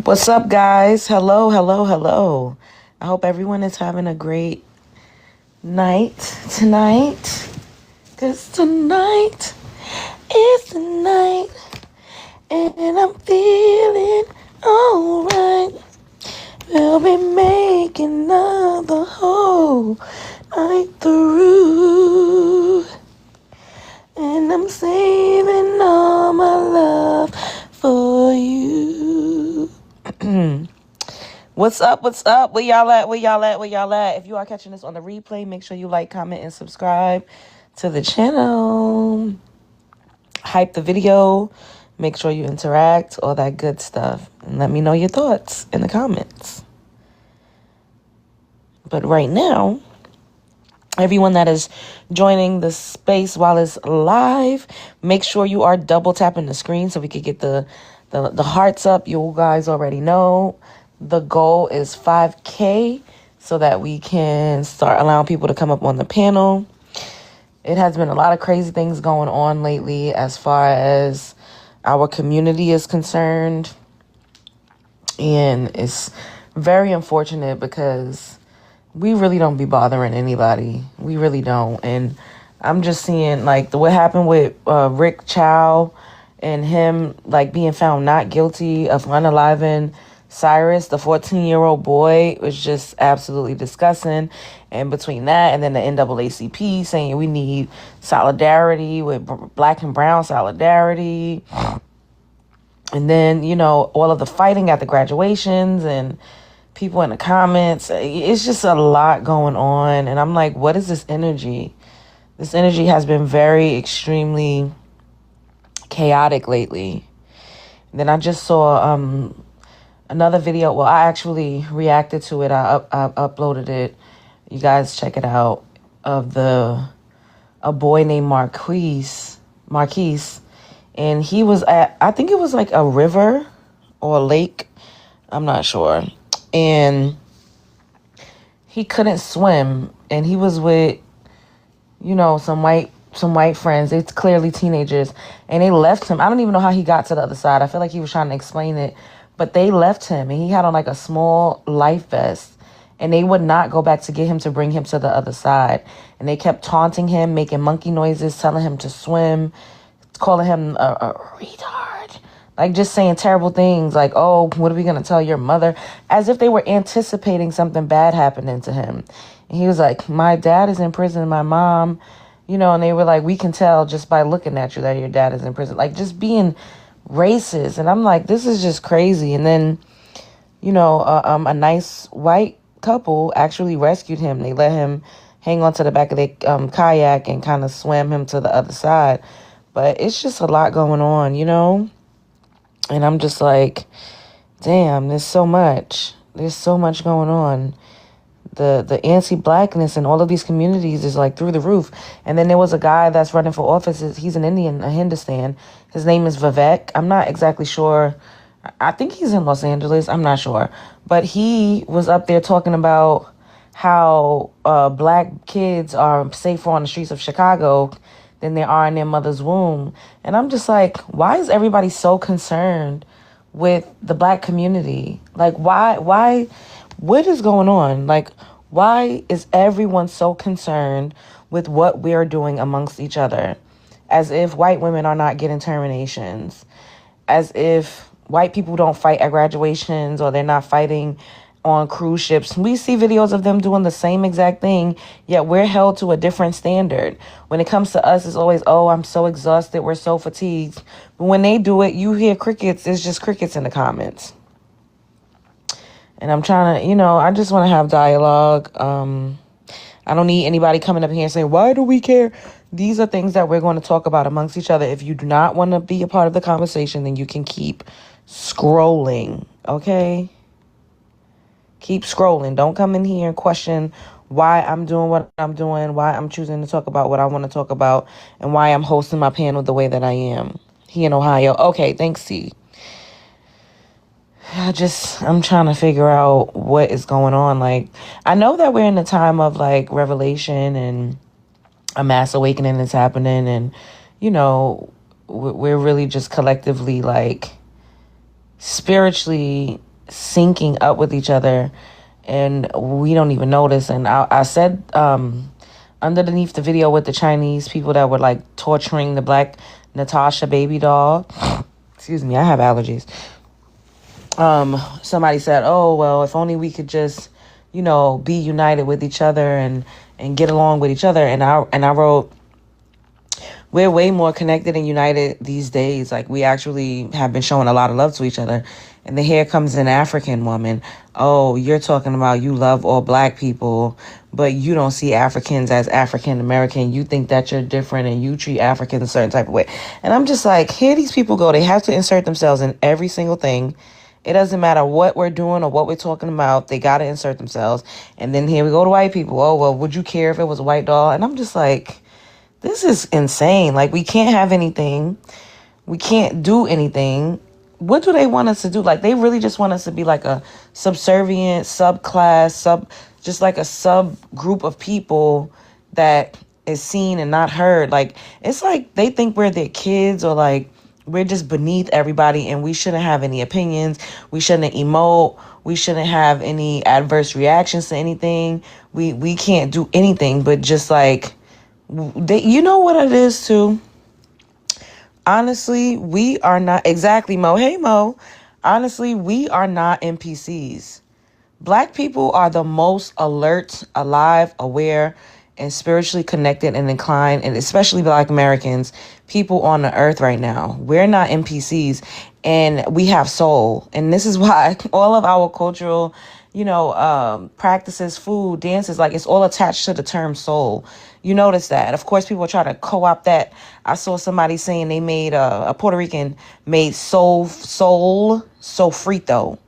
What's up, guys? Hello, hello, hello. I hope everyone is having a great night tonight. Because tonight is the night, and I'm feeling alright. We'll be making love the whole night through. And I'm saving all my love for you. What's up? What's up? Where y'all at? Where y'all at? Where y'all at? If you are catching this on the replay, make sure you like, comment, and subscribe to the channel. Hype the video. Make sure you interact, all that good stuff. And let me know your thoughts in the comments. But right now, everyone that is joining the space while it's live, make sure you are double tapping the screen so we could get the hearts up. You guys already know the goal is 5K so that we can start allowing people to come up on the panel. It has been a lot of crazy things going on lately as far as our community is concerned. And it's very unfortunate because we really don't be bothering anybody. We really don't. And I'm just seeing like what happened with Rick Chow and him like being found not guilty of unaliving Cyrus, the 14-year-old boy, was just absolutely disgusting. And between that and then the NAACP saying we need solidarity with black and brown solidarity. And then, you know, all of the fighting at the graduations and people in the comments. It's just a lot going on. And I'm like, what is this energy? This energy has been very extremely chaotic lately. And then I just saw another video. Well, I actually reacted to it. I uploaded it. You guys check it out. Of a boy named Marquise. And he was at, I think it was like a river or a lake. I'm not sure. And he couldn't swim. And he was with, you know, some white friends. It's clearly teenagers. And they left him. I don't even know how he got to the other side. I feel like he was trying to explain it. But they left him. And he had on like a small life vest. And they would not go back to get him to bring him to the other side. And they kept taunting him, making monkey noises, telling him to swim, calling him a retard. Like just saying terrible things like, oh, what are we going to tell your mother? As if they were anticipating something bad happening to him. And he was like, my dad is in prison, my mom, you know, and they were like, we can tell just by looking at you that your dad is in prison. Like just being racist. And I'm like, this is just crazy. And then, you know, a nice white couple actually rescued him. They let him hang onto the back of their kayak and kind of swam him to the other side. But it's just a lot going on, you know? And I'm just like, damn, there's so much. There's so much going on. The anti-blackness in all of these communities is like through the roof. And then there was a guy that's running for office. He's an Indian, a Hindustan. His name is Vivek. I'm not exactly sure. I think he's in Los Angeles. I'm not sure. But he was up there talking about how black kids are safer on the streets of Chicago than they are in their mother's womb. And I'm just like, why is everybody so concerned with the black community? Like, why, what is going on? Like, why is everyone so concerned with what we're doing amongst each other? As if white women are not getting terminations. As if white people don't fight at graduations or they're not fighting on cruise ships. We see videos of them doing the same exact thing, yet we're held to a different standard. When it comes to us, it's always, oh, I'm so exhausted, we're so fatigued. But when they do it, you hear crickets. It's just crickets in the comments. And I'm trying to, you know, I just want to have dialogue. I don't need anybody coming up here and saying, why do we care? These are things that we're going to talk about amongst each other. If you do not want to be a part of the conversation, then you can keep scrolling, okay? Keep scrolling. Don't come in here and question why I'm doing what I'm doing, why I'm choosing to talk about what I want to talk about, and why I'm hosting my panel the way that I am here in Ohio. Okay, thanks, C. I'm trying to figure out what is going on. Like, I know that we're in a time of, like, revelation and a mass awakening is happening. And, you know, we're really just collectively like spiritually syncing up with each other, and we don't even notice. And I said underneath the video with the Chinese people that were like torturing the black Natasha baby doll. Excuse me, I have allergies. Somebody said, oh, well, if only we could just, be united with each other and get along with each other. And I wrote, we're way more connected and united these days. Like, we actually have been showing a lot of love to each other. And then here comes an African woman. Oh, you're talking about you love all black people, but you don't see Africans as African American. You think that you're different and you treat Africans a certain type of way. And I'm just like, here these people go. They have to insert themselves in every single thing. It doesn't matter what we're doing or what we're talking about. They got to insert themselves. And then here we go to white people. Oh, well, would you care if it was a white doll? And I'm just like, this is insane. Like, we can't have anything. We can't do anything. What do they want us to do? Like, they really just want us to be like a subservient subclass, just like a subgroup of people that is seen and not heard. Like, it's like they think we're their kids, or like we're just beneath everybody and we shouldn't have any opinions. We shouldn't emote. We shouldn't have any adverse reactions to anything. We can't do anything but just like, you know what it is too? Honestly, we are not exactly Mo. Hey, Mo. Honestly, we are not NPCs. Black people are the most alert, alive, aware, and spiritually connected and inclined, and especially Black Americans, people on the earth right now. We're not NPCs, and we have soul. And this is why all of our cultural, practices, food, dances, like it's all attached to the term soul. You notice that. Of course, people try to co-opt that. I saw somebody saying they made a Puerto Rican made soul sofrito.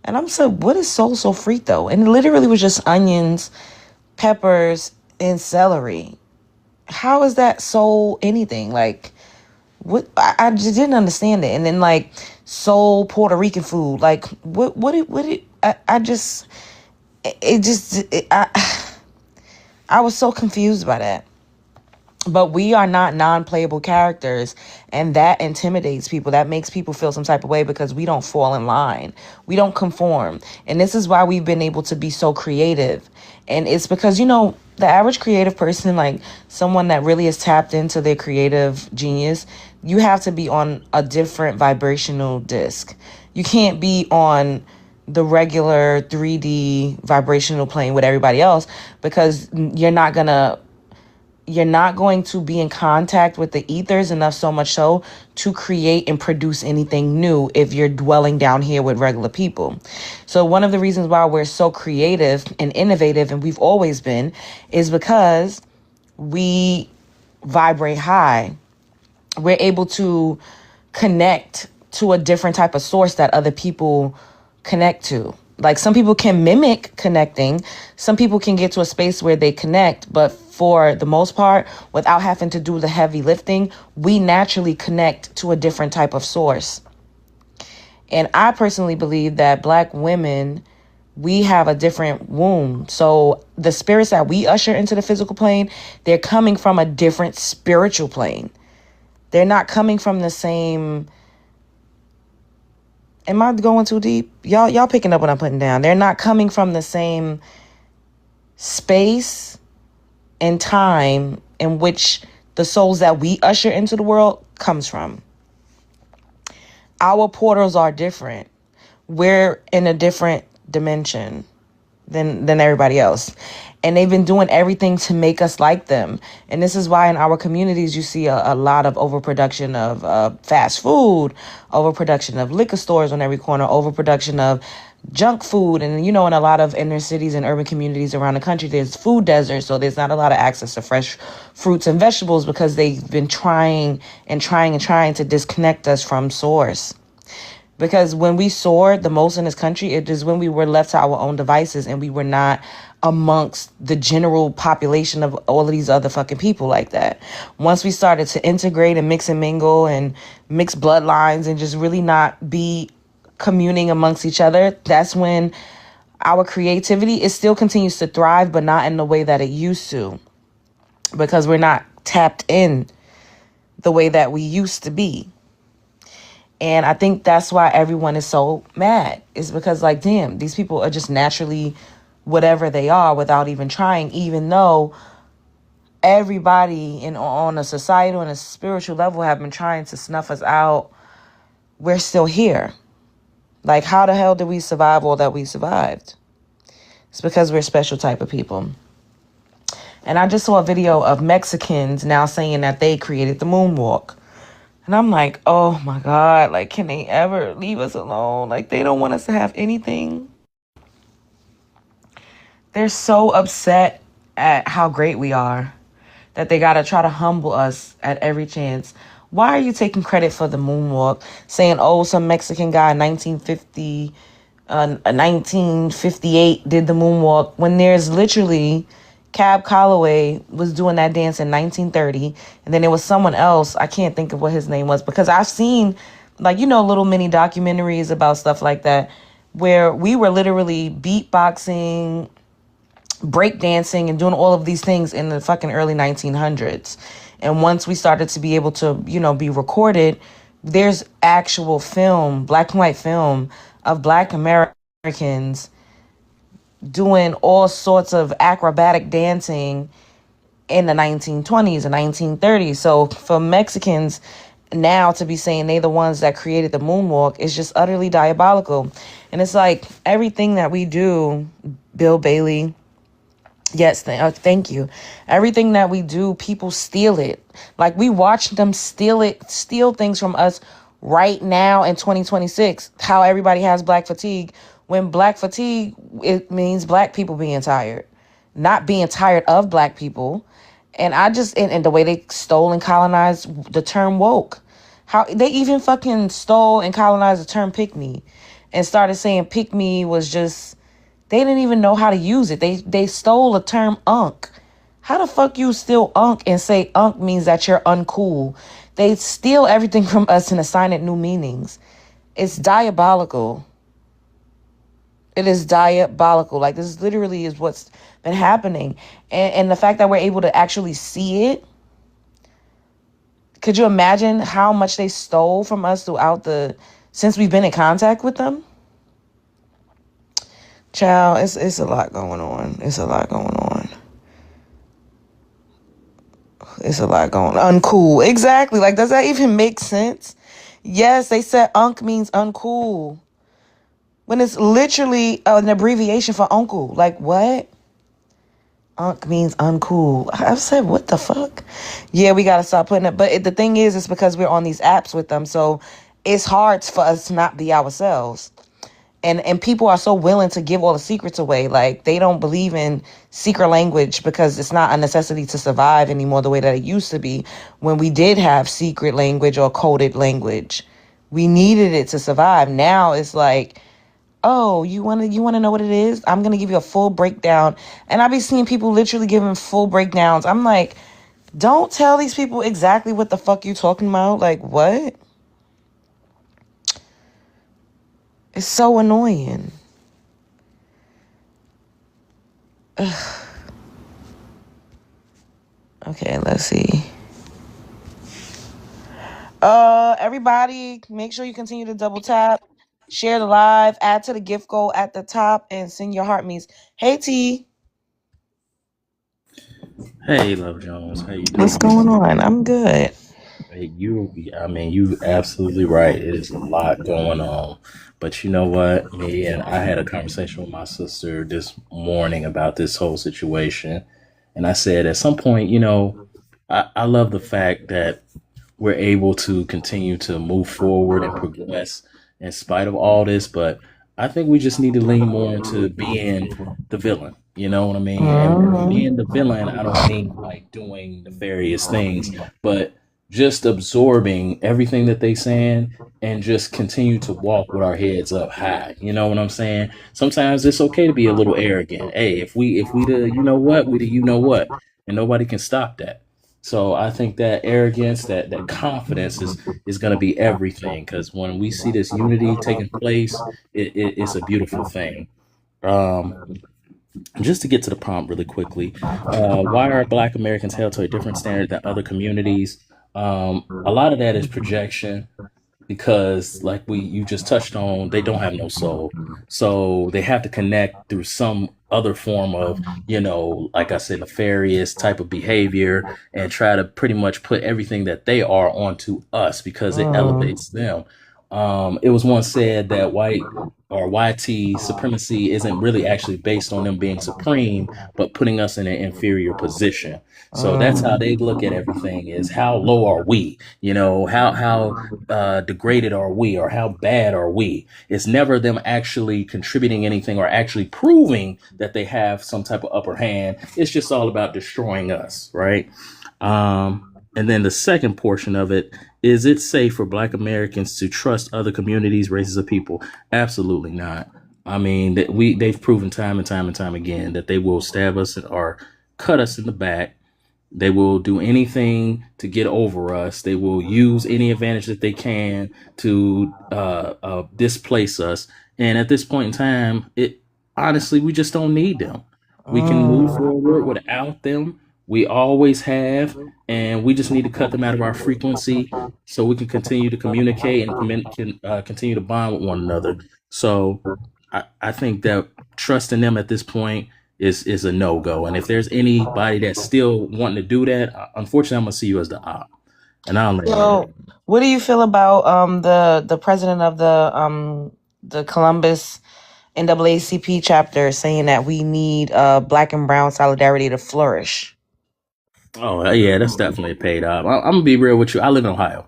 And I'm saying, what is soul sofrito? And it literally was just onions, peppers, and celery. How is that soul anything? Like, what? I just didn't understand it. And then like soul Puerto Rican food. Like, I was so confused by that. But we are not non-playable characters, and that intimidates people. That makes people feel some type of way because we don't fall in line. We don't conform. And this is why we've been able to be so creative. And it's because, the average creative person, like someone that really is tapped into their creative genius, you have to be on a different vibrational disc. You can't be on the regular 3D vibrational plane with everybody else, because you're not going to be in contact with the ethers enough, so much so to create and produce anything new if you're dwelling down here with regular people. So one of the reasons why we're so creative and innovative, and we've always been, is because we vibrate high. We're able to connect to a different type of source that other people connect to. Like, some people can mimic connecting. Some people can get to a space where they connect, but for the most part, without having to do the heavy lifting, we naturally connect to a different type of source. And I personally believe that Black women, we have a different womb. So the spirits that we usher into the physical plane, they're coming from a different spiritual plane. They're not coming from the same... Am I going too deep? Y'all picking up what I'm putting down. They're not coming from the same space and time in which the souls that we usher into the world comes from. Our portals are different. We're in a different dimension than everybody else. And they've been doing everything to make us like them. And this is why in our communities you see a lot of overproduction of fast food, overproduction of liquor stores on every corner, overproduction of junk food. And, in a lot of inner cities and urban communities around the country, there's food deserts. So there's not a lot of access to fresh fruits and vegetables because they've been trying to disconnect us from source. Because when we soared the most in this country, it is when we were left to our own devices and we were not amongst the general population of all of these other fucking people like that. Once we started to integrate and mix and mingle and mix bloodlines and just really not be communing amongst each other, that's when our creativity, it still continues to thrive, but not in the way that it used to, because we're not tapped in the way that we used to be. And I think that's why everyone is so mad. It's because, like, damn, these people are just naturally whatever they are without even trying, even though everybody on a societal and a spiritual level have been trying to snuff us out. We're still here. Like, how the hell did we survive all that we survived? It's because we're a special type of people. And I just saw a video of Mexicans now saying that they created the moonwalk. And I'm like, oh my God, like, can they ever leave us alone? Like, they don't want us to have anything. They're so upset at how great we are that they got to try to humble us at every chance. Why are you taking credit for the moonwalk? Saying, oh, some Mexican guy in 1958 did the moonwalk, when there's literally Cab Calloway was doing that dance in 1930. And then there was someone else. I can't think of what his name was, because I've seen, like, little mini documentaries about stuff like that, where we were literally beatboxing, breakdancing, and doing all of these things in the fucking early 1900s. And once we started to be able to, be recorded, there's actual film, black and white film of Black Americans doing all sorts of acrobatic dancing in the 1920s and 1930s. So for Mexicans now to be saying they the ones that created the moonwalk is just utterly diabolical. And it's like everything that we do, Bill Bailey, yes, thank you. Everything that we do, people steal it. Like, we watch them steal things from us right now in 2026. How everybody has black fatigue, when black fatigue, it means black people being tired, not being tired of black people. And and the way they stole and colonized the term woke. How they even fucking stole and colonized the term pick me and started saying pick me was just, they didn't even know how to use it. They stole the term unk. How the fuck you steal unk and say unk means that you're uncool? They steal everything from us and assign it new meanings. It's diabolical. It is diabolical. Like, this literally is what's been happening. And the fact that we're able to actually see it. Could you imagine how much they stole from us since we've been in contact with them? Child, it's a lot going on. It's a lot going on. It's a lot going on. Uncool. Exactly. Like, does that even make sense? Yes, they said unk means uncool, when it's literally an abbreviation for uncle. Like, what? Unk means uncool. I said, what the fuck? Yeah, we got to stop putting it. But the thing is, it's because we're on these apps with them. So it's hard for us to not be ourselves. And people are so willing to give all the secrets away. Like, they don't believe in secret language because it's not a necessity to survive anymore the way that it used to be when we did have secret language or coded language. We needed it to survive. Now it's like, oh, you want to know what it is? I'm going to give you a full breakdown. And I be seeing people literally giving full breakdowns. I'm like, don't tell these people exactly what the fuck you talking about. Like, what? It's so annoying. Ugh. Okay, let's see. Everybody, make sure you continue to double tap, share the live, add to the gift goal at the top, and send your heart me's. Hey, T. Hey, Love Jones, how you What's doing? going on? I'm good. Hey, you absolutely right. It's a lot going on, but you know what? Me and I had a conversation with my sister this morning about this whole situation, and I said at some point, I love the fact that we're able to continue to move forward and progress in spite of all this. But I think we just need to lean more into being the villain. You know what I mean? And Mm-hmm. being the villain, I don't mean like doing nefarious things, but just absorbing everything that they saying and just continue to walk with our heads up high. You know what I'm saying? Sometimes it's okay to be a little arrogant. Hey, if we the you know what, we the you know what, and nobody can stop that. So I think that arrogance, that confidence is going to be everything. Because when we see this unity taking place, it's a beautiful thing. Um, just to get to the prompt really quickly, why are Black Americans held to a different standard than other communities? A lot of that is projection because like you just touched on, they don't have no soul, so they have to connect through some other form of, like I said, nefarious type of behavior, and try to pretty much put everything that they are onto us because it Mm. elevates them. It was once said that white or YT supremacy isn't really actually based on them being supreme, but putting us in an inferior position. So that's how they look at everything: is how low are we? How degraded are we, or how bad are we? It's never them actually contributing anything or actually proving that they have some type of upper hand. It's just all about destroying us, right? And then the second portion of it is: it safe for Black Americans to trust other communities, races of people? Absolutely not. I mean, they've proven time and time and time again that they will stab us or cut us in the back. They will do anything to get over us. They will use any advantage that they can to displace us. And at this point in time, it honestly, we just don't need them. We can move Mm. forward without them. We always have, and we just need to cut them out of our frequency so we can continue to communicate and continue to bond with one another. So I think that trusting them at this point is a no go. And if there's anybody that's still wanting to do that, unfortunately, I'm gonna see you as the op. And I'll land there. So, what do you feel about the president of the Columbus NAACP chapter saying that we need Black and Brown solidarity to flourish? Oh yeah, that's definitely a paid op. I'm gonna be real with you. I live in Ohio,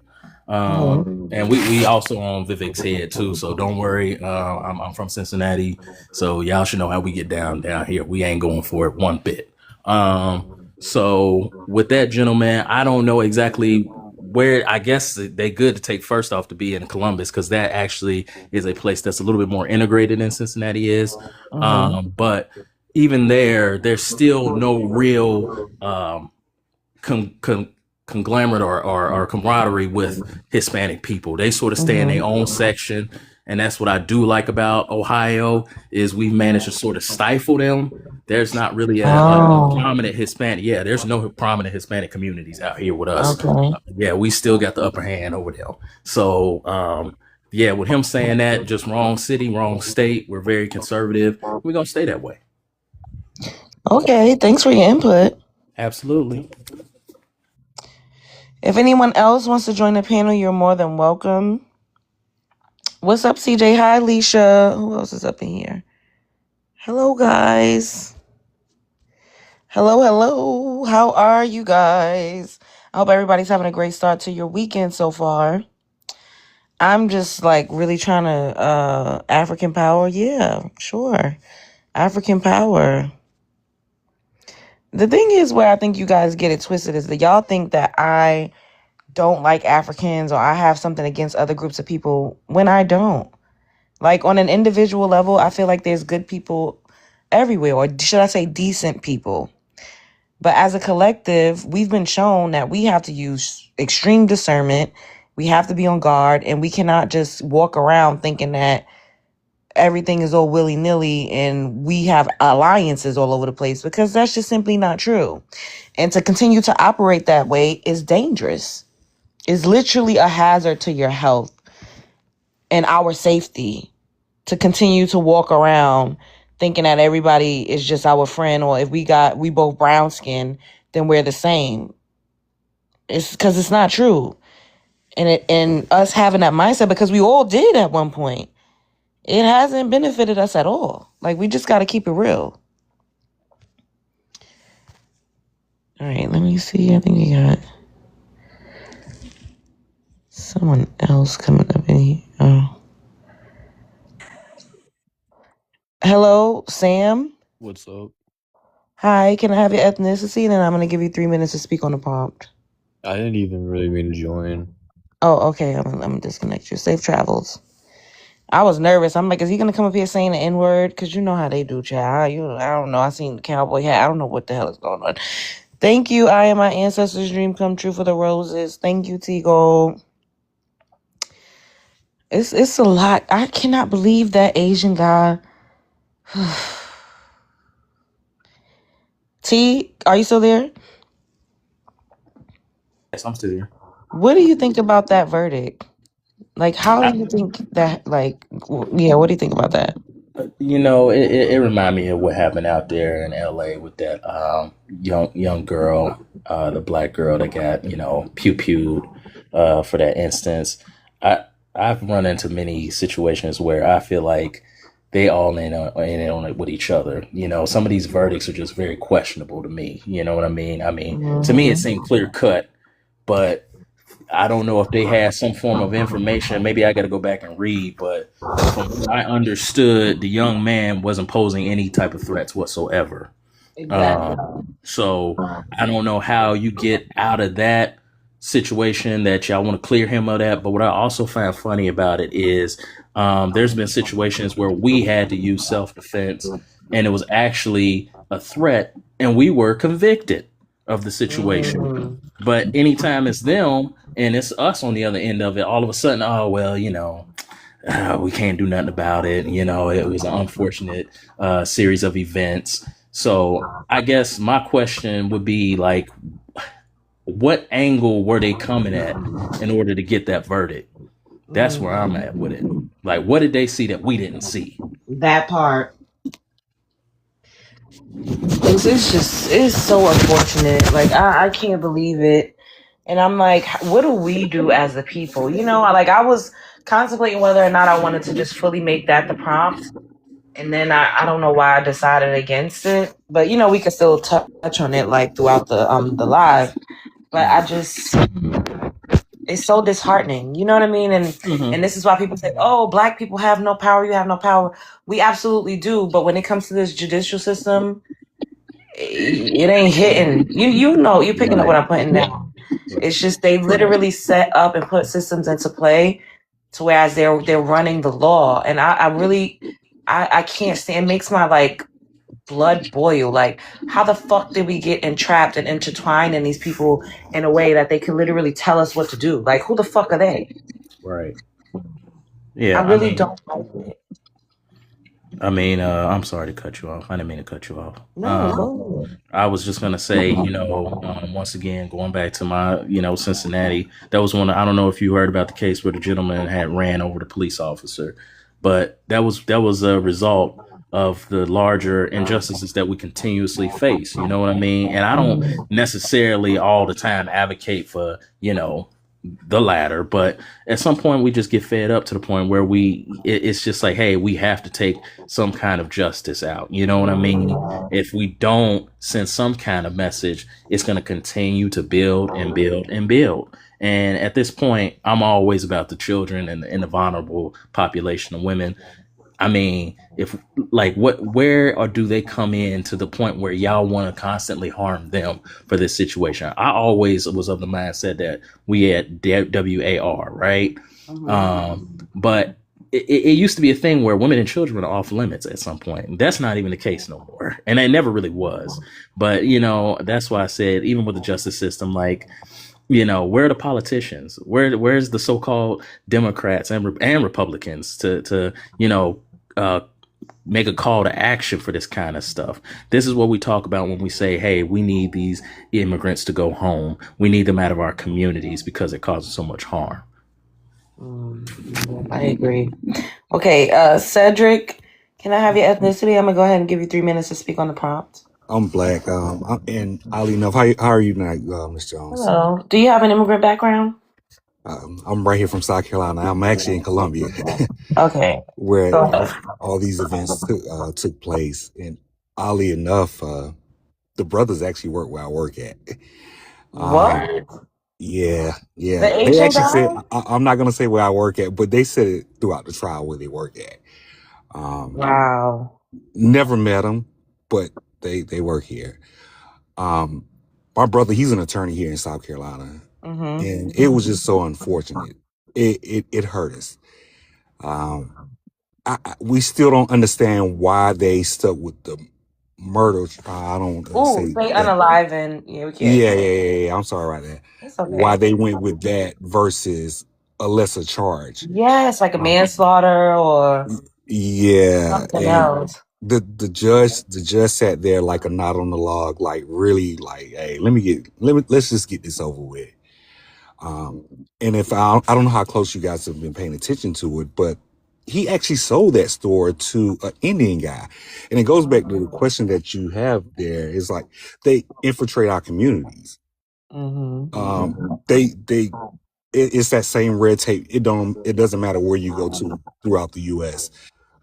Mm. and we also own Vivek's Head too. So don't worry. I'm from Cincinnati, so y'all should know how we get down here. We ain't going for it one bit. So with that, gentleman, I don't know exactly where. I guess they good to take first off to be in Columbus, because that actually is a place that's a little bit more integrated than Cincinnati is. Mm-hmm. But even there's still no real con- con- conglomerate or camaraderie with Hispanic people. They sort of stay in their own section, and that's what I do like about Ohio is we've managed to sort of stifle them. There's not really a Oh, prominent Hispanic. Yeah, there's no prominent Hispanic communities out here with us. okay. Yeah, we still got the upper hand over them. So, yeah, with him saying that, just wrong city, wrong state. We're very conservative. We're gonna stay that way. Okay, thanks for your input. Absolutely. If anyone else wants to join the panel, you're more than welcome. What's up, CJ? Hi, Alicia. Who else is up in here? Hello, guys. Hello, hello. How are you guys? I hope everybody's having a great start to your weekend so far. I'm just like really trying to African power. Yeah, sure. African power. The thing is where I think you guys get it twisted is that y'all think that I don't like Africans or I have something against other groups of people when I don't. Like on an individual level, I feel like there's good people everywhere, or should I say decent people. But as a collective, we've been shown that we have to use extreme discernment. We have to be on guard, and we cannot just walk around thinking that everything is all willy-nilly and we have alliances all over the place, because that's just simply not true. And to continue to operate that way is dangerous. It's literally a hazard to your health and our safety to continue to walk around thinking that everybody is just our friend, or if we both brown skin, then we're the same. It's because it's not true. And us having that mindset, because we all did at one point, it hasn't benefited us at all. Like, we just got to keep it real. All right, let me see. I think we got someone else coming up in here. Oh. Hello, Sam. What's up? Hi, can I have your ethnicity? And then I'm going to give you 3 minutes to speak on the prompt. I didn't even really mean to join. Oh, okay. I'm gonna disconnect you. Safe travels. I was nervous. I'm like, is he gonna come up here saying the N word? Because you know how they do, child. I don't know. I seen the cowboy hat. I don't know what the hell is going on. Thank you. I am my ancestors' dream come true for the roses. Thank you, T Gold. It's a lot. I cannot believe that Asian guy. T, are you still there? Yes, I'm still here. What do you think about that verdict? Like, how do you think that? Like, yeah, what do you think about that? It reminded me of what happened out there in LA with that young girl, the black girl that got pew pewed for that instance. I I've run into many situations where I feel like they all in on it with each other. Some of these verdicts are just very questionable to me. You know what I mean? I mean, to me, it Mhm. seemed clear cut, but I don't know if they had some form of information. Maybe I got to go back and read, but from what I understood, the young man wasn't posing any type of threats whatsoever. Exactly. So I don't know how you get out of that situation that y'all want to clear him of that. But what I also find funny about it is there's been situations where we had to use self defense and it was actually a threat and we were convicted of the situation. Mm. But anytime it's them and it's us on the other end of it, all of a sudden, oh, well, we can't do nothing about it. It was an unfortunate series of events. So I guess my question would be like, what angle were they coming at in order to get that verdict? That's where I'm at with it. Like, what did they see that we didn't see? That part. It's so unfortunate. Like, I can't believe it. And I'm like, what do we do as a people? I was contemplating whether or not I wanted to just fully make that the prompt. And then I don't know why I decided against it. But we could still touch on it like throughout the live. But it's so disheartening. You know what I mean? And this is why people say, "Oh, black people have no power. You have no power." We absolutely do. But when it comes to this judicial system, it ain't hitting. You're picking up what I'm putting down. It's just they literally set up and put systems into play to whereas they're running the law, and I really I can't stand. It makes my blood boil. Like, how the fuck did we get entrapped and intertwined in these people in a way that they can literally tell us what to do? Like, who the fuck are they? Right. I Yeah. really don't like it. I'm sorry to cut you off. I didn't mean to cut you off. No, go ahead. I was just gonna say, once again, going back to my, Cincinnati, that was one. I don't know if you heard about the case where the gentleman had ran over the police officer, but that was a result of the larger injustices that we continuously face. You know what I mean? And I don't necessarily all the time advocate for, the latter, but at some point we just get fed up to the point where it's just like, hey, we have to take some kind of justice out. You know what I mean? If we don't send some kind of message, it's going to continue to build and build and build. And at this point, I'm always about the children and the vulnerable population of women. I mean, if where or do they come in to the point where y'all want to constantly harm them for this situation? I always was of the mindset that we had WAR, right? But it used to be a thing where women and children are off limits at some point. That's not even the case no more. And it never really was. But, that's why I said, even with the justice system, where are the politicians? Where's the so-called Democrats and Republicans to make a call to action for this kind of stuff? This is what we talk about when we say, hey, we need these immigrants to go home. We need them out of our communities because it causes so much harm. I agree. Okay, Cedric, can I have your ethnicity? I'm gonna go ahead and give you 3 minutes to speak on the prompt. I'm black. And oddly enough, how are you tonight, Miss Jones? Hello. Do you have an immigrant background? I'm right here from South Carolina. I'm actually in Columbia, Okay. where Go ahead. all these events took place. And oddly enough, the brothers actually work where I work at. What? Yeah. The They Asian actually said, guy? I'm not going to say where I work at, but they said it throughout the trial where they work at. Wow. Never met them, but they work here. My brother, he's an attorney here in South Carolina. And it was just so unfortunate. It hurt us. We still don't understand why they stuck with the murder trial. I don't Oh, say say that. unalive yeah, we can't. Yeah. I'm sorry about that. It's okay. Why they went with that versus a lesser charge. Yes, like a manslaughter or Yeah, something and else. the judge sat there like a knot on the log, like really like, hey, let's just get this over with. And if I don't know how close you guys have been paying attention to it, but he actually sold that store to an Indian guy. And it goes back to the question that you have there is like they infiltrate our communities. It's that same red tape. It doesn't matter where you go to throughout the US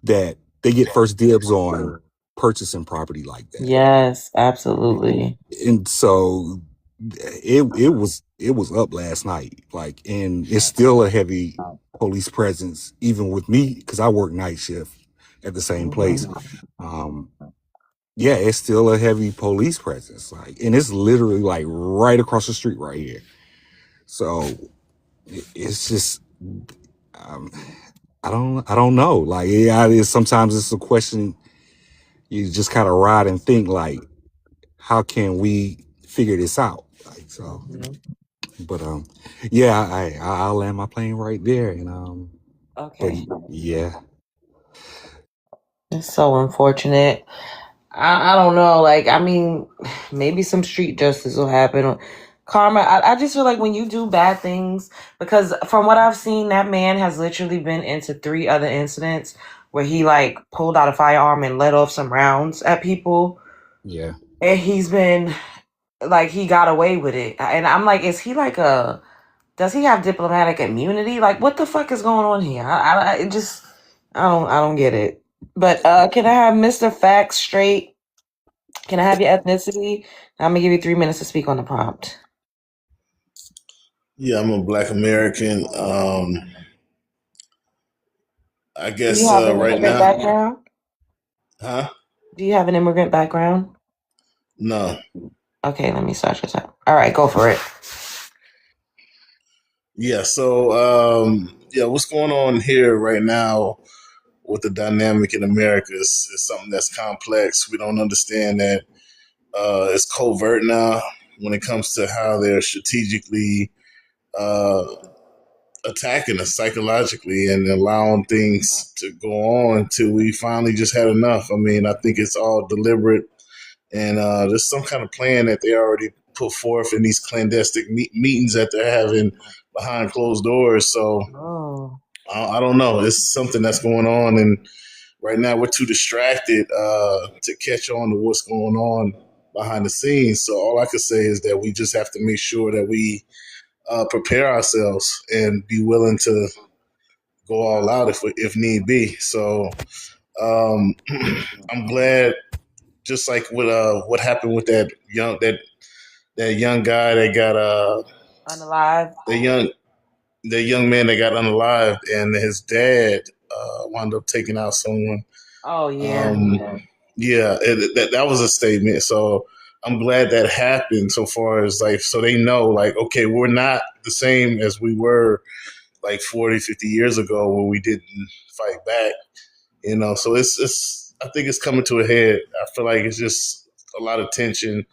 that they get first dibs on purchasing property like that. Yes, absolutely. And so it was up last night, like, and it's still a heavy police presence even with me because I work night shift at the same place. Yeah, it's still a heavy police presence, like, and it's literally like right across the street right here. So it's just I don't know, like, yeah, sometimes it's a question you just kind of ride and think, like, how can we figure this out, like, so. But yeah, I'll land my plane right there, and Okay. but yeah, It's so unfortunate. I don't know. Like, I mean, maybe some street justice will happen. Karma, I just feel like when you do bad things, because from what I've seen, that man has literally been into 3 other incidents where he like pulled out a firearm and let off some rounds at people. yeah. And he's been like, he got away with it. And I'm like, is he like does he have diplomatic immunity? Like, what the fuck is going on here? I don't get it. But can I have Mr. Facts straight? Can I have your ethnicity? I'm gonna give you 3 minutes to speak on the prompt. Yeah, I'm a Black American. I Do you guess have an right immigrant now, background? huh? Do you have an immigrant background? No. Okay, let me start your time. All right, go for it. Yeah. So, yeah, what's going on here right now with the dynamic in America is something that's complex. We don't understand that it's covert now when it comes to how they're strategically uh, attacking us psychologically and allowing things to go on until we finally just had enough. I mean, I think it's all deliberate, and there's some kind of plan that they already put forth in these clandestine meetings that they're having behind closed doors. So I don't know. It's something that's going on, and right now we're too distracted to catch on to what's going on behind the scenes. So all I can say is that we just have to make sure that we prepare ourselves and be willing to go all out if need be. So I'm glad, just like with what happened with that young guy that got Unalive. the young man that got unalived, and his dad wound up taking out someone. Oh yeah. Yeah, that was a statement. So I'm glad that happened. So far as like, so they know, like, okay, we're not the same as we were like 40, 50 years ago when we didn't fight back. So it's I think it's coming to a head. I feel like it's just a lot of tension.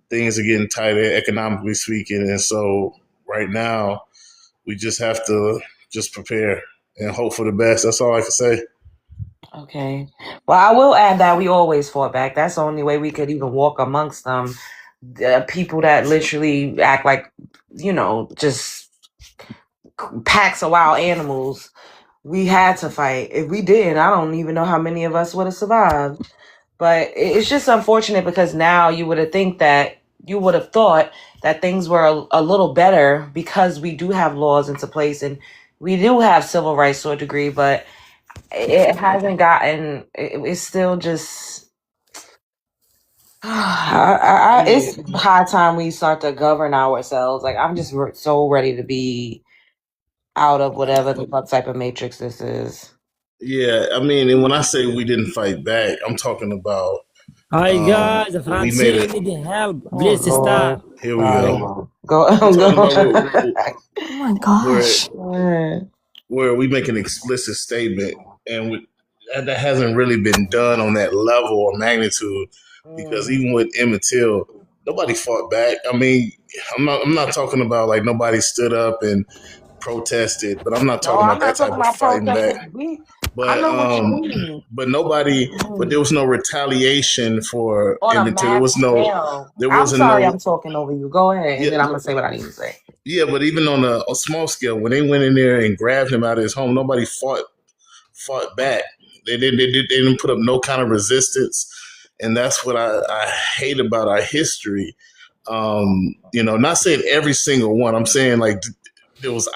Things are getting tighter economically speaking, and so right now we just have to just prepare and hope for the best. That's all I can say. Okay. Well, I will add that we always fought back. That's the only way we could even walk amongst them. People that literally act like, just packs of wild animals. We had to fight. If we didn't, I don't even know how many of us would have survived. But it's just unfortunate because now you would have thought that things were a little better because we do have laws into place and we do have civil rights to a degree, but it hasn't gotten. It's still just. It's high time we start to govern ourselves. Like, I'm just so ready to be out of whatever the fuck type of matrix this is. Yeah, I mean, and when I say we didn't fight back, I'm talking about Hi guys, we made it. Francine need help. Please stop. Here we go. Go. I'm talking about Oh my gosh. where we make an explicit statement, and that hasn't really been done on that level or magnitude. Because even with Emmett Till, nobody fought back. I mean, I'm not talking about like nobody stood up and protested, but I'm not talking about that type of fighting back. I but know what you mean. but there was no retaliation for On a there mass was no scale. there I'm wasn't sorry I'm no talking over you. Go ahead, and yeah, then I'm gonna say what I need to say. yeah, but even on a small scale, when they went in there and grabbed him out of his home, nobody fought back. They didn't put up no kind of resistance, and that's what I hate about our history. Not saying every single one. I'm saying like there was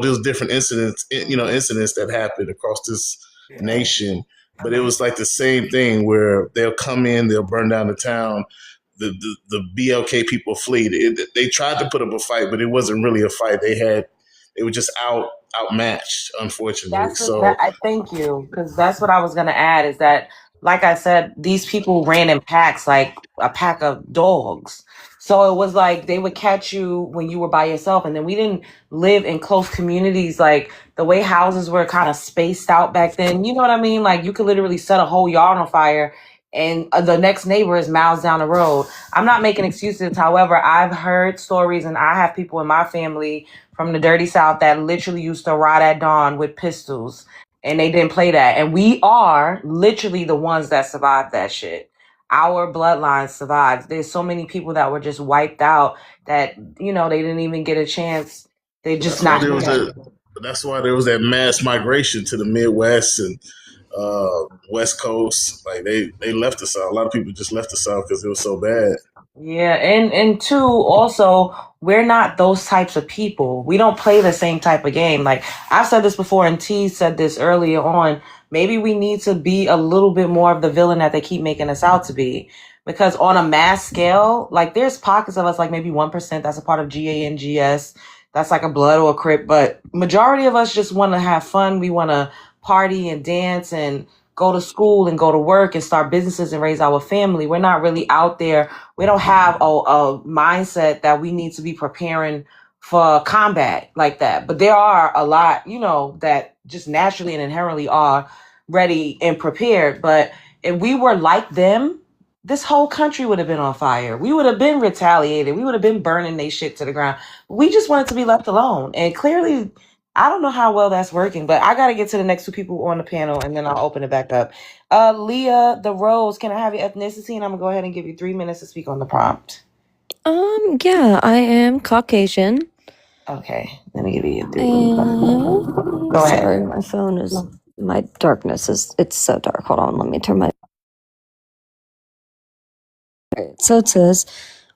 there was different incidents, incidents that happened across this Yeah. nation, but it was like the same thing where they'll come in, they'll burn down the town. The BLK people flee. They tried to put up a fight, but it wasn't really a fight. They were just outmatched, unfortunately. That So I thank you because that's what I was gonna add is that, like I said, these people ran in packs like a pack of dogs. So it was like they would catch you when you were by yourself, and then we didn't live in close communities. Like the way houses were kind of spaced out back then. You know what I mean? Like you could literally set a whole yard on fire, and the next neighbor is miles down the road. I'm not making excuses. However, I've heard stories, and I have people in my family from the dirty South that literally used to ride at dawn with pistols, and they didn't play that. And we are literally the ones that survived that shit. Our bloodline survived. There's so many people that were just wiped out that, they didn't even get a chance. They just that's why not there was here. that mass migration to the Midwest and West Coast. Like they left the South. A lot of people just left the South because it was so bad. Yeah, and two, also, we're not those types of people. We don't play the same type of game. Like I've said this before, and T said this earlier on. Maybe we need to be a little bit more of the villain that they keep making us out to be. Because on a mass scale, like there's pockets of us, like maybe 1% that's a part of GANGS, that's like a blood or a crip, but majority of us just want to have fun. We want to party and dance and go to school and go to work and start businesses and raise our family. We're not really out there. We don't have a mindset that we need to be preparing for combat like that. But there are a lot, that just naturally and inherently are ready and prepared. But if we were like them, this whole country would have been on fire. We would have been retaliated. We would have been burning their shit to the ground. We just wanted to be left alone. And clearly, I don't know how well that's working, but I got to get to the next two people on the panel and then I'll open it back up. Leah, the Rose, can I have your ethnicity? And I'm gonna go ahead and give you 3 minutes to speak on the prompt. Yeah, I am Caucasian. Okay, let me give you 3 And Go ahead. sorry, my phone is my darkness is it's so dark. Hold on, let me turn my Alright, so it says,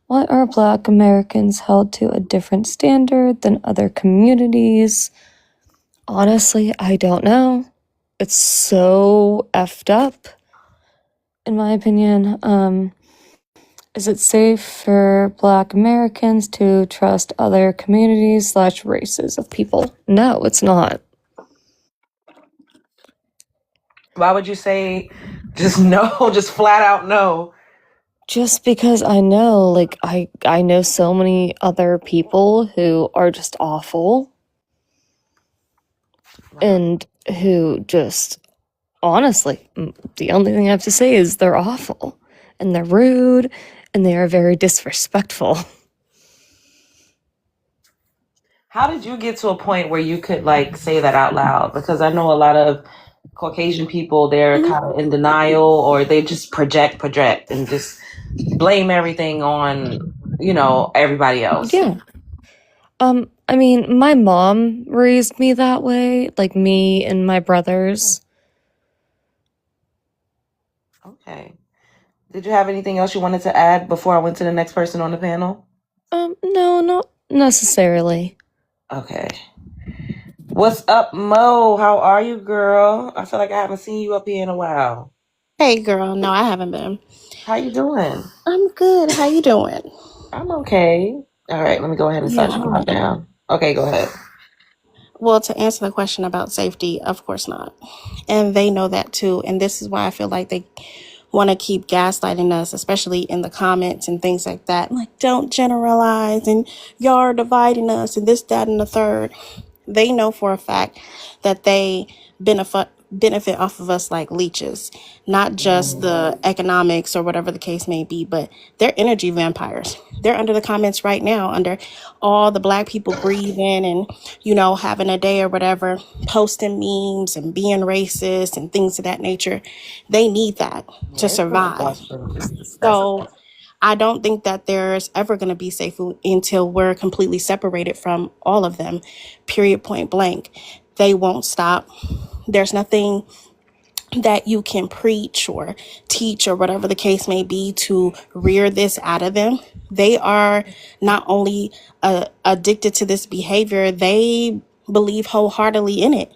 why are Black Americans held to a different standard than other communities? Honestly, I don't know. It's so effed up, in my opinion. Is it safe for Black Americans to trust other communities / races of people? No, it's not. Why would you say just no, just flat out no? Just because I know, like, I know so many other people who are just awful and who just, honestly, the only thing I have to say is they're awful and they're rude and they are very disrespectful. How did you get to a point where you could like say that out loud? Because I know a lot of Caucasian people, they're kind of in denial or they just project and just blame everything on, everybody else. Yeah. I mean, my mom raised me that way, like me and my brothers. Okay. Did you have anything else you wanted to add before I went to the next person on the panel? No, not necessarily. Okay. What's up, Mo? How are you, girl? I feel like I haven't seen you up here in a while. Hey girl, no, I haven't been. How you doing? I'm good. How you doing? I'm okay. All right, let me go ahead and start you down. Okay, go ahead. Well, to answer the question about safety, of course not. And they know that too. And this is why I feel like they want to keep gaslighting us, especially in the comments and things like that. Like, don't generalize and y'all are dividing us and this, that, and the third. They know for a fact that they benefit benefit off of us like leeches, not just the economics or whatever the case may be, but they're energy vampires. They're under the comments right now, under all the black people grieving and, having a day or whatever, posting memes and being racist and things of that nature. They need that to survive. So I don't think that there's ever going to be safe until we're completely separated from all of them, period, point blank. They won't stop. There's nothing that you can preach or teach or whatever the case may be to rear this out of them. They are not only addicted to this behavior, they believe wholeheartedly in it.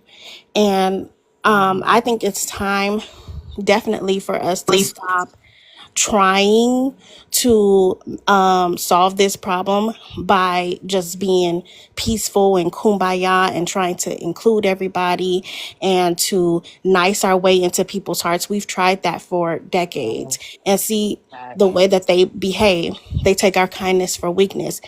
And I think it's time definitely for us to stop trying to solve this problem by just being peaceful and kumbaya and trying to include everybody and to nice our way into people's hearts. We've tried that for decades and see the way that they behave. They take our kindness for weakness.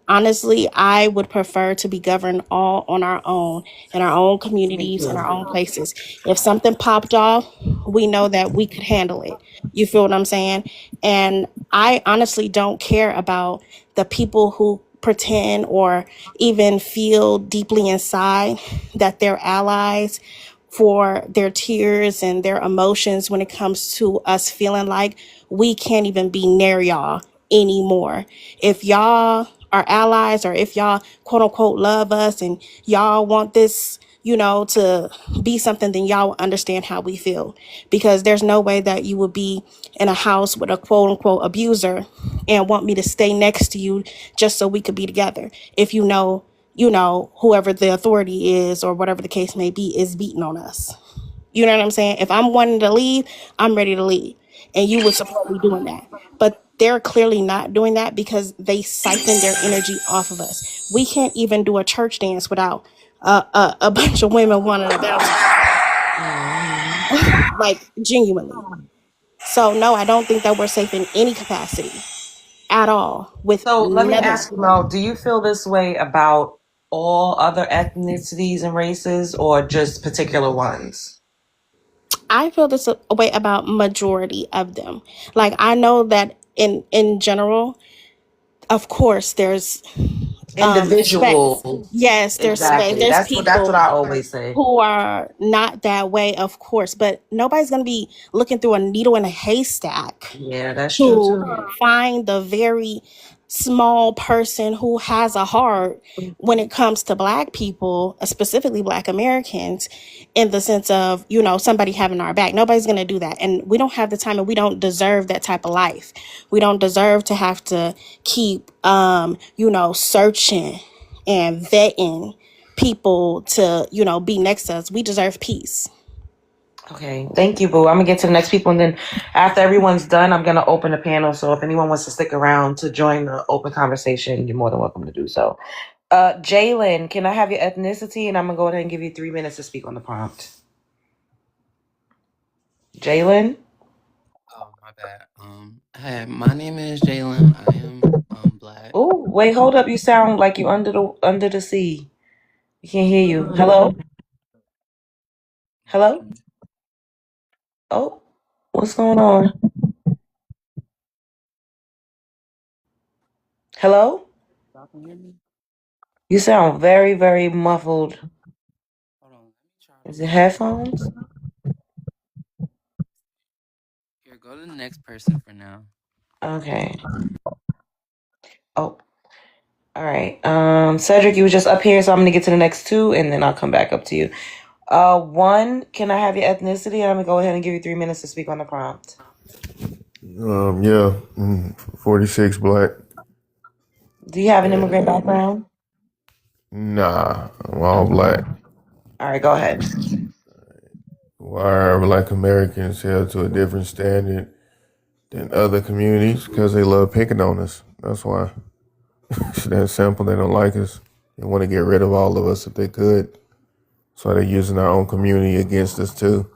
Honestly, I would prefer to be governed all on our own, in our own communities, in our own places. If something popped off, we know that we could handle it. You feel what I'm saying? And I honestly don't care about the people who pretend or even feel deeply inside that they're allies for their tears and their emotions when it comes to us feeling like we can't even be near y'all anymore. If y'all are allies, or if y'all quote unquote love us and y'all want this, to be something, then y'all will understand how we feel. Because there's no way that you would be in a house with a quote unquote abuser and want me to stay next to you just so we could be together. If whoever the authority is or whatever the case may be is beating on us. You know what I'm saying? If I'm wanting to leave, I'm ready to leave. And you would support me doing that. But they're clearly not doing that because they siphon their energy off of us. We can't even do a church dance without a bunch of women wanting to bounce. Like, genuinely. So, no, I don't think that we're safe in any capacity at all. So let me ask you, Mo, do you feel this way about all other ethnicities and races or just particular ones? I feel this way about majority of them. Like, I know that in general, of course, there's individual space. Yes, there's exactly. space. There's That's what I always say. Who are not that way, of course, but nobody's going to be looking through a needle in a haystack. Yeah, that's true too. Find the very small person who has a heart when it comes to Black people, specifically Black Americans, in the sense of, somebody having our back. Nobody's going to do that. And we don't have the time, and we don't deserve that type of life. We don't deserve to have to keep, searching and vetting people to, be next to us. We deserve peace. Okay, thank you, Boo. I'm gonna get to the next people, and then after everyone's done, I'm gonna open the panel. So if anyone wants to stick around to join the open conversation, you're more than welcome to do so. Jalen, can I have your ethnicity? And I'm gonna go ahead and give you 3 minutes to speak on the prompt. Jalen? Oh, my bad. Hi, my name is Jalen. I am Black. Oh, wait, hold up. You sound like you under the sea. We can't hear you. Hello? Hello? Oh, what's going on? Hello? Y'all can hear me? You sound very, very muffled. Hold on. Let me try. Is it headphones? Here, go to the next person for now. Okay. Oh, all right. Cedric, you were just up here, so I'm gonna get to the next two, and then I'll come back up to you. One, can I have your ethnicity? I'm gonna go ahead and give you 3 minutes to speak on the prompt. Yeah, 46 Black. Do you have an immigrant background? Nah, I'm all Black. All right, go ahead. Why are Black Americans held to a different standard than other communities? Because they love picking on us. That's why. It's that simple. They don't like us. They want to get rid of all of us if they could. So they're using our own community against us too.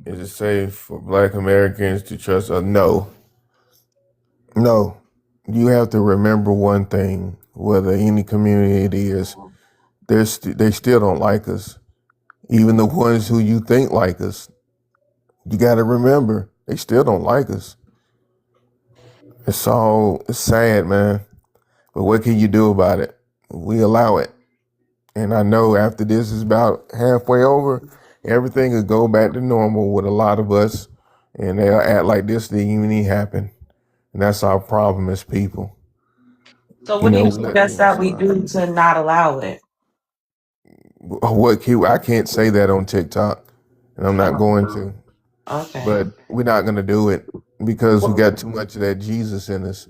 Is it safe for Black Americans to trust us? No. No. You have to remember one thing, whether any community it is, they still don't like us. Even the ones who you think like us, you got to remember they still don't like us. It's sad, man. But what can you do about it? We allow it. And I know after this is about halfway over, everything will go back to normal with a lot of us. And they'll act like this didn't even happen. And that's our problem as people. So You what do know, you we let suggest that we do to not allow it? I can't say that on TikTok, and I'm not going to. Okay. But we're not going to do it because we got too much of that Jesus in us.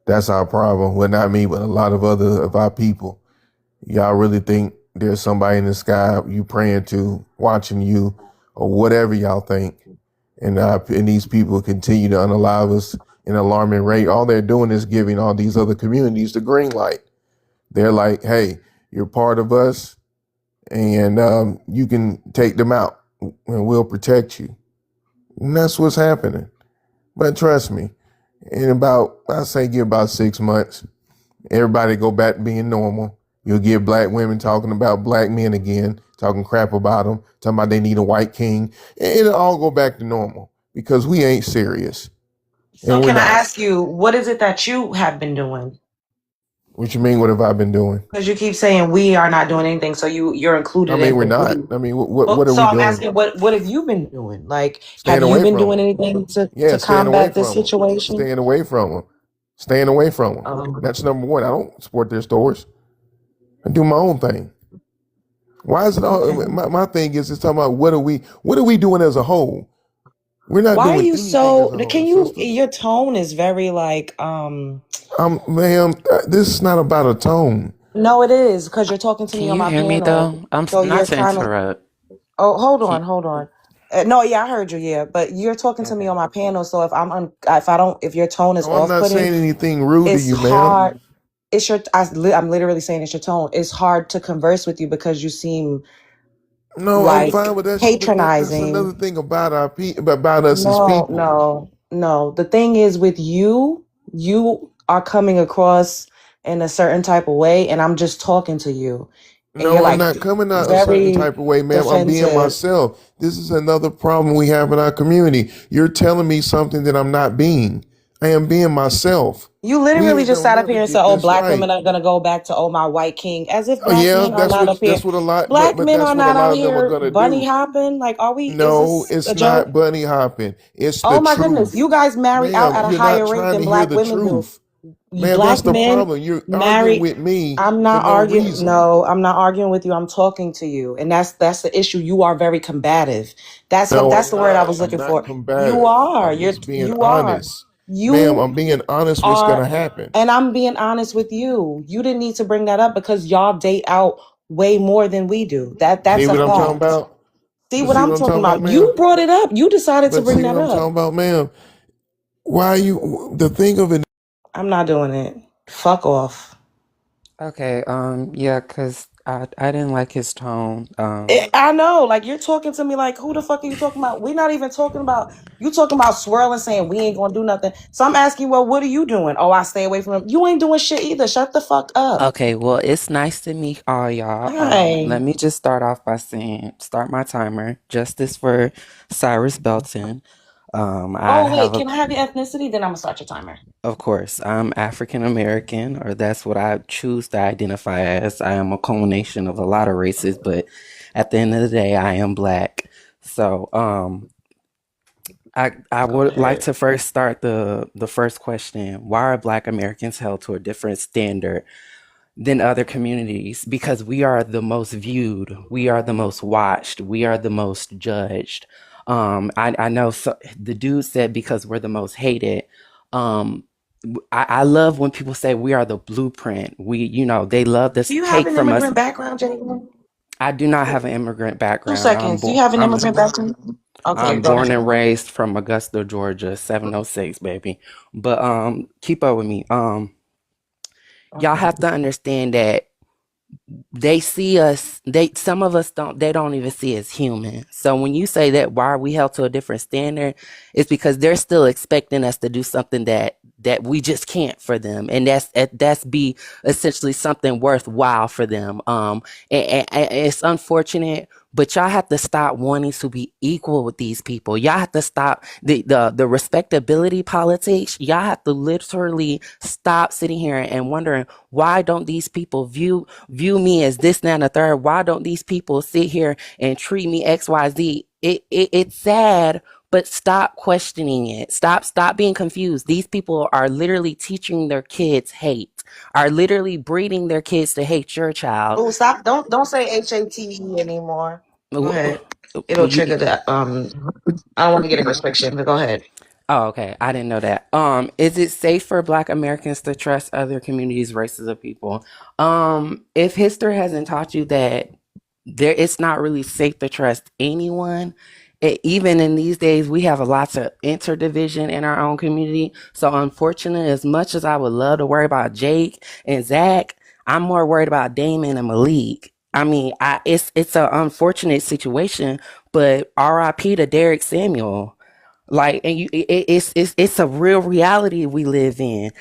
That's our problem. Well, not me, but a lot of our people. Y'all really think there's somebody in the sky you praying to, watching you, or whatever y'all think. And these people continue to unalive us in an alarming rate. All they're doing is giving all these other communities the green light. They're like, hey, you're part of us, and you can take them out, and we'll protect you. And that's what's happening. But trust me, in about 6 months, everybody go back to being normal. You'll get black women talking about black men again, talking crap about them, talking about they need a white king. And it'll all go back to normal because we ain't serious. So And we're can I not. ask you, what is it that you have been doing? What you mean, what have I been doing? Because you keep saying we are not doing anything, so you're included I mean, in we're the not. we. I mean, what are So we I'm doing? asking, what have you been doing? Like, Staying have you away been from doing them. anything to Yeah, staying away combat this from them. situation? Staying away from them. Staying away from them. Um, That's number one. I don't support their stores. I do my own thing. Why is it all? okay. My thing is, it's talking about what are we doing as a whole? We're not Why are doing you anything so? as a Can whole, you? sister. Your tone is very like Ma'am, this is not about a tone. No, it is because you're talking to Can me on you my hear me panel. though? I'm So not you're to kind of. interrupt. Oh, hold Can, on. No, yeah, I heard you. Yeah, but you're talking to me okay. on my panel. So if I don't, if your tone is No, I'm not off-putting, saying anything rude to it's you, ma'am. hard. I'm literally saying it's your tone. It's hard to converse with you because you seem No, I'm like fine with that. That's patronizing. another thing about about us as people. No. The thing is with you are coming across in a certain type of way, and I'm just talking to you, and you're No, I'm like not coming out a certain very type of way, ma'am. I'm being defensive. myself. This is another problem we have in our community. You're telling me something that I'm not being. I am being myself. You We literally just don't sat up never here and said, get "Oh, this black right. women are gonna go back to my white king," as if Oh black yeah, men are not up here. that's what a lot, Black but men that's are what a not lot out of them are here gonna bunny do. hopping. Like, is No, this a it's joke? not bunny hopping. It's the Oh my goodness, truth. you guys marry out Ma'am, at a you're not higher rate trying than to hear black the women do. truth. Ma'am, that's Black the men problem. You're arguing marry. with me I'm for not no arguing. reason. No, I'm not arguing with you. I'm talking to you, and that's the issue. You are very combative. No, That's I'm the word I not. was I'm looking not for. You combative. are. I'm just being You are. honest. Ma'am, You I'm being honest what's are. gonna happen. And I'm being honest with you. You didn't need to bring that up because y'all date out way more than we do. See That's a what I'm talking fact. about? See But what see I'm what I'm talking talking about, about? You ma'am? brought it up. You decided to But bring see that what I'm up. talking about, ma'am? Why you the thing of it I'm not doing it. Fuck off. Okay, yeah, cause I didn't like his tone. I know, like you're talking to me like, who the fuck are you talking about? We're not even talking about you talking about swirling saying we ain't gonna do nothing. So I'm asking, well, what are you doing? Oh, I stay away from him. You ain't doing shit either. Shut the fuck up. Okay, well, it's nice to meet all y'all. Hi. Let me just start off by saying, start my timer. Justice for Cyrus Belton. I Oh wait, have a, can I have your ethnicity? Then I'm gonna start your timer. of course, I'm African American, or that's what I choose to identify as. I am a culmination of a lot of races, but at the end of the day, I am black. So, I Go would like ahead. to first start the first question. Why are Black Americans held to a different standard than other communities? Because we are the most viewed, we are the most watched, we are the most judged. I know the dude said because we're the most hated. Um, I love when people say we are the blueprint. They love Do to you have take an from us. immigrant background, Jalen? I do not have an immigrant Two background. seconds. Do you have an immigrant background? Okay, I'm go born ahead. and raised from Augusta, Georgia, 706, baby. But keep up with me. Y'all Okay. have to understand that they see us, some of us don't even see us human. So when you say that why are we held to a different standard, it's because they're still expecting us to do something that that we just can't for them, and that's be essentially something worthwhile for them. And it's unfortunate, but y'all have to stop wanting to be equal with these people. Y'all have to stop the respectability politics. Y'all have to literally stop sitting here and wondering, why don't these people view me as this, that, and the third? Why don't these people sit here and treat me XYZ? It's sad, but stop questioning it. Stop being confused. These people are literally teaching their kids hate, are literally breeding their kids to hate your child. Oh, stop! Don't say HATE anymore. Go ahead. It'll Well, trigger that. I don't want to get a restriction, but go ahead. Oh, okay. I didn't know that. Is it safe for Black Americans to trust other communities, races of people? If history hasn't taught you that it's not really safe to trust anyone. Even in these days, we have lots of interdivision in our own community. So unfortunately, as much as I would love to worry about Jake and Zach, I'm more worried about Damon and Malik. I mean, it's an unfortunate situation, but RIP to Derek Samuel. Like, and it's a real reality we live in.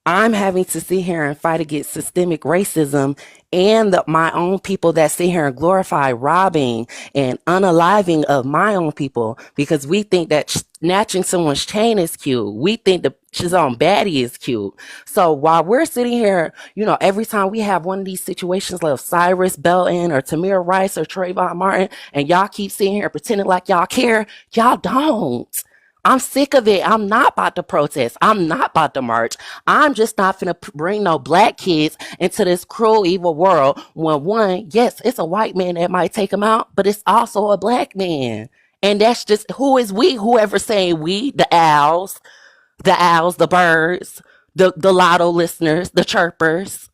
I'm having to sit here and fight against systemic racism and my own people that sit here and glorify robbing and unaliving of my own people because we think that snatching someone's chain is cute. We think the Shazam baddie is cute. So while we're sitting here, every time we have one of these situations like Cyrus Belton or Tamir Rice or Trayvon Martin, and y'all keep sitting here pretending like y'all care, y'all don't. I'm sick of it. I'm not about to protest. I'm not about to march. I'm just not finna bring no Black kids into this cruel, evil world when one, yes, it's a white man that might take them out, but it's also a Black man. And that's just, who is we? Whoever saying we, the owls, the birds, the lotto listeners, the chirpers.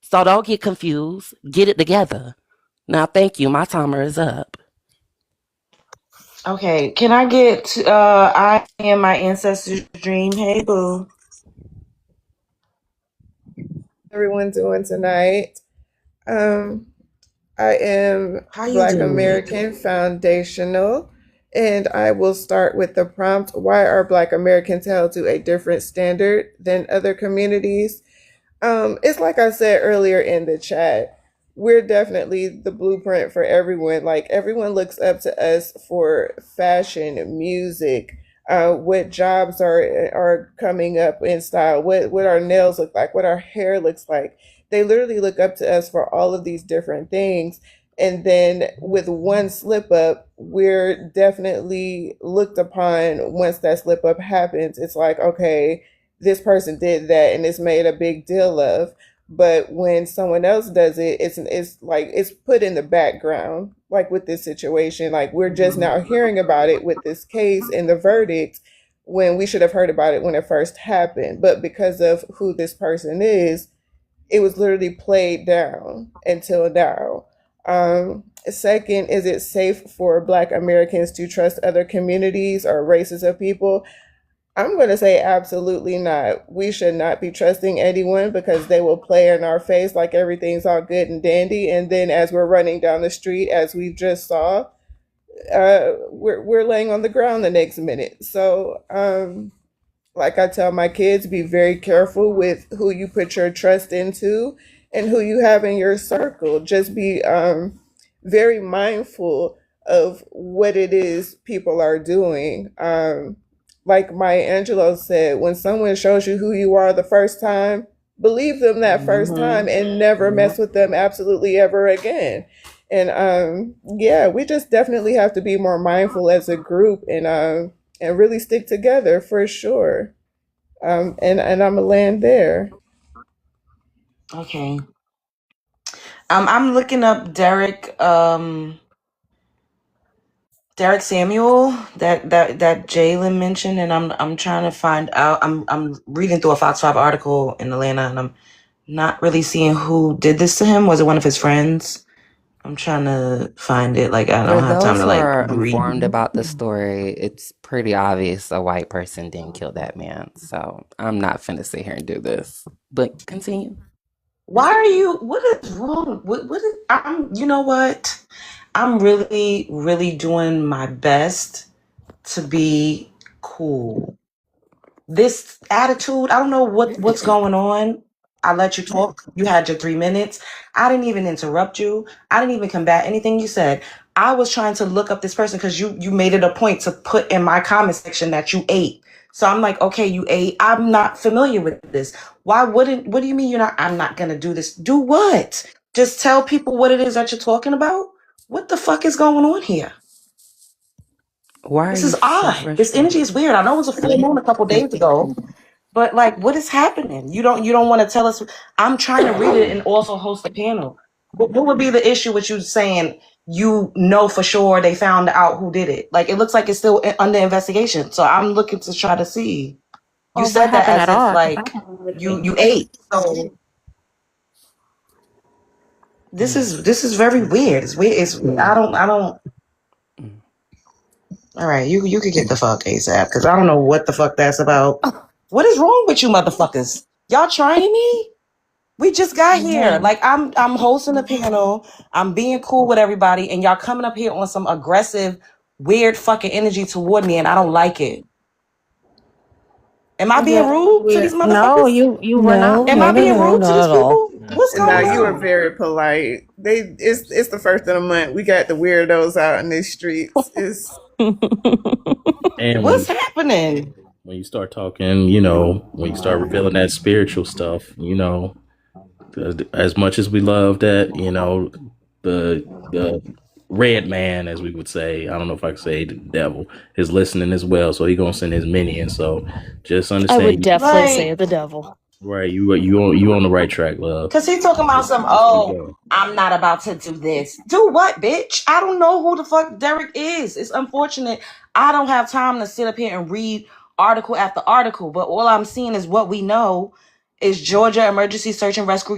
So don't get confused. Get it together. Now, thank you. My timer is up. Okay, can I get I Am My Ancestors' Dream? Hey, boo. Everyone doing tonight? I am How you Black doing? American Foundational, and I will start with the prompt: why are Black Americans held to a different standard than other communities? It's like I said earlier in the chat, we're definitely the blueprint for everyone. Like, everyone looks up to us for fashion, music, what jobs are coming up in style, what our nails look like, what our hair looks like. They literally look up to us for all of these different things. And then with one slip up, we're definitely looked upon. Once that slip up happens, it's like, okay, this person did that and it's made a big deal of. But when someone else does it, it's like it's put in the background. Like with this situation, like we're just now hearing about it with this case and the verdict, when we should have heard about it when it first happened. But because of who this person is, it was literally played down until now. Second, is it safe for Black Americans to trust other communities or races of people? I'm going to say absolutely not. We should not be trusting anyone because they will play in our face like everything's all good and dandy. And then as we're running down the street, as we just saw, we're laying on the ground the next minute. So, like I tell my kids, be very careful with who you put your trust into and who you have in your circle. Just be very mindful of what it is people are doing. Like Maya Angelou said, when someone shows you who you are the first time, believe them that first time and never mess with them absolutely ever again. And yeah, we just definitely have to be more mindful as a group and really stick together for sure. And I'm gonna land there. Okay. I'm looking up Derek Samuel that Jalen mentioned, and I'm trying to find out. I'm reading through a Fox 5 article in Atlanta, and I'm not really seeing who did this to him. Was it one of his friends? I'm trying to find it. Like, I For don't have time those to who like are read. informed about the story, it's pretty obvious a white person didn't kill that man. So I'm not finna sit here and do this. But continue. Why are you? What is wrong? What is? You know what? I'm really, really doing my best to be cool. this attitude, I don't know what's going on. I let you talk. You had your 3 minutes. I didn't even interrupt you. I didn't even combat anything you said. I was trying to look up this person because you made it a point to put in my comment section that you ate. So I'm like, okay, you ate. I'm not familiar with this. What do you mean I'm not gonna do this? Do what? Just tell people what it is that you're talking about? What the fuck is going on here? Why are This you is so odd. This energy frustrated? is weird. I know it was a full moon a couple days ago, but like, what is happening? You don't want to tell us. I'm trying to read it and also host a panel. What would be the issue with you saying you know for sure they found out who did it? Like, it looks like it's still under investigation. So I'm looking to try to see. You Or what said that happened as at if all? 'Cause I like haven't really you ate. So this is very weird. It's weird. It's I don't. All right, you could get the fuck ASAP because I don't know what the fuck that's about. What is wrong with you, motherfuckers? Y'all trying me? We just got here. Like I'm hosting a panel. I'm being cool with everybody, and y'all coming up here on some aggressive, weird fucking energy toward me, and I don't like it. Am I being Yeah, rude to these weird. No, motherfuckers? you were not Am I No, being being no, rude to not these at all. people? What's And now going you are on? very polite. It's the first of the month. We got the weirdos out in these streets. It's And What's happening? when you start talking, when you start revealing that spiritual stuff, as much as we love that, the red man, as we would say, I don't know if I could say the devil, is listening as well. So he gonna send his minions. So just I would understand, definitely say Right. the devil. right? You on the right track, love. Cause he talking about some, I'm not about to do this. Do what, bitch? I don't know who the fuck Derek is. It's unfortunate. I don't have time to sit up here and read article after article, but all I'm seeing is what we know is Georgia Emergency Search and Rescue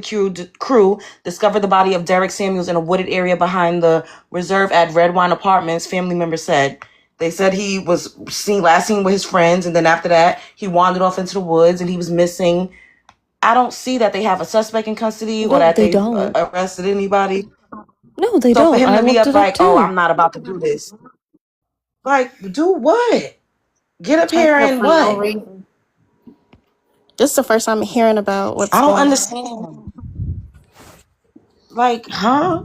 crew discovered the body of Derek Samuels in a wooded area behind the reserve at Redwine Apartments, family members said. They said he was last seen with his friends, and then after that, he wandered off into the woods and he was missing. I don't see that they have a suspect in custody or No, that they they've don't. arrested anybody. No, they So for don't. him I to be looked up it up like, oh, too. I'm not about to do this. Like, do what? Get up I here said and for no what? reason. This is the first time I'm hearing about what's I don't going on. understand. Like, huh?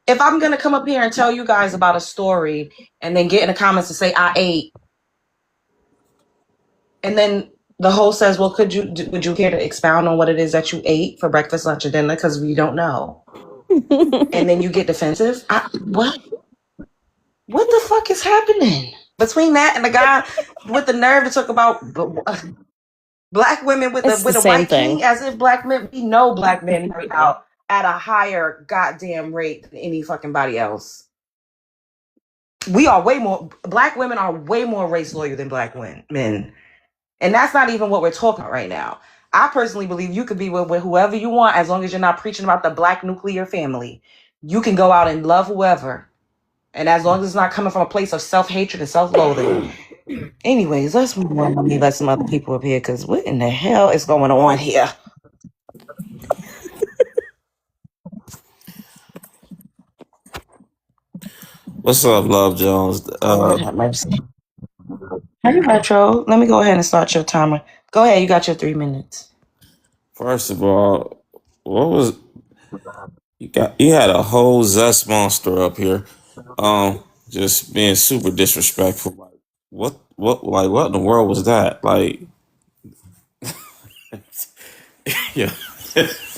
If I'm going to come up here and tell you guys about a story and then get in the comments and say I ate, and then the host says, well, would you care to expound on what it is that you ate for breakfast, lunch, or dinner? Because we don't know. And then you get defensive. What? What the fuck is happening? Between that and the guy with the nerve to talk about black women with It's the a same white thing. king, as if black men, we know black men marry out at a higher goddamn rate than any fucking body else. Black women are way more race loyal than black men. And that's not even what we're talking about right now. I personally believe you could be with whoever you want as long as you're not preaching about the black nuclear family. You can go out and love whoever. And as long as it's not coming from a place of self-hatred and self-loathing. Anyways, let's move on. Let me let some other people up here because what in the hell is going on here? What's up, Love Jones? Lord have mercy. Hey, Retro. Let me go ahead and start your timer. Go ahead. You got your 3 minutes. First of all, what was you had a whole Zest monster up here, just being super disrespectful. Like, what in the world was that? Like, yeah,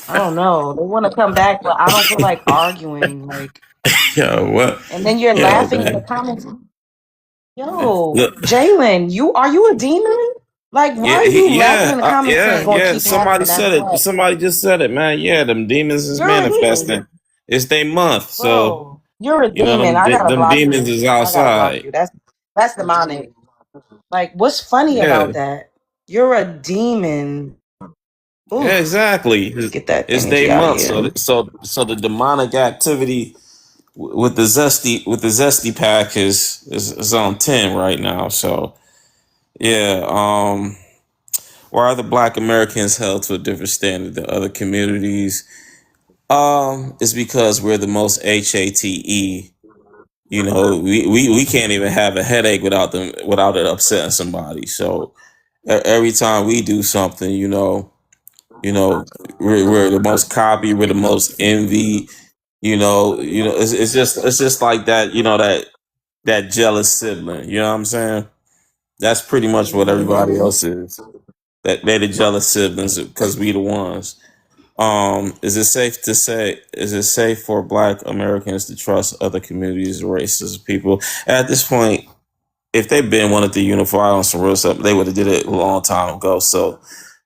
I don't know. They want to come back, but I don't feel like arguing. Like, yeah, what? and then you're Yo, laughing in the man. comments. Yo, Look, Jalen, are you a demon? Like, why yeah, are you laughing in the comments saying yeah, it's gonna yeah. keep happening? Somebody That's said it. what. Somebody just said it, man. Yeah, them demons is You're a demon, manifesting. It's their month, so bro. You're a demon. them I gotta them block demons you. is I gotta block outside. you. That's demonic. Like, what's funny Yeah, about that? You're a demon. yeah, Oof. exactly. Let's get that It's their energy out of month, here. so the demonic activity with the zesty pack is on 10 right now. So yeah, why are the Black Americans held to a different standard than other communities? It's because we're the most HATE. We can't even have a headache without it upsetting somebody. So every time we do something, we're the most copy, we're the most envy. It's just like that. That jealous sibling. You know what I'm saying? That's pretty much what everybody else is. That they're the jealous siblings because we the ones. Is it safe for Black Americans to trust other communities, races, people? At this point, if they've been wanted to unify on some real stuff, they would have did it a long time ago. So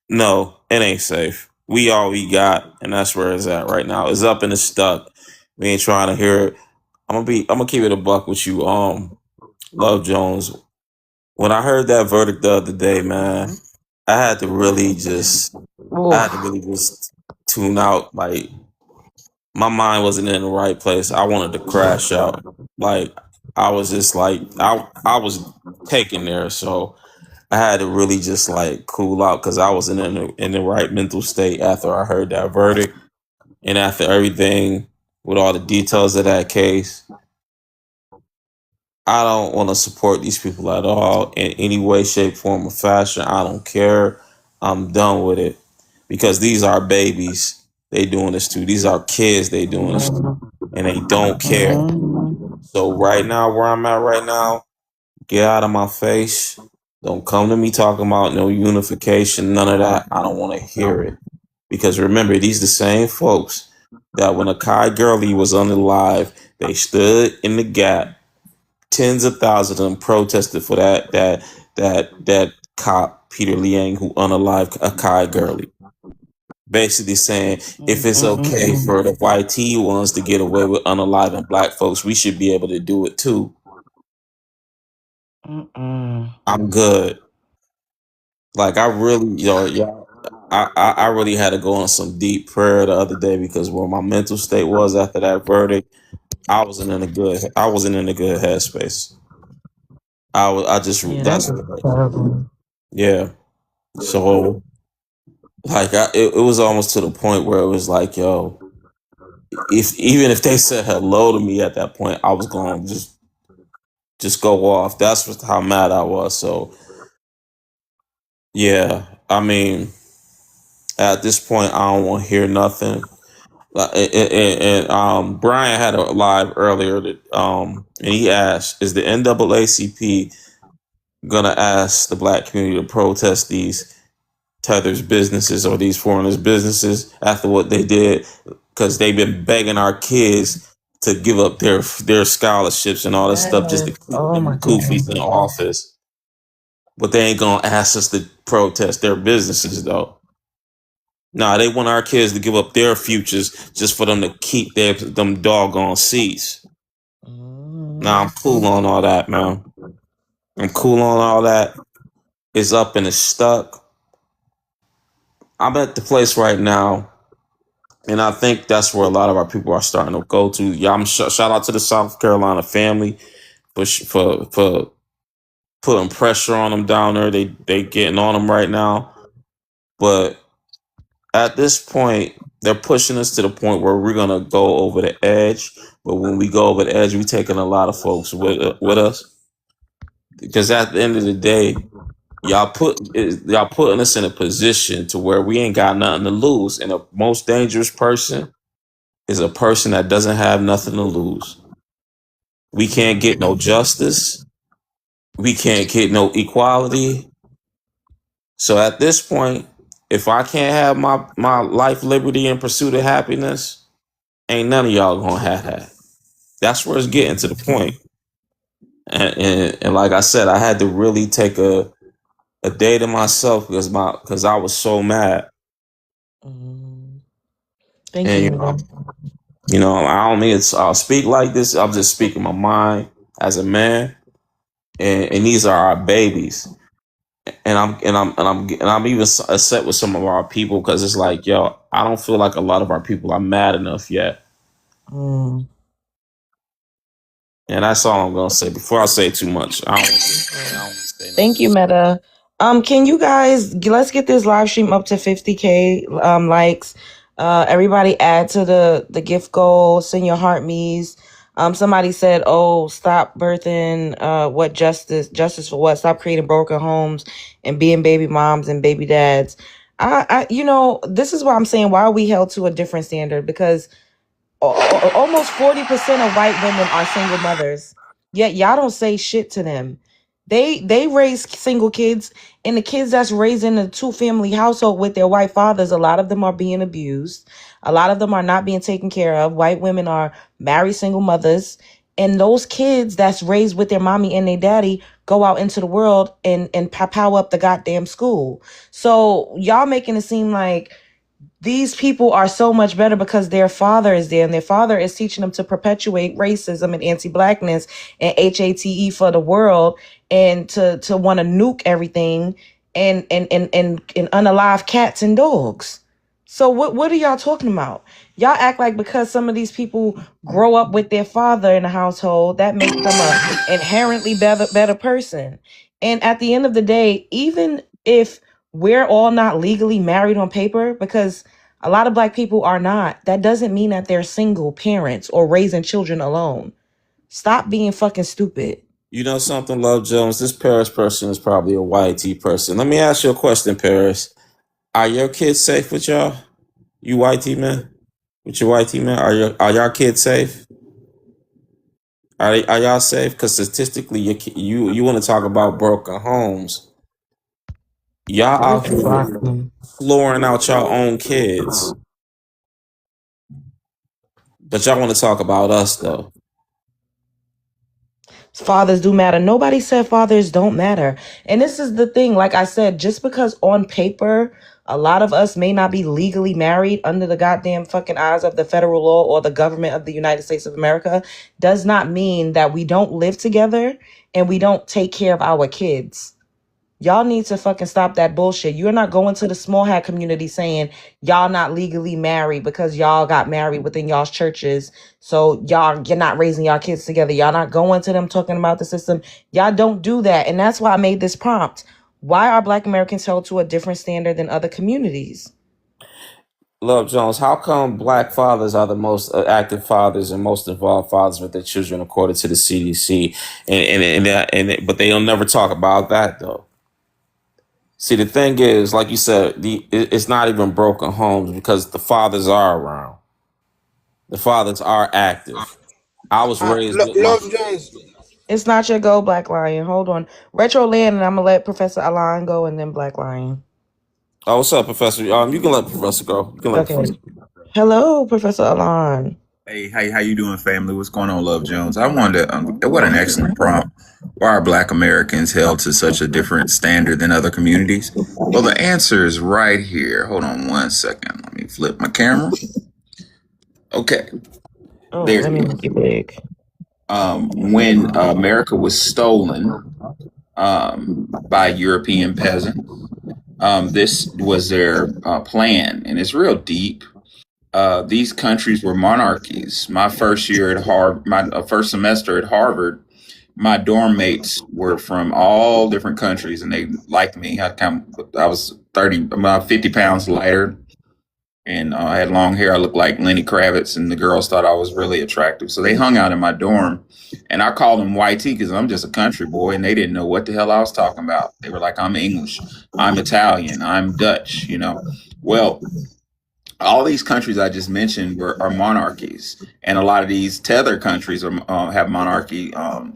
no, it ain't safe. We all we got, and that's where it's at right now. It's up and it's stuck. We ain't trying to hear it. I'm gonna keep it a buck with you. Love Jones. When I heard that verdict the other day, man, I had to really just tune out. Like my mind wasn't in the right place. I wanted to crash out. Like I was just like I was taken there. So I had to really just like cool out because I wasn't in the right mental state after I heard that verdict and after everything with all the details of that case. I don't want to support these people at all in any way, shape, form, or fashion. I don't care. I'm done with it because these are babies. They doing this too. These are kids. They doing this too, and they don't care. So right now, where I'm at right now, get out of my face. Don't come to me talking about no unification, none of that. I don't want to hear it. Because remember, these the same folks that when Akai Gurley was unalive, they stood in the gap. Tens of thousands of them protested for that cop, Peter Liang, who unalived Akai Gurley. Basically saying if it's okay for the YT ones to get away with unaliving Black folks, we should be able to do it too. I'm good. Like I really, I really had to go on some deep prayer the other day because where my mental state was after that verdict, I wasn't in a good headspace. Yeah. So like it was almost to the point where it was like, yo, even if they said hello to me at that point, I was going to just go off. That's how mad I was. So yeah, I mean, at this point, I don't want to hear nothing. And Brian had a live earlier that and he asked, is the NAACP gonna ask the Black community to protest these tethers businesses or these foreigners businesses after what they did? Because they've been begging our kids to give up their scholarships and all this stuff just to keep them goofies in office. But they ain't gonna ask us to protest their businesses though. Nah, they want our kids to give up their futures just for them to keep them doggone seats. Nah, I'm cool on all that, man. I'm cool on all that. It's up and it's stuck. I'm at the place right now, and I think that's where a lot of our people are starting to go to. Yeah, shout out to the South Carolina family for putting pressure on them down there. They getting on them right now, but at this point, they're pushing us to the point where we're gonna go over the edge. But when we go over the edge, we're taking a lot of folks with us. Because at the end of the day, y'all putting us in a position to where we ain't got nothing to lose. And the most dangerous person is a person that doesn't have nothing to lose. We can't get no justice. We can't get no equality. So at this point, if I can't have my life, liberty, and pursuit of happiness, ain't none of y'all gonna have that. That's where it's getting to the point. And like I said, I had to really take a day to myself because I was so mad. Thank And I don't mean I'll speak like this. I'm just speaking my mind as a man. And these are our babies. And I'm even upset with some of our people because it's like, yo, I don't feel like a lot of our people are mad enough yet. And that's all I'm gonna say before I say too much. Thank you, Meta. Can you guys let's get this live stream up to 50K likes. Everybody add to the gift goal. Send your heart me's. Somebody said, "Oh, stop birthing. What justice? Justice for what? Stop creating broken homes and being baby moms and baby dads." This is why I'm saying, why are we held to a different standard? Because almost 40% of white women are single mothers, yet y'all don't say shit to them. They raise single kids, and the kids that's raised in a 2-family household with their white fathers, a lot of them are being abused. A lot of them are not being taken care of. White women are married single mothers, and those kids that's raised with their mommy and their daddy go out into the world and power up the goddamn school. So y'all making it seem like these people are so much better because their father is there, and their father is teaching them to perpetuate racism and anti-blackness and HATE for the world, and to want to nuke everything and unalive cats and dogs. So what are y'all talking about? Y'all act like because some of these people grow up with their father in the household, that makes them an inherently better person. And at the end of the day, even if we're all not legally married on paper, because a lot of black people are not, that doesn't mean that they're single parents or raising children alone. Stop being fucking stupid. You know something, Love Jones? This Paris person is probably a YT person. Let me ask you a question, Paris. Are your kids safe with y'all? You YT man? With your YT man? Are y'all kids safe? Are y'all safe? Because statistically, you want to talk about broken homes. Y'all out here flooring out y'all own kids. But y'all want to talk about us, though. Fathers do matter. Nobody said fathers don't matter. And this is the thing, like I said, just because on paper, a lot of us may not be legally married under the goddamn fucking eyes of the federal law or the government of the United States of America, does not mean that we don't live together and we don't take care of our kids. Y'all need to fucking stop that bullshit. You're not going to the small hat community saying y'all not legally married because y'all got married within y'all's churches. So you're not raising y'all kids together. Y'all not going to them talking about the system. Y'all don't do that. And that's why I made this prompt. Why are Black Americans held to a different standard than other communities? Love Jones, how come Black fathers are the most active fathers and most involved fathers with their children, according to the CDC? But they'll never talk about that, though. See, the thing is, like you said, it's not even broken homes because the fathers are around. The fathers are active. I was raised with Love Jones. It's not your go, Black Lion. Hold on. Retro Land, and I'm going to let Professor Alan go, and then Black Lion. Oh, what's up, Professor? You can let Professor go. You can let Okay. Professor. Hello, Professor Alan. Hey, how you doing, family? What's going on, Love Jones? I wanted to, what an excellent prompt. Why are Black Americans held to such a different standard than other communities? Well, the answer is right here. Hold on one second. Let me flip my camera. Okay. Oh, There let me you go. make it big. When America was stolen by European peasants, this was their plan, and it's real deep. These countries were monarchies. My first year at Harvard, my first semester at Harvard, my dorm mates were from all different countries, and they liked me. I was about 50 pounds lighter, and I had long hair. I looked like Lenny Kravitz, and the girls thought I was really attractive. So they hung out in my dorm, and I called them YT because I'm just a country boy, and they didn't know what the hell I was talking about. They were like, I'm English, I'm Italian, I'm Dutch, Well, all these countries I just mentioned are monarchies, and a lot of these tether countries have monarchy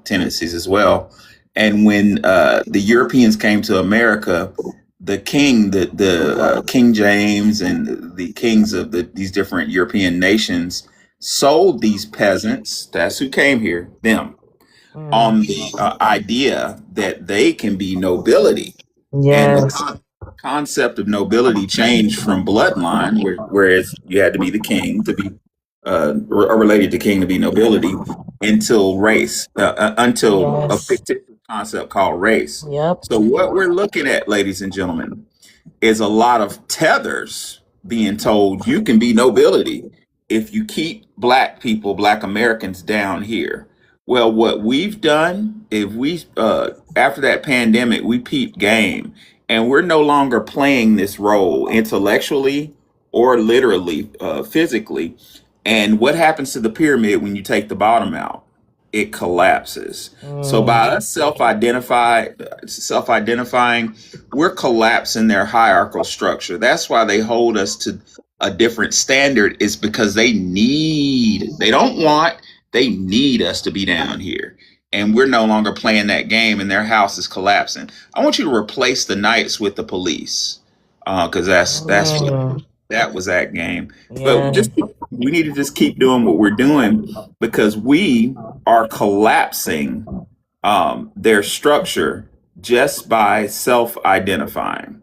tendencies as well. And when the Europeans came to America, the king, the King James, and the kings of these different European nations sold these peasants. That's who came here. Them on the idea that they can be nobility. And Yes. the concept of nobility changed from bloodline, whereas you had to be the king to be related to king to be nobility, until race, until a fictitious concept called race. Yep. So what we're looking at, ladies and gentlemen, is a lot of tethers being told you can be nobility if you keep Black people, Black Americans down here. Well, what we've done, if we after that pandemic, we peeped game, and we're no longer playing this role intellectually or literally, physically. And what happens to the pyramid when you take the bottom out? It collapses. So by us self-identifying, we're collapsing their hierarchical structure. That's why they hold us to a different standard, is because they need us to be down here. And we're no longer playing that game, and their house is collapsing. I want you to replace the knights with the police, because that's what that was that game. But we need to just keep doing what we're doing, because we are collapsing their structure just by self-identifying.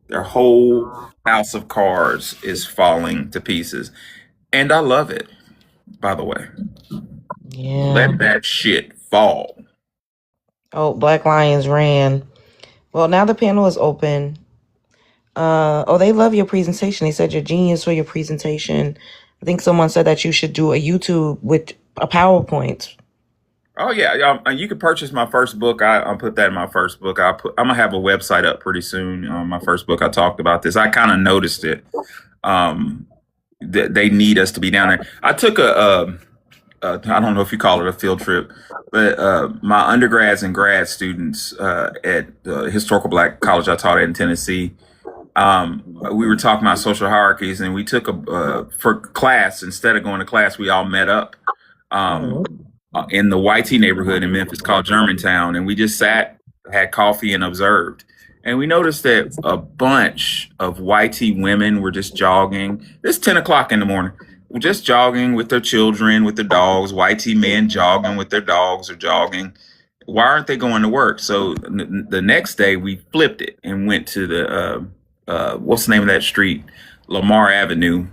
Their whole house of cards is falling to pieces, and I love it. By the way, let that shit fall. Oh, Black Lions ran. Well, now the panel is open. They love your presentation. They said you're genius for your presentation. I think someone said that you should do a YouTube with a PowerPoint. Oh yeah, you can purchase my first book. I'll put that in my first book. I'm gonna have a website up pretty soon. My first book, I talked about this. I kind of noticed it. They need us to be down there. I took I don't know if you call it a field trip, but my undergrads and grad students at the Historical Black College I taught at in Tennessee, we were talking about social hierarchies, and we took for class, instead of going to class, we all met up in the YT neighborhood in Memphis called Germantown, and we just sat, had coffee, and observed. And we noticed that a bunch of YT women were just jogging. It's 10 o'clock in the morning. Just jogging with their children, with their dogs. YT men jogging with their dogs or jogging. Why aren't they going to work? So the next day we flipped it and went to the what's the name of that street? Lamar Avenue,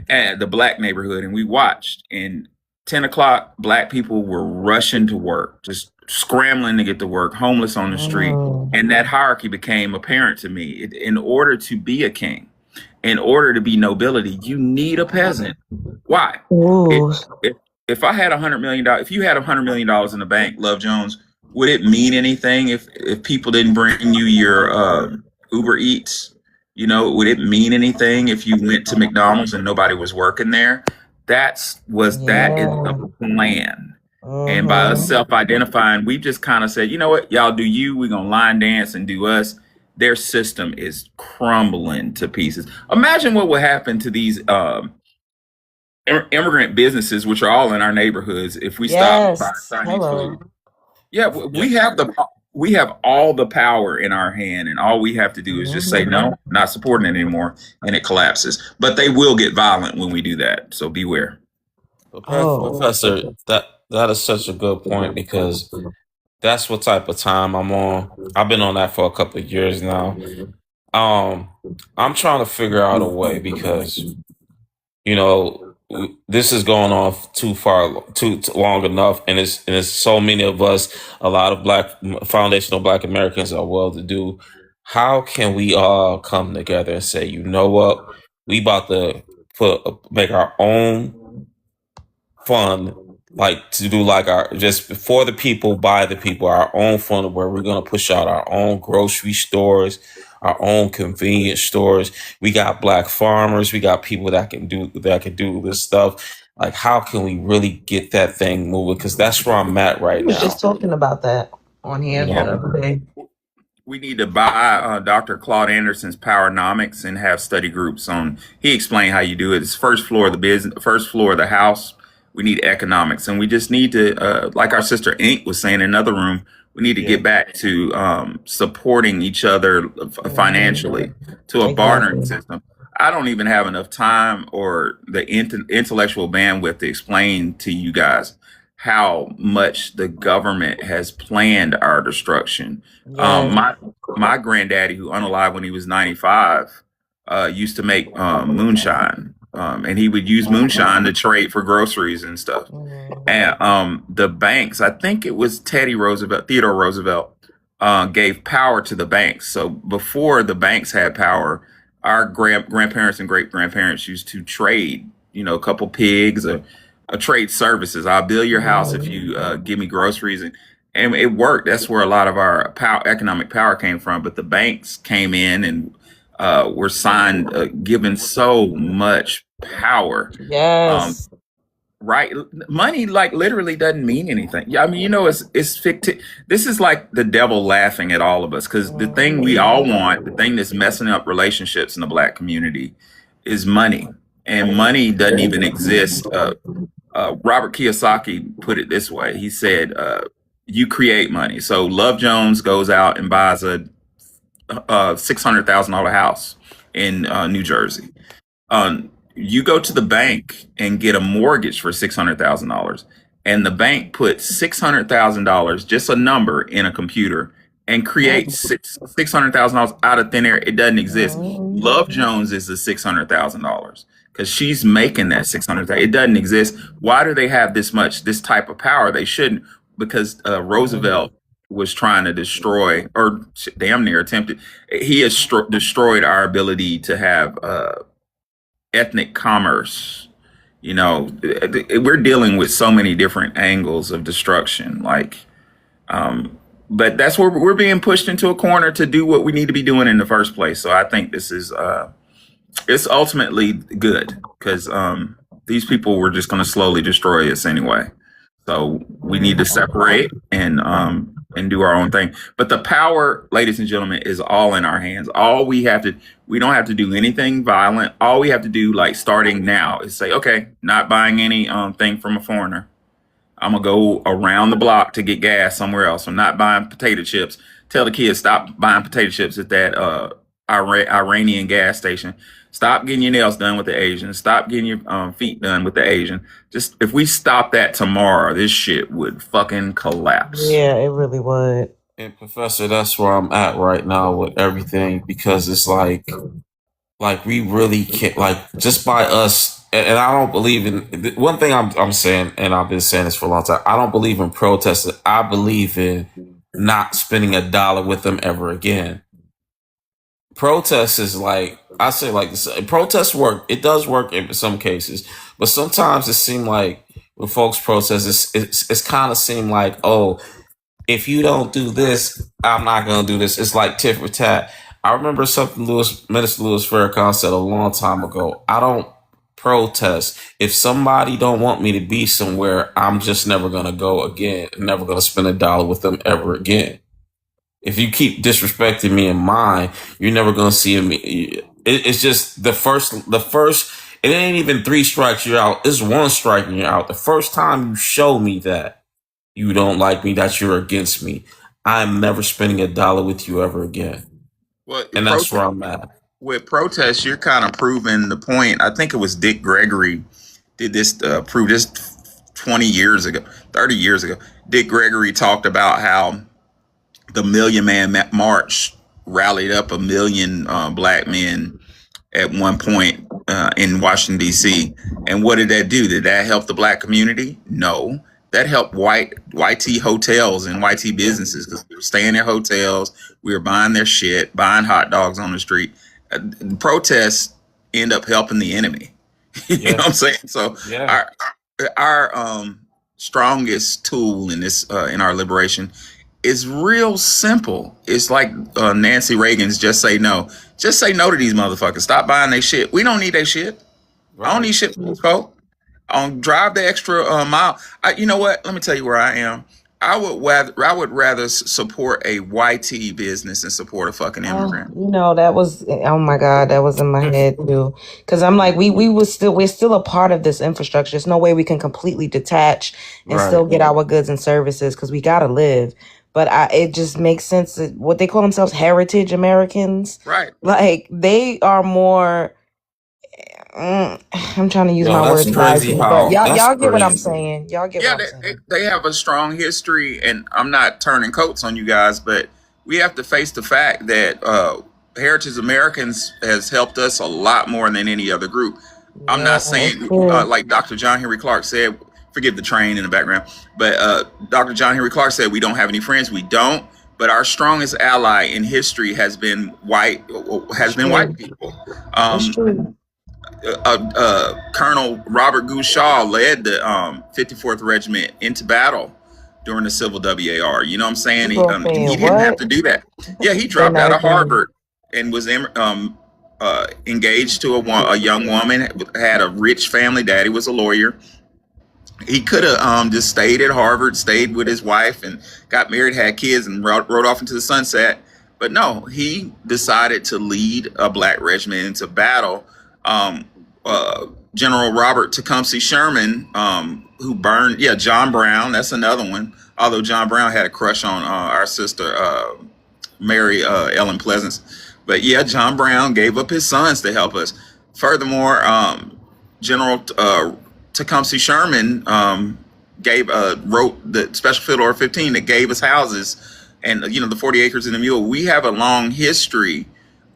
at the black neighborhood, and we watched. And 10 o'clock, black people were rushing to work, just scrambling to get to work, homeless on the street. And that hierarchy became apparent to me. In order to be a king, in order to be nobility, you need a peasant. Why? If I had $100 million, if you had $100 million in the bank, Love Jones, would it mean anything if people didn't bring you your Uber Eats? You know, would it mean anything if you went to McDonald's and nobody was working there? That is the plan. And by us self-identifying, we've just kind of said, you know what, y'all do you, we're going to line dance and do us. Their system is crumbling to pieces. Imagine what would happen to these immigrant businesses, which are all in our neighborhoods, if we stop buying Chinese food. Yeah, we have all the power in our hand, and all we have to do is just say no, not supporting it anymore, and it collapses. But they will get violent when we do that, so beware. Professor, that is such a good point, because that's what type of time I'm on. I've been on that for a couple of years now. I'm trying to figure out a way, because, you know, this is going on too long enough, and it's so many of us, a lot of foundational Black Americans are well-to-do. How can we all come together and say, you know what, we about to make our own fund, like to do like our just for the people, by the people, our own fund where we're gonna push out our own grocery stores, our own convenience stores. We got Black farmers. We got people that can do this stuff. Like, how can we really get that thing moving? Because that's where I'm at right now. I was just talking about that on here the other day. We need to buy Dr. Claude Anderson's Powernomics and have study groups on. He explained how you do it. It's first floor of the business, first floor of the house. We need economics, and we just need to, like our sister Ink was saying in another room, we need to get back to supporting each other financially, to a bartering system. I don't even have enough time or the intellectual bandwidth to explain to you guys how much the government has planned our destruction. My granddaddy, who unalived when he was 95, used to make moonshine. And he would use moonshine to trade for groceries and stuff. And the banks, I think it was Theodore Roosevelt, gave power to the banks. So before the banks had power, our grandparents and great grandparents used to trade, you know, a couple pigs or trade services. I'll build your house if you give me groceries. And it worked. That's where a lot of our economic power came from. But the banks came in and were signed, given so much power. Yes. Right, money like literally doesn't mean anything. Yeah, I mean, you know, it's fictive. This is like the devil laughing at all of us because the thing we all want, the thing that's messing up relationships in the Black community, is money, and money doesn't even exist. Robert Kiyosaki put it this way. He said, "You create money." So Love Jones goes out and buys a $600,000 house in New Jersey. You go to the bank and get a mortgage for $600,000, and the bank puts $600,000, just a number, in a computer and creates $600,000 out of thin air. It doesn't exist. Love Jones is the $600,000 because she's making that $600,000. It doesn't exist. Why do they have this type of power? They shouldn't, because Roosevelt was trying to destroy, or damn near attempted. He has destroyed our ability to have ethnic commerce. You know, we're dealing with so many different angles of destruction. But that's where we're being pushed into a corner to do what we need to be doing in the first place. So I think this is it's ultimately good because these people were just going to slowly destroy us anyway. So we need to separate and do our own thing. But the power, ladies and gentlemen, is all in our hands. We don't have to do anything violent. All we have to do, like starting now, is say, okay, not buying any thing from a foreigner. I'm gonna go around the block to get gas somewhere else. I'm not buying potato chips. Tell the kids, stop buying potato chips at that Iranian gas station. Stop getting your nails done with the Asian. Stop getting your feet done with the Asian. Just if we stop that tomorrow, this shit would fucking collapse. Yeah, it really would. And Professor, that's where I'm at right now with everything, because it's like we really can't, like, just by us. And I don't believe in one thing I'm saying, and I've been saying this for a long time. I don't believe in protesting. I believe in not spending a dollar with them ever again. Protest is like, I say, like, protests work. It does work in some cases, but sometimes it seems like when folks protest, it's kind of seem like, oh, if you don't do this, I'm not gonna do this. It's like tit for tat. I remember something Minister Louis Farrakhan said a long time ago. I don't protest. If somebody don't want me to be somewhere, I'm just never gonna go again. Never gonna spend a dollar with them ever again. If you keep disrespecting me in mine, you're never gonna see me. It's just the first. It ain't even 3 strikes, you're out. It's 1 strike and you're out. The first time you show me that you don't like me, that you're against me, I'm never spending a dollar with you ever again. Well, and that's where I'm at. With protests, you're kind of proving the point. I think it was Dick Gregory did this, prove this 20 years ago, 30 years ago. Dick Gregory talked about how the Million Man March rallied up 1 million black men at one point in Washington, D.C. And what did that do? Did that help the black community? No. That helped YT hotels and YT businesses, because we were staying in hotels, we were buying their shit, buying hot dogs on the street. Protests end up helping the enemy. You know what I'm saying? So our strongest tool in this in our liberation is real simple. It's like Nancy Reagan's "Just Say No." Just say no to these motherfuckers. Stop buying their shit. We don't need their shit. Right. I don't need shit from these folks. Drive the extra mile. You know what? Let me tell you where I am. I would rather support a YT business than support a fucking immigrant. You know, that was, oh my God, that was in my head too. Because I'm like, we're still a part of this infrastructure. There's no way we can completely detach and still get our goods and services, because we gotta live. But it just makes sense that what they call themselves, heritage Americans. Right. Like, they are more. I'm trying to use my words wisely, but y'all get what I'm saying. Y'all get what I'm saying. They have a strong history, and I'm not turning coats on you guys, but we have to face the fact that Heritage Americans has helped us a lot more than any other group. I'm not saying, like Dr. John Henry Clark said, forgive the train in the background, but Dr. John Henry Clark said, we don't have any friends. We don't. But our strongest ally in history has been white people. Colonel Robert Goose Shaw led the 54th Regiment into battle during the Civil WAR. You know what I'm saying? He didn't have to do that. Yeah, he dropped out of Harvard and was engaged to a young woman, had a rich family. Daddy was a lawyer. He could have just stayed at Harvard, stayed with his wife, and got married, had kids, and rode off into the sunset. But no, he decided to lead a black regiment into battle. General Robert Tecumseh Sherman, who burned, John Brown, that's another one. Although John Brown had a crush on our sister, Mary Ellen Pleasance. But yeah, John Brown gave up his sons to help us. Furthermore, General Tecumseh Sherman wrote the Special Field Order 15 that gave us houses, and the 40 acres and a mule. We have a long history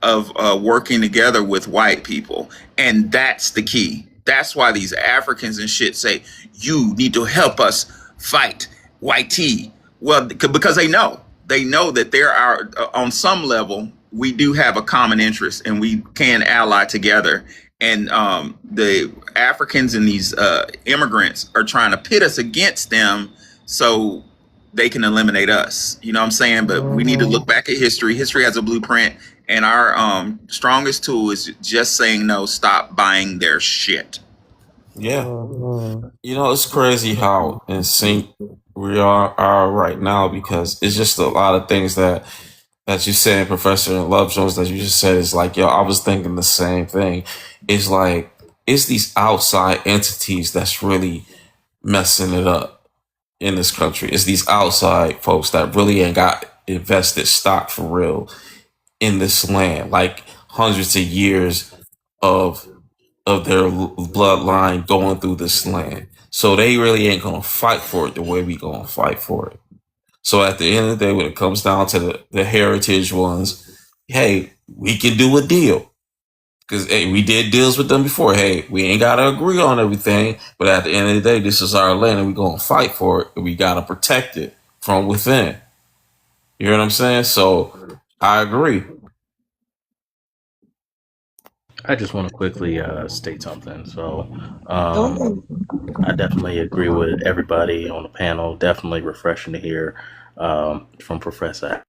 of working together with white people, and that's the key. That's why these Africans and shit say you need to help us fight white tea. Well, because they know that there are on some level we do have a common interest, and we can ally together. And the Africans and these immigrants are trying to pit us against them so they can eliminate us. You know what I'm saying? But we need to look back at history. History has a blueprint, and our strongest tool is just saying no, stop buying their shit. Yeah. It's crazy how in sync we are right now, because it's just a lot of things that you said, Professor Love Jones, that you just said is like, I was thinking the same thing. It's like, it's these outside entities that's really messing it up in this country. It's these outside folks that really ain't got invested stock for real in this land, like hundreds of years of their bloodline going through this land. So they really ain't gonna fight for it the way we gonna fight for it. So at the end of the day, when it comes down to the heritage ones, hey, we can do a deal. Because hey, we did deals with them before. Hey, we ain't got to agree on everything, but at the end of the day, this is our land and we're going to fight for it, and we got to protect it from within. You know what I'm saying? So I agree. I just want to quickly state something. So I definitely agree with everybody on the panel. Definitely refreshing to hear from Professor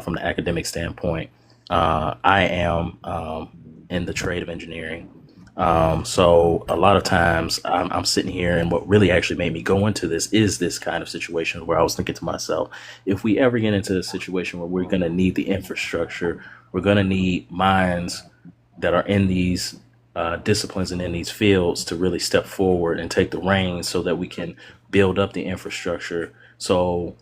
from the academic standpoint. I am in the trade of engineering. So a lot of times I'm sitting here, and what really actually made me go into this is this kind of situation where I was thinking to myself, if we ever get into a situation where we're going to need the infrastructure, we're going to need minds that are in these disciplines and in these fields to really step forward and take the reins so that we can build up the infrastructure. So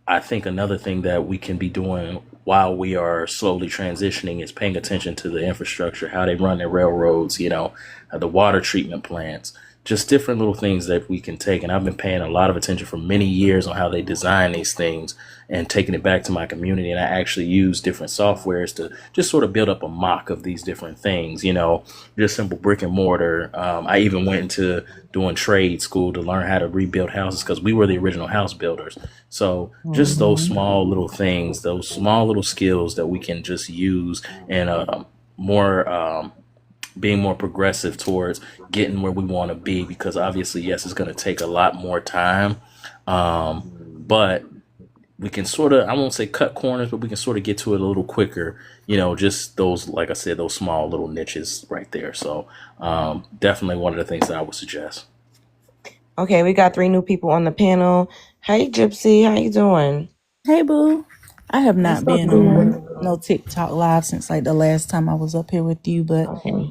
I think another thing that we can be doing while we are slowly transitioning is paying attention to the infrastructure, how they run their railroads, the water treatment plants, just different little things that we can take. And I've been paying a lot of attention for many years on how they design these things and taking it back to my community. And I actually use different softwares to just sort of build up a mock of these different things, just simple brick and mortar. I even went into doing trade school to learn how to rebuild houses because we were the original house builders. So just those small little things, those small little skills that we can just use and being more progressive towards getting where we want to be, because obviously, yes, it's going to take a lot more time. But we can sort of, I won't say cut corners, but we can sort of get to it a little quicker, just those, like I said, those small little niches right there. So definitely one of the things that I would suggest. Okay, we got 3 new people on the panel. Hey, Gypsy, how you doing? Hey, boo. I have not been on no TikTok live since like the last time I was up here with you, but okay.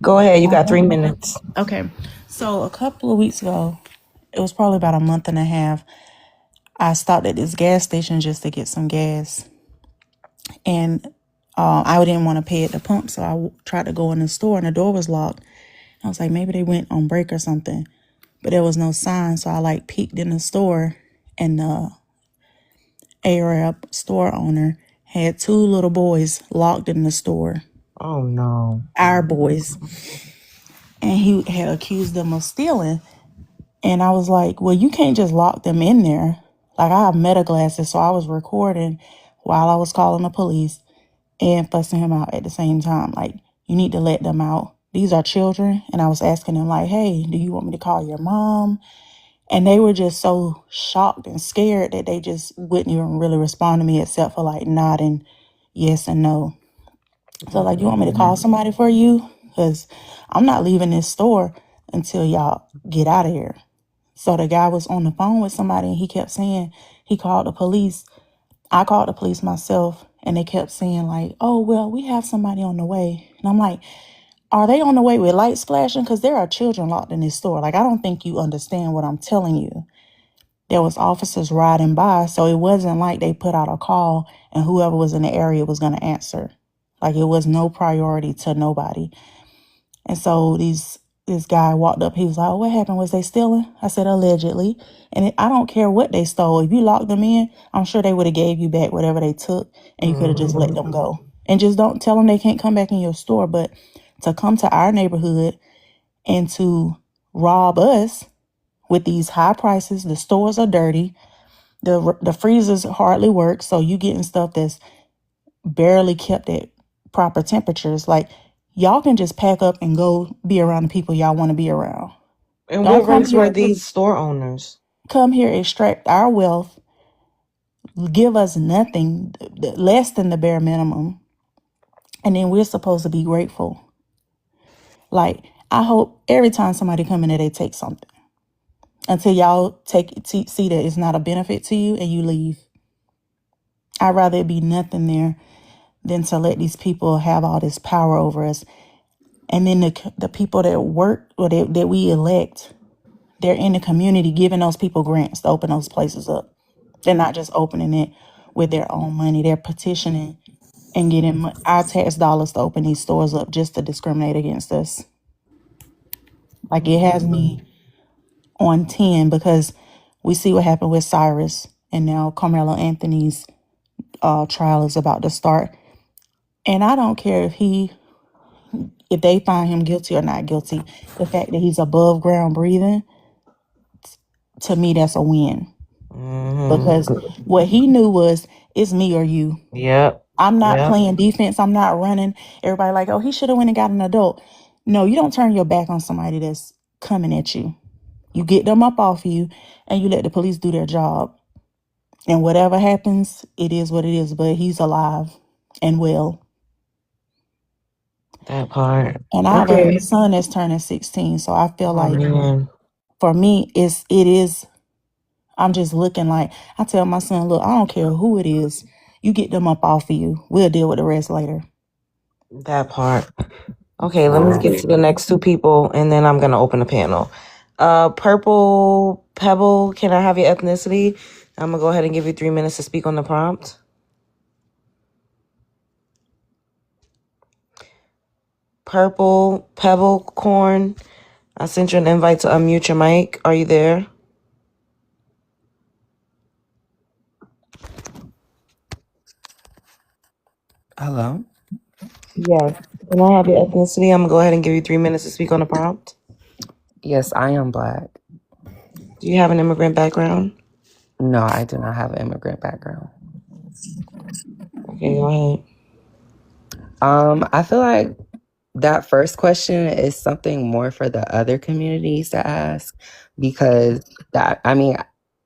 Go ahead, you got 3 minutes. Okay, so a couple of weeks ago, it was probably about a month and a half, I stopped at this gas station just to get some gas, and I didn't want to pay at the pump, so I tried to go in the store, and the door was locked. I was like, maybe they went on break or something, but there was no sign, so I peeked in the store, and the Arab store owner had 2 little boys locked in the store. Oh no. Our boys. And he had accused them of stealing. And I was like, well, you can't just lock them in there. I have meta glasses, so I was recording while I was calling the police and fussing him out at the same time. You need to let them out. These are children. And I was asking them hey, do you want me to call your mom? And they were just so shocked and scared that they just wouldn't even really respond to me except for nodding, yes and no. So like, you want me to call somebody for you? Because I'm not leaving this store until y'all get out of here. So the guy was on the phone with somebody and he kept saying he called the police. I called the police myself and they kept saying like, oh, well, we have somebody on the way. And I'm like, are they on the way with lights flashing? Because there are children locked in this store. Like, I don't think you understand what I'm telling you. There was officers riding by, so it wasn't like they put out a call and whoever was in the area was going to answer. Like, it was no priority to nobody. And so this guy walked up. He was like, oh, what happened? Was they stealing? I said, allegedly. And I don't care what they stole. If you locked them in, I'm sure they would have gave you back whatever they took and you could have just let them go. And just don't tell them they can't come back in your store. But to come to our neighborhood and to rob us with these high prices, the stores are dirty, the freezers hardly work, so you getting stuff that's barely kept at proper temperatures. Like, y'all can just pack up and go be around the people y'all want to be around. And Don't what come race were here, these store owners? come here, extract our wealth, give us nothing, less than the bare minimum, and then we're supposed to be grateful. Like, I hope every time somebody come in there, they take something until y'all see that it's not a benefit to you and you leave. I'd rather it be nothing there than to let these people have all this power over us. And then the people that work or that we elect, they're in the community giving those people grants to open those places up. They're not just opening it with their own money. They're petitioning and getting our tax dollars to open these stores up just to discriminate against us. Like, it has me on 10 because we see what happened with Cyrus, and now Carmelo Anthony's trial is about to start. And I don't care if they find him guilty or not guilty. The fact that he's above ground breathing, to me, that's a win. Because what he knew was, it's me or you. Yep. I'm not playing defense. I'm not running. Everybody like, oh, he should have went and got an adult. No, you don't turn your back on somebody that's coming at you. You get them up off you and you let the police do their job. And whatever happens, it is what it is. But he's alive and well. That part. And I have a son that's turning 16. So I feel like for me, it is, I'm just looking like, I tell my son, look, I don't care who it is. You get them up off of you. We'll deal with the rest later. That part. Okay, let me get to the next two people and then I'm gonna open the panel. Purple Pebble, can I have your ethnicity? I'm gonna go ahead and give you 3 minutes to speak on the prompt. Purple Pebble Corn, I sent you an invite to unmute your mic. Are you there? Hello? Yes. Can I have your ethnicity? I'm gonna go ahead and give you 3 minutes to speak on the prompt. Yes, I am Black. Do you have an immigrant background? No, I do not have an immigrant background. Okay, go ahead. I feel like that first question is something more for the other communities to ask, because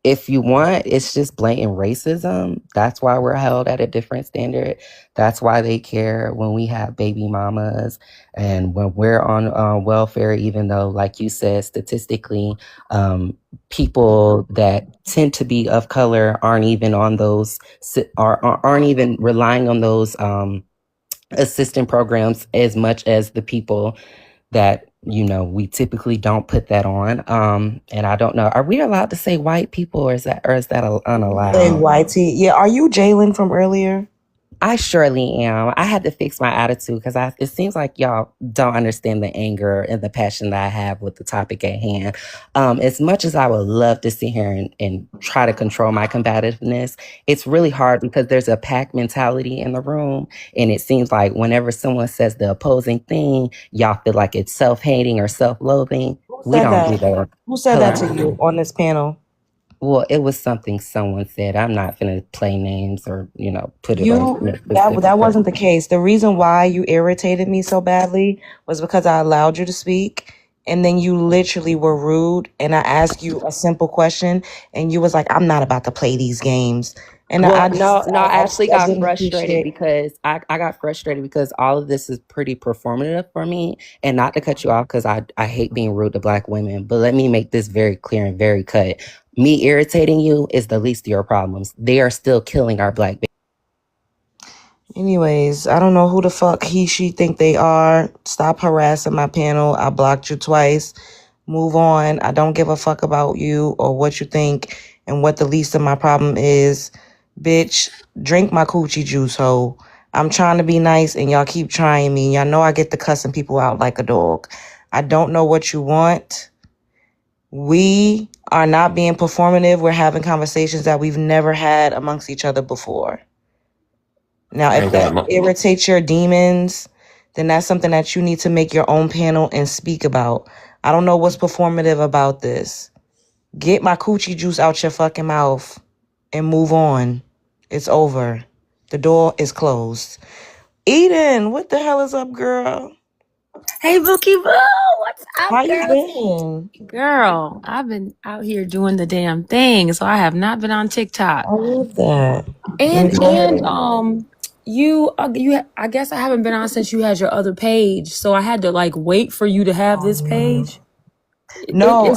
if you want, it's just blatant racism. That's why we're held at a different standard. That's why they care when we have baby mamas and when we're on welfare, even though, like you said, statistically, people that tend to be of color aren't even on those, aren't even relying on those assistance programs as much as the people that, we typically don't put that on. And I don't know, are we allowed to say white people, or is that unallowed? Say whitey. Yeah, are you Jalen from earlier? I surely am. I had to fix my attitude because it seems like y'all don't understand the anger and the passion that I have with the topic at hand. As much as I would love to sit here and try to control my combativeness, it's really hard because there's a pack mentality in the room. And it seems like whenever someone says the opposing thing, y'all feel like it's self-hating or self-loathing. We don't do that. Who said that to you on this panel? Well, it was something someone said. I'm not going to play names or, put it on. That wasn't the case. The reason why you irritated me so badly was because I allowed you to speak and then you literally were rude, and I asked you a simple question, and you was like, I'm not about to play these games. And Well, I no, just, no, I actually I got didn't frustrated appreciate. because I got frustrated because all of this is pretty performative for me. And not to cut you off, because I hate being rude to Black women, but let me make this very clear and very cut. Me irritating you is the least of your problems. They are still killing our Black babies. Anyways, I don't know who the fuck she think they are. Stop harassing my panel. I blocked you twice. Move on. I don't give a fuck about you or what you think and what the least of my problem is. Bitch, drink my coochie juice, ho. I'm trying to be nice and y'all keep trying me. Y'all know I get to cussing people out like a dog. I don't know what you want. We are not being performative. We're having conversations that we've never had amongst each other before. Now, if that irritates your demons, then that's something that you need to make your own panel and speak about. I don't know what's performative about this. Get my coochie juice out your fucking mouth and move on. It's over. The door is closed. Eden, what the hell is up, girl? Hey, Bookie Boo, what's up, How you girl? been? Girl, I've been out here doing the damn thing, so I have not been on TikTok. I love that. And you I guess I haven't been on since you had your other page, so I had to like wait for you to have this page. No,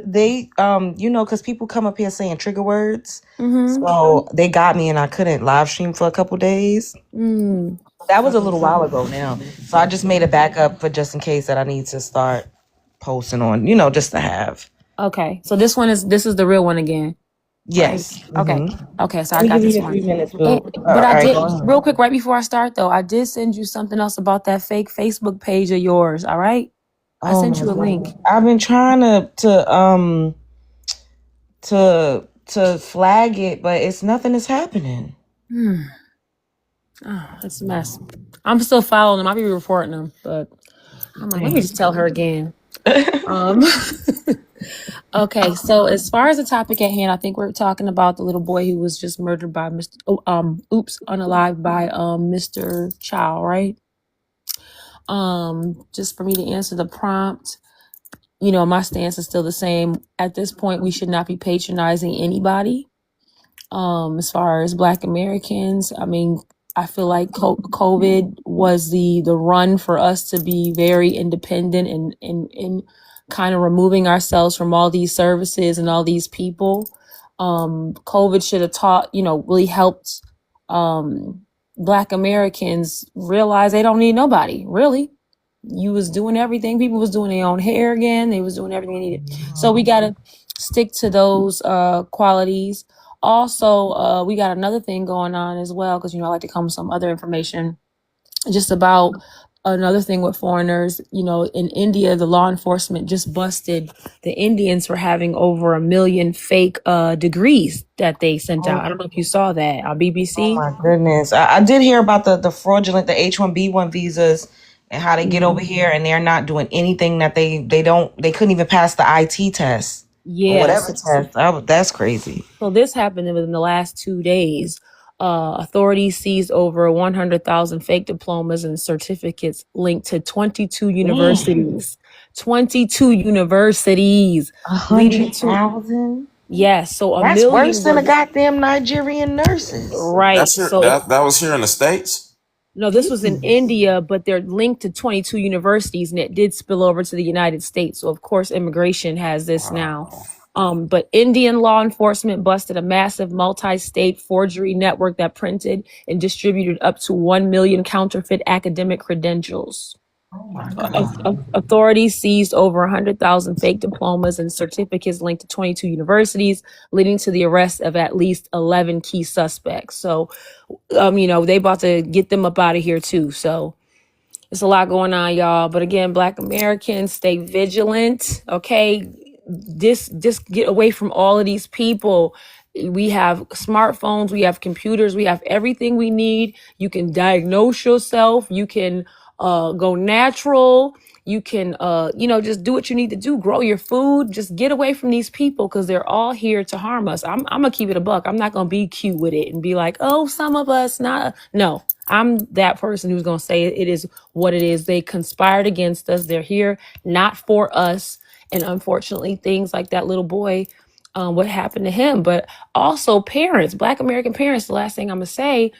they because people come up here saying trigger words, so they got me and I couldn't live stream for a couple days. That was a little while ago now, so I just made a backup for just in case that I need to start posting on, just to have. Okay, so this is the real one again. Yes. Right? Okay, so I Let me got give this you a one. few minutes, But I did real quick right before I start though. I did send you something else about that fake Facebook page of yours. All right, I sent you a link. I've been trying to flag it, but it's nothing is happening. Oh, it's a mess. I'm still following them. I'll be reporting them, but I'm like, let me just tell her again. Okay, so as far as the topic at hand, I think we're talking about the little boy who was just murdered by unalived by Mr. Chow, right? Just for me to answer the prompt, my stance is still the same. At this point, we should not be patronizing anybody. As far as Black Americans, I mean, I feel like COVID was the run for us to be very independent and kind of removing ourselves from all these services and all these people. COVID should have taught, really helped Black Americans realize they don't need nobody, really. You was doing everything. People was doing their own hair again. They was doing everything they needed. So we got to stick to those qualities. Also, we got another thing going on as well, because, I like to come with some other information just about another thing with foreigners. In India, the law enforcement just busted the Indians for having over 1 million fake degrees that they sent out. I don't know if you saw that on BBC. Oh my goodness. I did hear about the fraudulent, the H-1B1 visas and how they get over here and they're not doing anything that they couldn't even pass the IT test. Yes. Whatever test. That's crazy. So this happened within the last 2 days. Authorities seized over 100,000 fake diplomas and certificates linked to 22 universities. 22 universities. 100,000? Yes. So that's worse than a goddamn Nigerian nurses. Right. That was here in the States? No, this was in India, but they're linked to 22 universities, and it did spill over to the United States. So, of course, immigration has this now. But Indian law enforcement busted a massive multi-state forgery network that printed and distributed up to 1 million counterfeit academic credentials. Authorities seized over 100,000 fake diplomas and certificates linked to 22 universities, leading to the arrest of at least 11 key suspects. So, they about to get them up out of here too. So it's a lot going on, y'all. But again, Black Americans, stay vigilant. Okay, just get away from all of these people. We have smartphones, we have computers, we have everything we need. You can diagnose yourself. You can go natural. You can, just do what you need to do. Grow your food. Just get away from these people because they're all here to harm us. I'm gonna keep it a buck. I'm not gonna be cute with it and be like, oh, some of us not. No, I'm that person who's gonna say it is what it is. They conspired against us. They're here not for us. And unfortunately, things like that little boy, what happened to him, but also parents, Black American parents. The last thing I'm gonna say.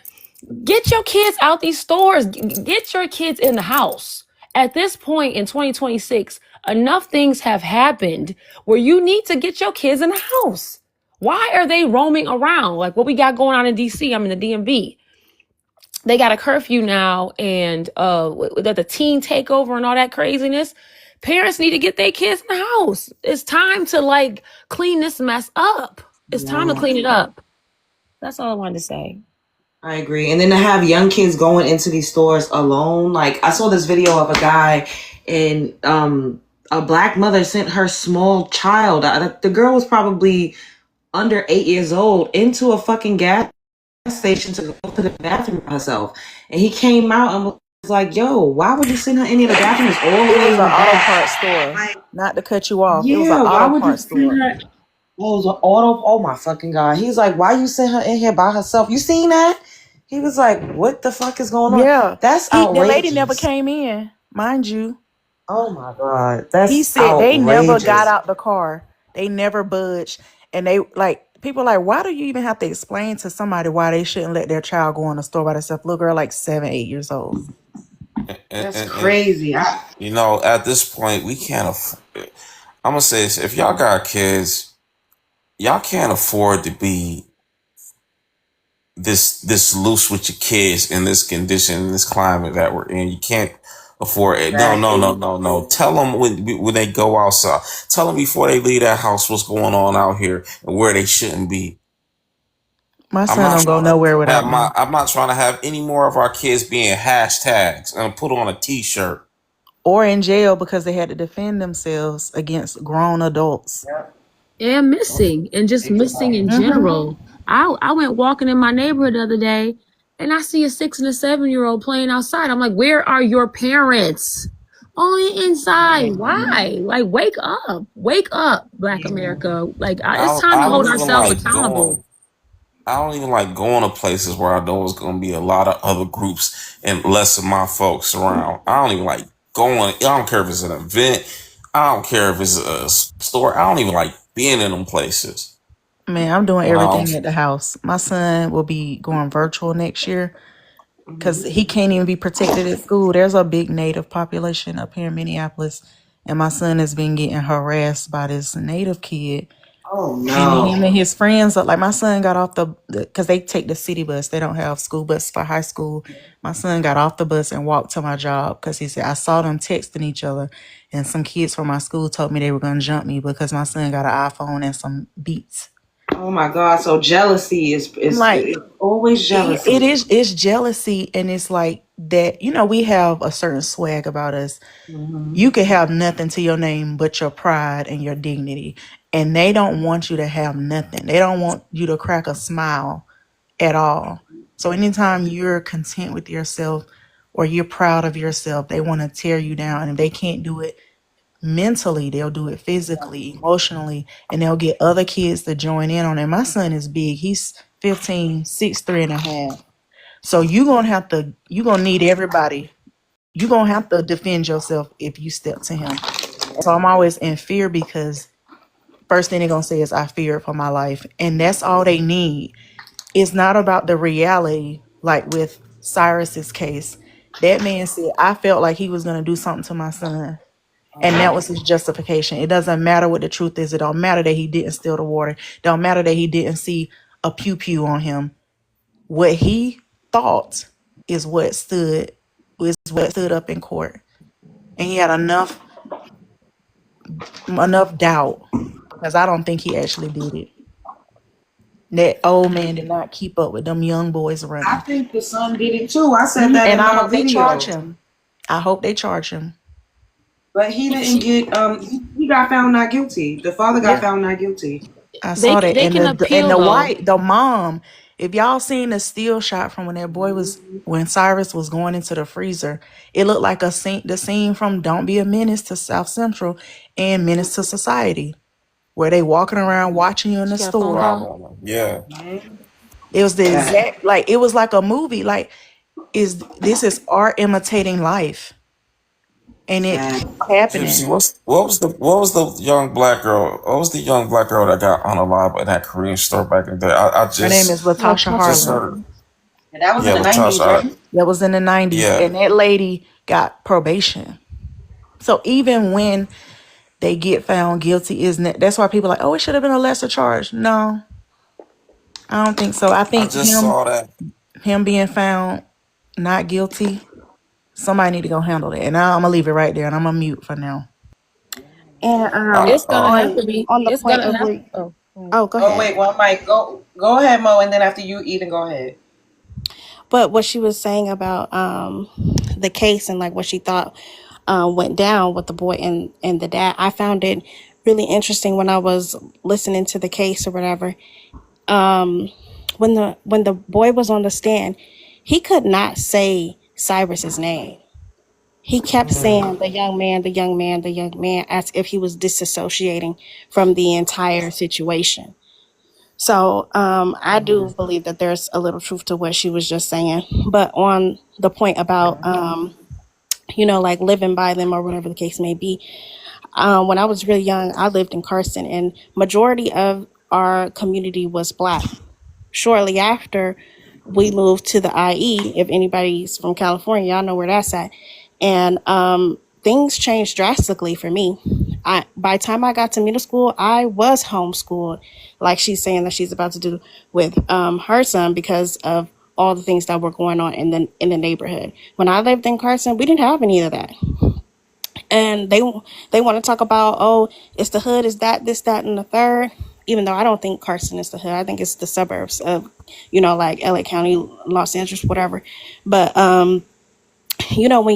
Get your kids out these stores. Get your kids in the house. At this point in 2026, enough things have happened where you need to get your kids in the house. Why are they roaming around? Like what we got going on in DC, I'm in the DMV. They got a curfew now and the teen takeover and all that craziness. Parents need to get their kids in the house. It's time to clean this mess up. It's time to clean it up. That's all I wanted to say. I agree. And then to have young kids going into these stores alone. Like I saw this video of a guy and a Black mother sent her small child. The girl was probably under 8 years old into a fucking gas station to go to the bathroom by herself. And he came out and was like, yo, why would you send her any of the bathrooms all the way It was in an the auto back? parts store. Not to cut you off. It was Yeah, an why auto would you parts send store. her? Oh, it was an auto. Oh my fucking God. He's like, why you send her in here by herself? You seen that? He was like, what the fuck is going on? Yeah. That's The lady never outrageous. came in, mind you. Oh my God. That's He said they never got outrageous. out the car. They never budged. And they people why do you even have to explain to somebody why they shouldn't let their child go in the store by themselves? Little girl 7, 8 years old. That's crazy. At this point, we can't. I'm gonna say this: if y'all got kids, y'all can't afford to be this loose with your kids in this condition, in this climate that we're in. You can't afford it. No. Tell them when they go outside. Tell them before they leave that house what's going on out here and where they shouldn't be. My son don't go nowhere without me. I'm not trying to have any more of our kids being hashtags and put on a T-shirt or in jail because they had to defend themselves against grown adults. And missing and just missing in general. I went walking in my neighborhood the other day and I see a 6 and a 7-year-old playing outside. I'm like, where are your parents? Only inside. Why? Wake up, Black America. It's time to hold ourselves accountable. I don't even like going to places where I know it's going to be a lot of other groups and less of my folks around. I don't even like going. I don't care if it's an event. I don't care if it's a store. I don't even like being in them places. Man, I'm doing everything at the house. My son will be going virtual next year because he can't even be protected at school. There's a big Native population up here in Minneapolis, and my son has been getting harassed by this Native kid. Oh And no. him and his friends, my son got off because they take the city bus. They don't have school bus for high school. My son got off the bus and walked to my job because he said, I saw them texting each other. And some kids from my school told me they were going to jump me because my son got an iPhone and some Beats. Oh my God. So jealousy is it's always jealousy. It's jealousy. And it's like that, we have a certain swag about us. Mm-hmm. You can have nothing to your name but your pride and your dignity. And they don't want you to have nothing. They don't want you to crack a smile at all. So anytime you're content with yourself or you're proud of yourself, they want to tear you down. And if they can't do it mentally, they'll do it physically, emotionally, and they'll get other kids to join in on it. My son is big. He's 15, 6'3" and a half. So you're going to need everybody. You're going to have to defend yourself if you step to him. So I'm always in fear because first thing they're going to say is, I fear for my life. And that's all they need. It's not about the reality, like with Cyrus's case. That man said, I felt like he was going to do something to my son. And that was his justification. It doesn't matter what the truth is. It don't matter that he didn't steal the water. It don't matter that he didn't see a pew-pew on him. What he thought is what stood up in court. And he had enough doubt, because I don't think he actually did it. That old man did not keep up with them young boys running. I think the son did it too. I said that and in I my hope they video. charge him. I hope they charge him. But he didn't get he got found not guilty. The father got found not guilty. I saw that. They And can the appeal, though. the mom If y'all seen the still shot from when Cyrus was going into the freezer, it looked like the scene from Don't Be a Menace to South Central and Menace to Society, where they walking around watching you in the She got a phone store. call. Yeah. It was the exact, like, it was like a movie. Like, this is art imitating life, and it's happening. Gypsy, what was the young black girl? What was the young black girl that got unalive in that Korean store back in the day? I Her name is just Latasha just Harlem. heard. Yeah, Latasha. That was in the 90s, Yeah. and that lady got probation. So even when they get found guilty, isn't it? That's why people are like, oh, it should have been a lesser charge. No, I don't think so. I I think just saw that. him being found not guilty, somebody need to go handle that. And I'm gonna leave it right there, and I'm gonna mute for now. And It's gonna have to be. on the It's point gonna of have. where, Oh. oh, go ahead. One mic. Go ahead, Mo, and then after you, Eden, go ahead. But what she was saying about the case and like what she thought went down with the boy and the dad, I found it really interesting when I was listening to the case or whatever. When the boy was on the stand, he could not say Cyrus's name. He kept saying the young man, the young man, the young man, as if he was disassociating from the entire situation. So I do believe that there's a little truth to what she was just saying. But on the point about, like living by them or whatever the case may be, when I was really young, I lived in Carson, and majority of our community was Black. Shortly after, we moved to the IE. If anybody's from California, y'all know where that's at. And things changed drastically for me. By the time I got to middle school, I was homeschooled, like she's saying that she's about to do with her son, because of all the things that were going on in the neighborhood. When I lived in Carson, we didn't have any of that. And they want to talk about, oh, it's the hood, is that, this, that, and the third. Even though I don't think Carson is the hood, I think it's the suburbs of, like LA County, Los Angeles, whatever. But when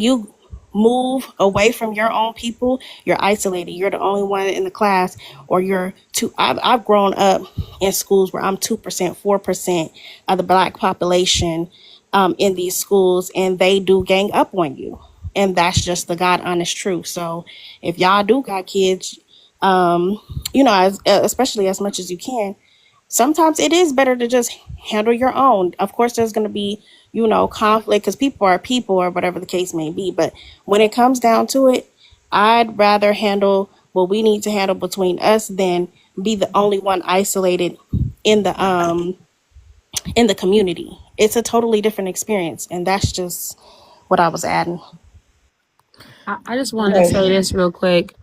you move away from your own people, you're isolated. You're the only one in the class, or I've grown up in schools where I'm 2%, 4% of the Black population in these schools, and they do gang up on you. And that's just the God honest truth. So if y'all do got kids, especially as much as you can, sometimes it is better to just handle your own. Of course, there's going to be, conflict, because people are people, or whatever the case may be. But when it comes down to it, I'd rather handle what we need to handle between us than be the only one isolated in the community. It's a totally different experience, and that's just what I was adding. I just wanted to say this real quick.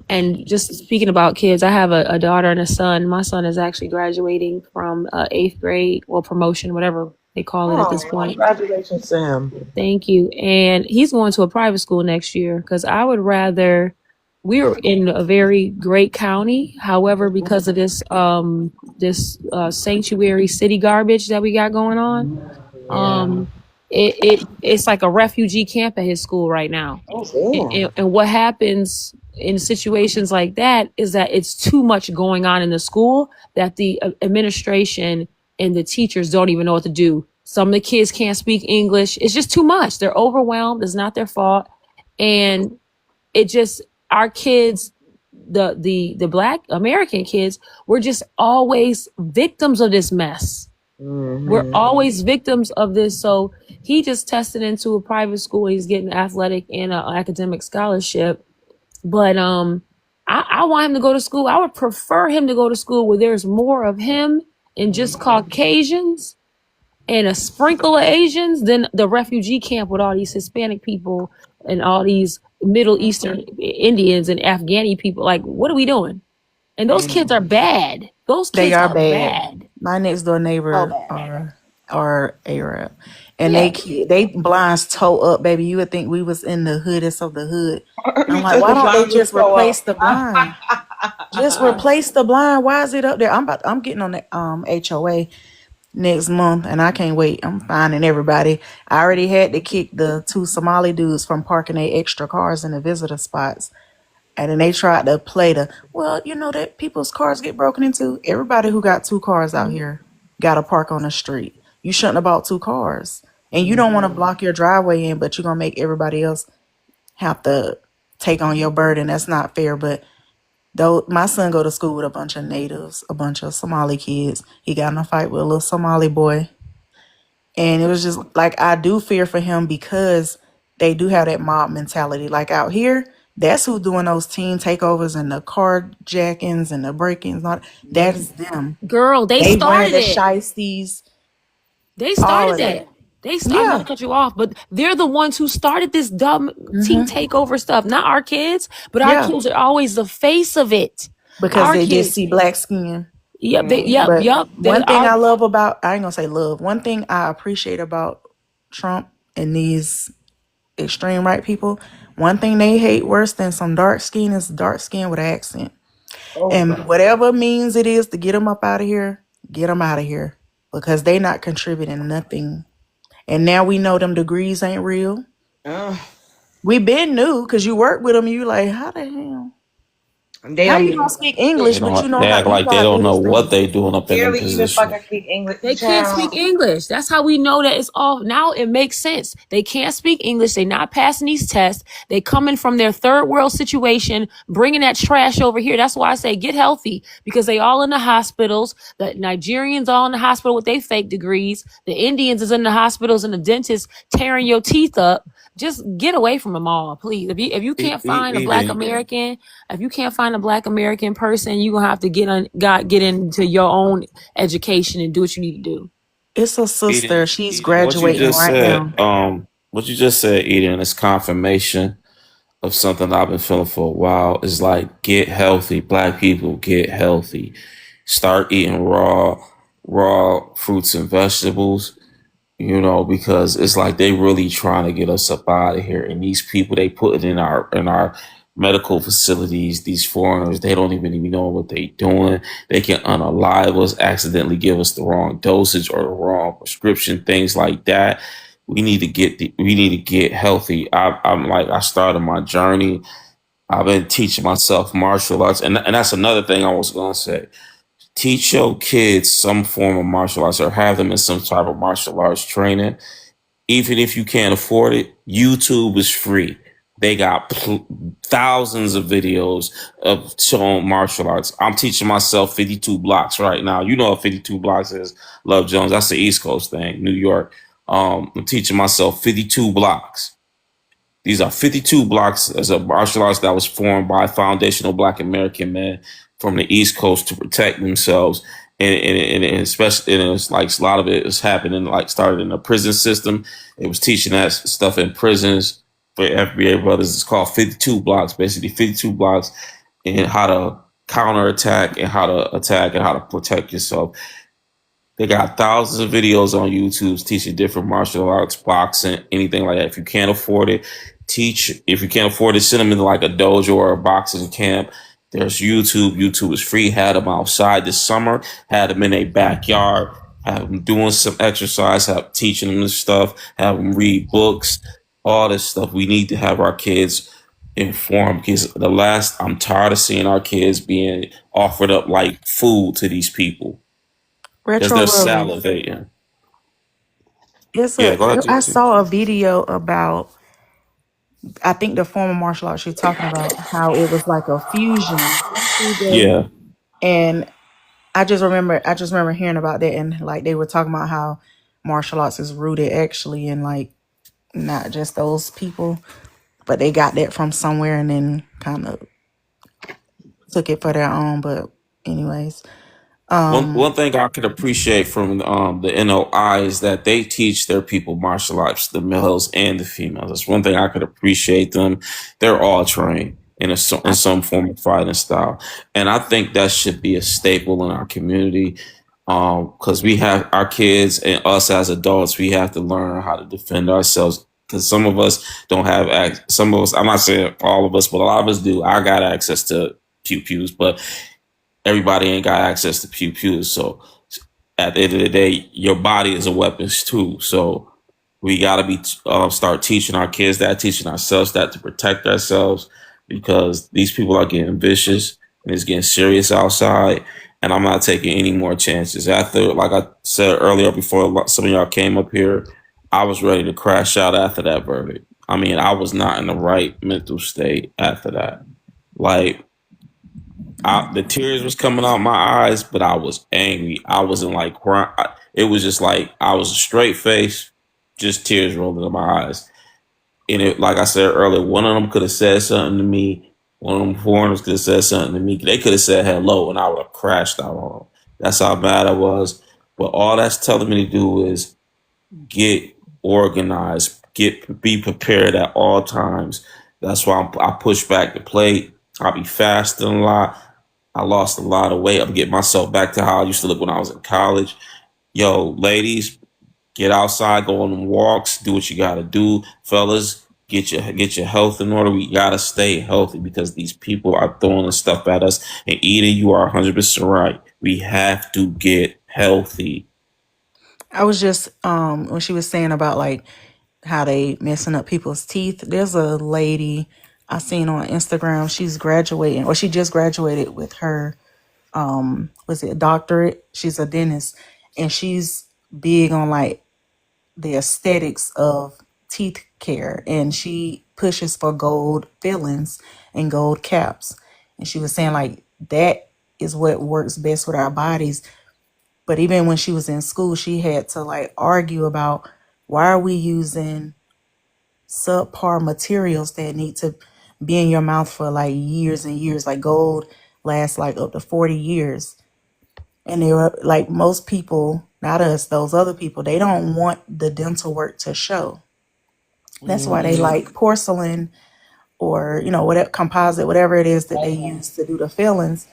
And just speaking about kids, I have a daughter and a son. My son is actually graduating from 8th grade, or promotion, whatever they call it at this point. Congratulations to him. Thank you. And he's going to a private school next year, because I would rather, we're in a very great county. However, because of this sanctuary city garbage that we got going on, it's like a refugee camp at his school right now. And what happens in situations like that is that it's too much going on in the school that the administration and the teachers don't even know what to do. Some of the kids can't speak English. It's just too much. They're overwhelmed. It's not their fault. And our kids, the Black American kids, we're just always victims of this mess. We're always victims of this. So he just tested into a private school. He's getting athletic and an academic scholarship. But I want him to go to school. I would prefer him to go to school where there's more of him and just Caucasians and a sprinkle of Asians than the refugee camp with all these Hispanic people and all these Middle Eastern Indians and Afghani people. Like, what are we doing? And those kids are bad. Those kids are bad. My next door neighbor are Arab, and they blinds toe up, baby. You would think we was in the hoodest of the hood. I'm like, why don't they just replace the blind? Just replace the blind. Why is it up there? I'm getting on the HOA next month, and I can't wait. I'm finding everybody. I already had to kick the 2 Somali dudes from parking their extra cars in the visitor spots. And then they tried to play that people's cars get broken into. Everybody who got 2 cars out here got to park on the street. You shouldn't have bought 2 cars. And you don't want to block your driveway in, but you're going to make everybody else have to take on your burden. That's not fair. But though my son go to school with a bunch of natives, a bunch of Somali kids. He got in a fight with a little Somali boy. And it was just like, I do fear for him because they do have that mob mentality. Like out here, that's who doing those teen takeovers and the carjackings and the break-ins. That is them. Girl, they They wearing started the it. shiesties, They all started of that. that. I'm not Yeah. to cut you off, but they're the ones who started this dumb teen takeover stuff. Not our kids, but our Yeah. kids are always the face of it. Because Our they just kids. see black skin. Yep. They, But yep. one thing I love about, I ain't gonna say love, one thing I appreciate about Trump and these extreme right people, one thing they hate worse than some dark skin is dark skin with an accent. And whatever means it is to get them up out of here, get them out of here. Because they not contributing nothing. And now we know them degrees ain't real. We been new because you work with them and you like, how the hell? They How don't you don't speak English, They, but you don't, know they how act you like know they how to don't do know this what thing. they doing up in them barely even position. fucking speak English. They can't Child. speak English. That's how we know that it's all. Now it makes sense. They can't speak English. They're not passing these tests. They coming from their third world situation, bringing that trash over here. That's why I say get healthy, because they all in the hospitals. The Nigerians all in the hospital with their fake degrees. The Indians is in the hospitals and the dentists tearing your teeth up. Just get away from them all, please. If you can't find a Black American, if you can't find a Black American person, you're gonna have to get into your own education and do what you need to do. It's a sister. Eden, She's Eden, what you graduating just right said, now. what you just said, Eden, is confirmation of something I've been feeling for a while. Is like, get healthy. Black people, get healthy. Start eating raw fruits and vegetables. You know, because it's like they really trying to get us up out of here. And these people they put it in our medical facilities, these foreigners, they don't even know what they doing. They can unalive us, accidentally give us the wrong dosage or the wrong prescription, things like that. We need to get healthy. I started my journey. I've been teaching myself martial arts, and that's another thing I was gonna say. Teach your kids some form of martial arts or have them in some type of martial arts training. Even if you can't afford it, YouTube is free. They got thousands of videos of showing martial arts. I'm teaching myself 52 blocks right now. You know what 52 blocks is, Love Jones. That's the East Coast thing, New York. I'm teaching myself 52 blocks. These are 52 blocks as a martial arts that was formed by foundational Black American men from the East Coast to protect themselves. And especially, and it's like a lot of it is happening, like started in the prison system. It was teaching that stuff in prisons for FBA brothers. It's called 52 blocks, basically 52 blocks, and how to counterattack and how to attack and how to protect yourself. They got thousands of videos on YouTube teaching different martial arts, boxing, anything like that. If you can't afford it, teach. If you can't afford it, send them into like a dojo or a boxing camp. There's YouTube. YouTube is free. Had them outside this summer. Had them in a backyard. Have them doing some exercise. Have teaching them this stuff. Have them read books. All this stuff. We need to have our kids informed, because I'm tired of seeing our kids being offered up like food to these people. Because Retro they're Willie. salivating. Yeah, Go ahead. I saw a video about, I think the former martial arts you're talking about, how it was like a fusion. Yeah. And I just remember hearing about that, and like they were talking about how martial arts is rooted actually in like not just those people, but they got that from somewhere and then kind of took it for their own. But anyways, One thing I could appreciate from the NOI is that they teach their people martial arts, the males and the females. That's one thing I could appreciate them. They're all trained in some form of fighting style, and I think that should be a staple in our community. Because we have our kids and us as adults, we have to learn how to defend ourselves. Because some of us don't have some of us. I'm not saying all of us, but a lot of us do. I got access to pews, but everybody ain't got access to pews. So at the end of the day, your body is a weapon too. So we got to start teaching our kids that, teaching ourselves that, to protect ourselves, because these people are getting vicious and it's getting serious outside. and I'm not taking any more chances. After, like I said earlier, before some of y'all came up here, I was ready to crash out after that verdict. I mean, I was not in the right mental state after that. Like, the tears was coming out my eyes, but I was angry. I wasn't like crying. It was just like I was a straight face, just tears rolling in my eyes. And it, like I said earlier, one of them could have said something to me. One of them foreigners could have said something to me. They could have said hello, and I would have crashed out on them. That's how bad I was. But all that's telling me to do is get organized, be prepared at all times. That's why I push back the plate. I be fasting a lot. I lost a lot of weight. I'm getting myself back to how I used to look when I was in college. Yo, ladies, get outside, go on them walks, do what you gotta do. Fellas, get your health in order. We gotta stay healthy because these people are throwing this stuff at us. And Eden, you are 100% right. We have to get healthy. I was just when she was saying about like how they messing up people's teeth. There's a lady I seen on Instagram. She's graduating, or she just graduated with her was it doctorate? She's a dentist, and she's big on like the aesthetics of teeth care, and she pushes for gold fillings and gold caps. And she was saying like that is what works best with our bodies. But even when she was in school, she had to like argue about why are we using subpar materials that need to be in your mouth for like years and years. Like gold lasts like up to 40 years. And they were like most people, not us, those other people, they don't want the dental work to show. That's why they like porcelain or, you know, whatever composite, whatever it is that they use to do the fillings.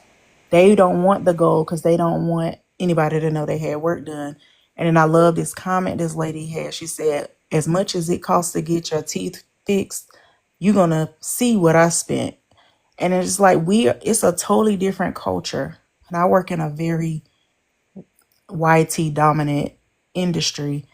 They don't want the gold because they don't want anybody to know they had work done. And then I love this comment this lady had. She said, as much as it costs to get your teeth fixed, you're going to see what I spent. And it's like it's a totally different culture. And I work in a very YT dominant industry,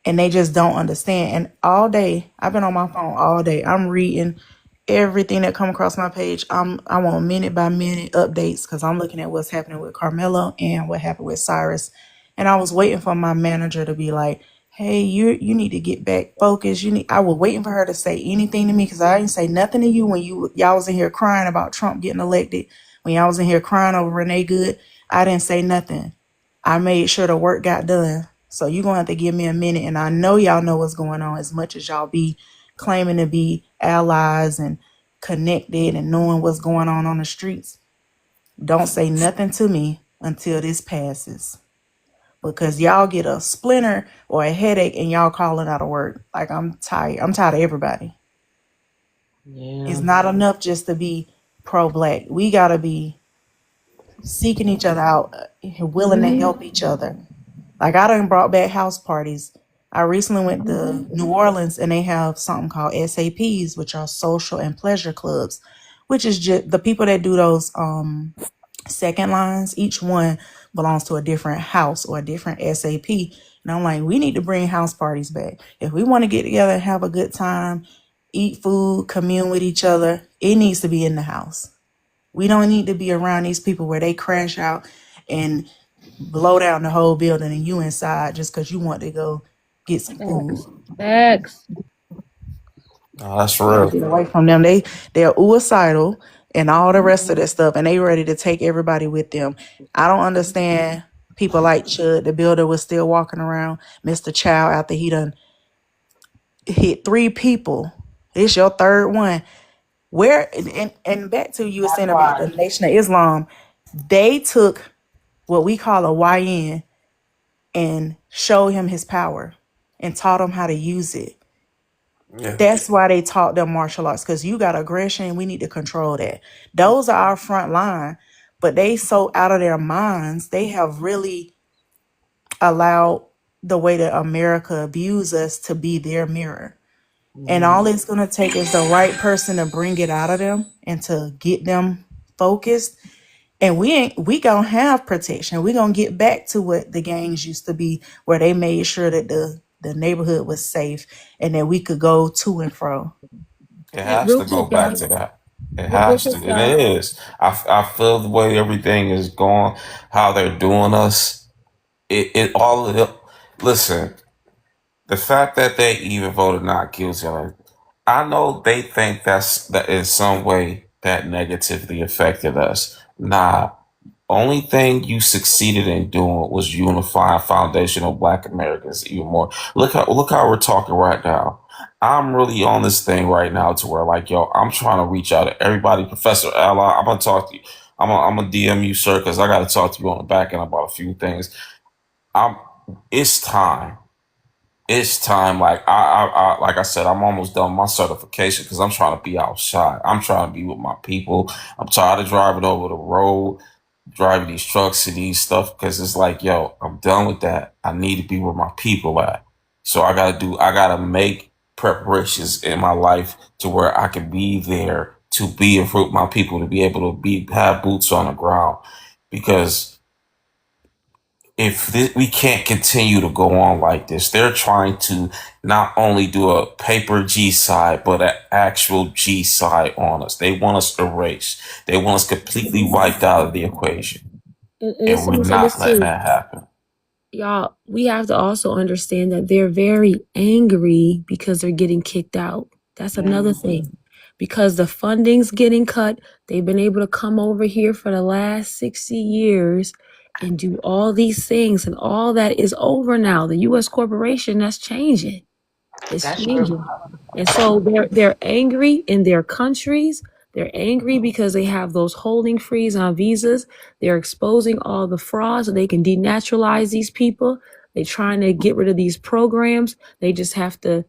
and they just don't understand. And all day, I've been on my phone all day. I'm reading everything that come across my page. I want minute by minute updates because I'm looking at what's happening with Carmelo and what happened with Cyrus. And I was waiting for my manager to be like, hey, you need to get back focused. I was waiting for her to say anything to me because I didn't say nothing to you when y'all was in here crying about Trump getting elected. When y'all was in here crying over Renee Good, I didn't say nothing. I made sure the work got done. So you're going to have to give me a minute. And I know y'all know what's going on as much as y'all be claiming to be allies and connected and knowing what's going on the streets. Don't say nothing to me until this passes. Because y'all get a splinter or a headache and y'all calling out of work. Like, I'm tired. I'm tired of everybody. Yeah. It's not enough just to be pro-black. We got to be seeking each other out, willing to help each other. Like, I done brought back house parties. I recently went to New Orleans, and they have something called SAPs, which are social and pleasure clubs, which is just the people that do those second lines. Each one belongs to a different house or a different SAP. And I'm like, we need to bring house parties back. If we want to get together and have a good time, eat food, commune with each other, it needs to be in the house. We don't need to be around these people where they crash out and blow down the whole building and you inside just because you want to go get some food. Facts. Oh, that's Gotta real. get away from them. They're suicidal and all the rest of that stuff, and they ready to take everybody with them. I don't understand people like Chud, the builder, was still walking around Mr. Chow after he done hit 3 people. It's your third one. Where and back to you were saying about the Nation of Islam, they took what we call a YN and showed him his power and taught him how to use it. Yeah. That's why they taught them martial arts, because you got aggression. We need to control that. Those are our front line, but they so out of their minds. They have really allowed the way that America abused us to be their mirror. And all it's going to take is the right person to bring it out of them and to get them focused. And we going to have protection. We're going to get back to what the gangs used to be, where they made sure that the neighborhood was safe and that we could go to and fro. It has Real to go quick, back y'all. to that. It But has to, and sister, it is. I feel the way everything is going, how they're doing us. It all of it. Listen, the fact that they even voted not guilty, like, I know they think that in some way that negatively affected us. Nah, only thing you succeeded in doing was unifying foundational Black Americans even more. Look how we're talking right now. I'm really on this thing right now to where, like, yo, I'm trying to reach out to everybody. Professor Ally, I'm gonna talk to you. I'm gonna DM you, sir, because I got to talk to you on the back end about a few things. I'm. It's time. It's time. Like I said, I'm almost done with my certification because I'm trying to be outside. I'm trying to be with my people. I'm tired of driving over the road, driving these trucks and these stuff because it's like, yo, I'm done with that. I need to be where my people at. So I gotta make preparations in my life to where I can be there to be with my people, to be able to have boots on the ground. Because we can't continue to go on like this. They're trying to not only do a paper G side, but an actual G side on us. They want us erased. They want us completely wiped out of the equation. and And let's we're say not this letting too. that happen. Y'all, we have to also understand that they're very angry because they're getting kicked out. That's another thing. Because the funding's getting cut, they've been able to come over here for the last 60 years and do all these things, and all that is over now. The U.S. corporation, that's changing. It's That's true. changing. And so they're angry in their countries. They're angry because they have those holding fees on visas. They're exposing all the frauds so they can denaturalize these people. They're trying to get rid of these programs. They just have to,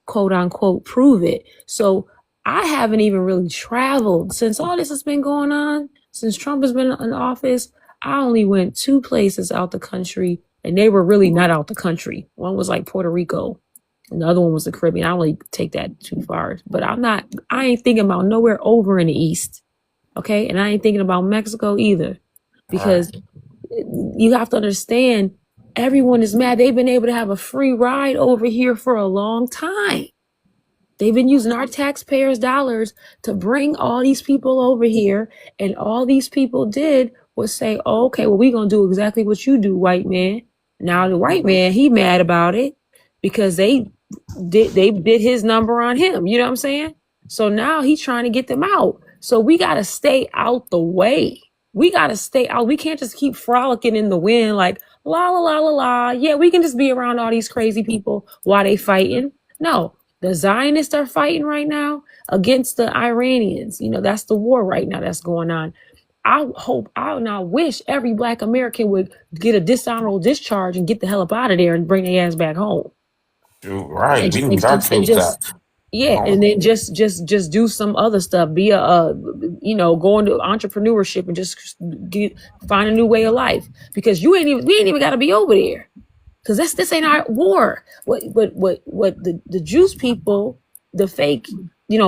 quote unquote, prove it. So I haven't even really traveled since all this has been going on. Since Trump has been in office, I only went 2 places out the country, and they were really not out the country. One was like Puerto Rico. And the other one was the Caribbean. I don't really take that too far, but I ain't thinking about nowhere over in the East. Okay. And I ain't thinking about Mexico either, because you have to understand, everyone is mad. They've been able to have a free ride over here for a long time. They've been using our taxpayers' dollars to bring all these people over here. And all these people did was say, oh, okay, well, we're going to do exactly what you do, white man. Now the white man, he mad about it because they did his number on him. You know what I'm saying? So now he's trying to get them out. So we got to stay out the way. We got to stay out. We can't just keep frolicking in the wind like, la, la, la, la, la. Yeah, we can just be around all these crazy people while they fighting. No, the Zionists are fighting right now against the Iranians. That's the war right now that's going on. I wish every Black American would get a dishonorable discharge and get the hell up out of there and bring their ass back home. Right. And, We ju- need and, our and, and troops out. just yeah, and then just do some other stuff. Be go into entrepreneurship and just find a new way of life, because we ain't even got to be over there, because this ain't our war. What the Jews people, the fake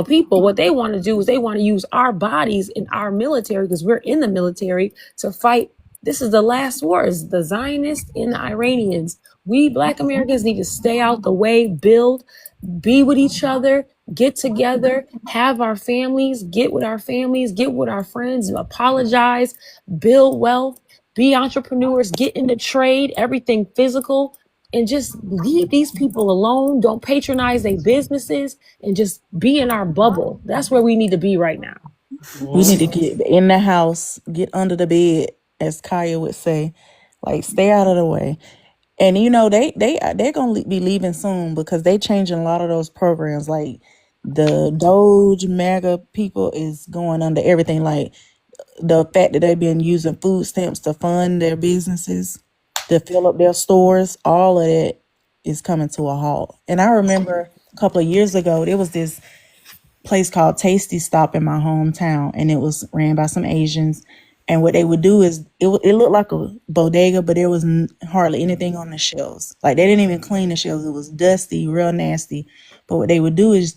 people, what they want to do is they want to use our bodies in our military, because we're in the military, to fight. This is the last war. It's the Zionists and the Iranians. We Black Americans need to stay out the way, be with each other, get together, have our families, get with our families, get with our friends, apologize, build wealth, be entrepreneurs, get into trade, everything physical, and just leave these people alone. Don't patronize their businesses, and just be in our bubble. That's where we need to be right now. We need to get in the house, get under the bed, as Kaya would say, like stay out of the way. And they're gonna be leaving soon, because they changing a lot of those programs. Like the Doge MAGA people is going under everything. Like the fact that they've been using food stamps to fund their businesses, to fill up their stores, all of that is coming to a halt. And I remember a couple of years ago, there was this place called Tasty Stop in my hometown, and it was ran by some Asians. And what they would do is it looked like a bodega, but there was hardly anything on the shelves. Like they didn't even clean the shelves. It was dusty, real nasty. But what they would do is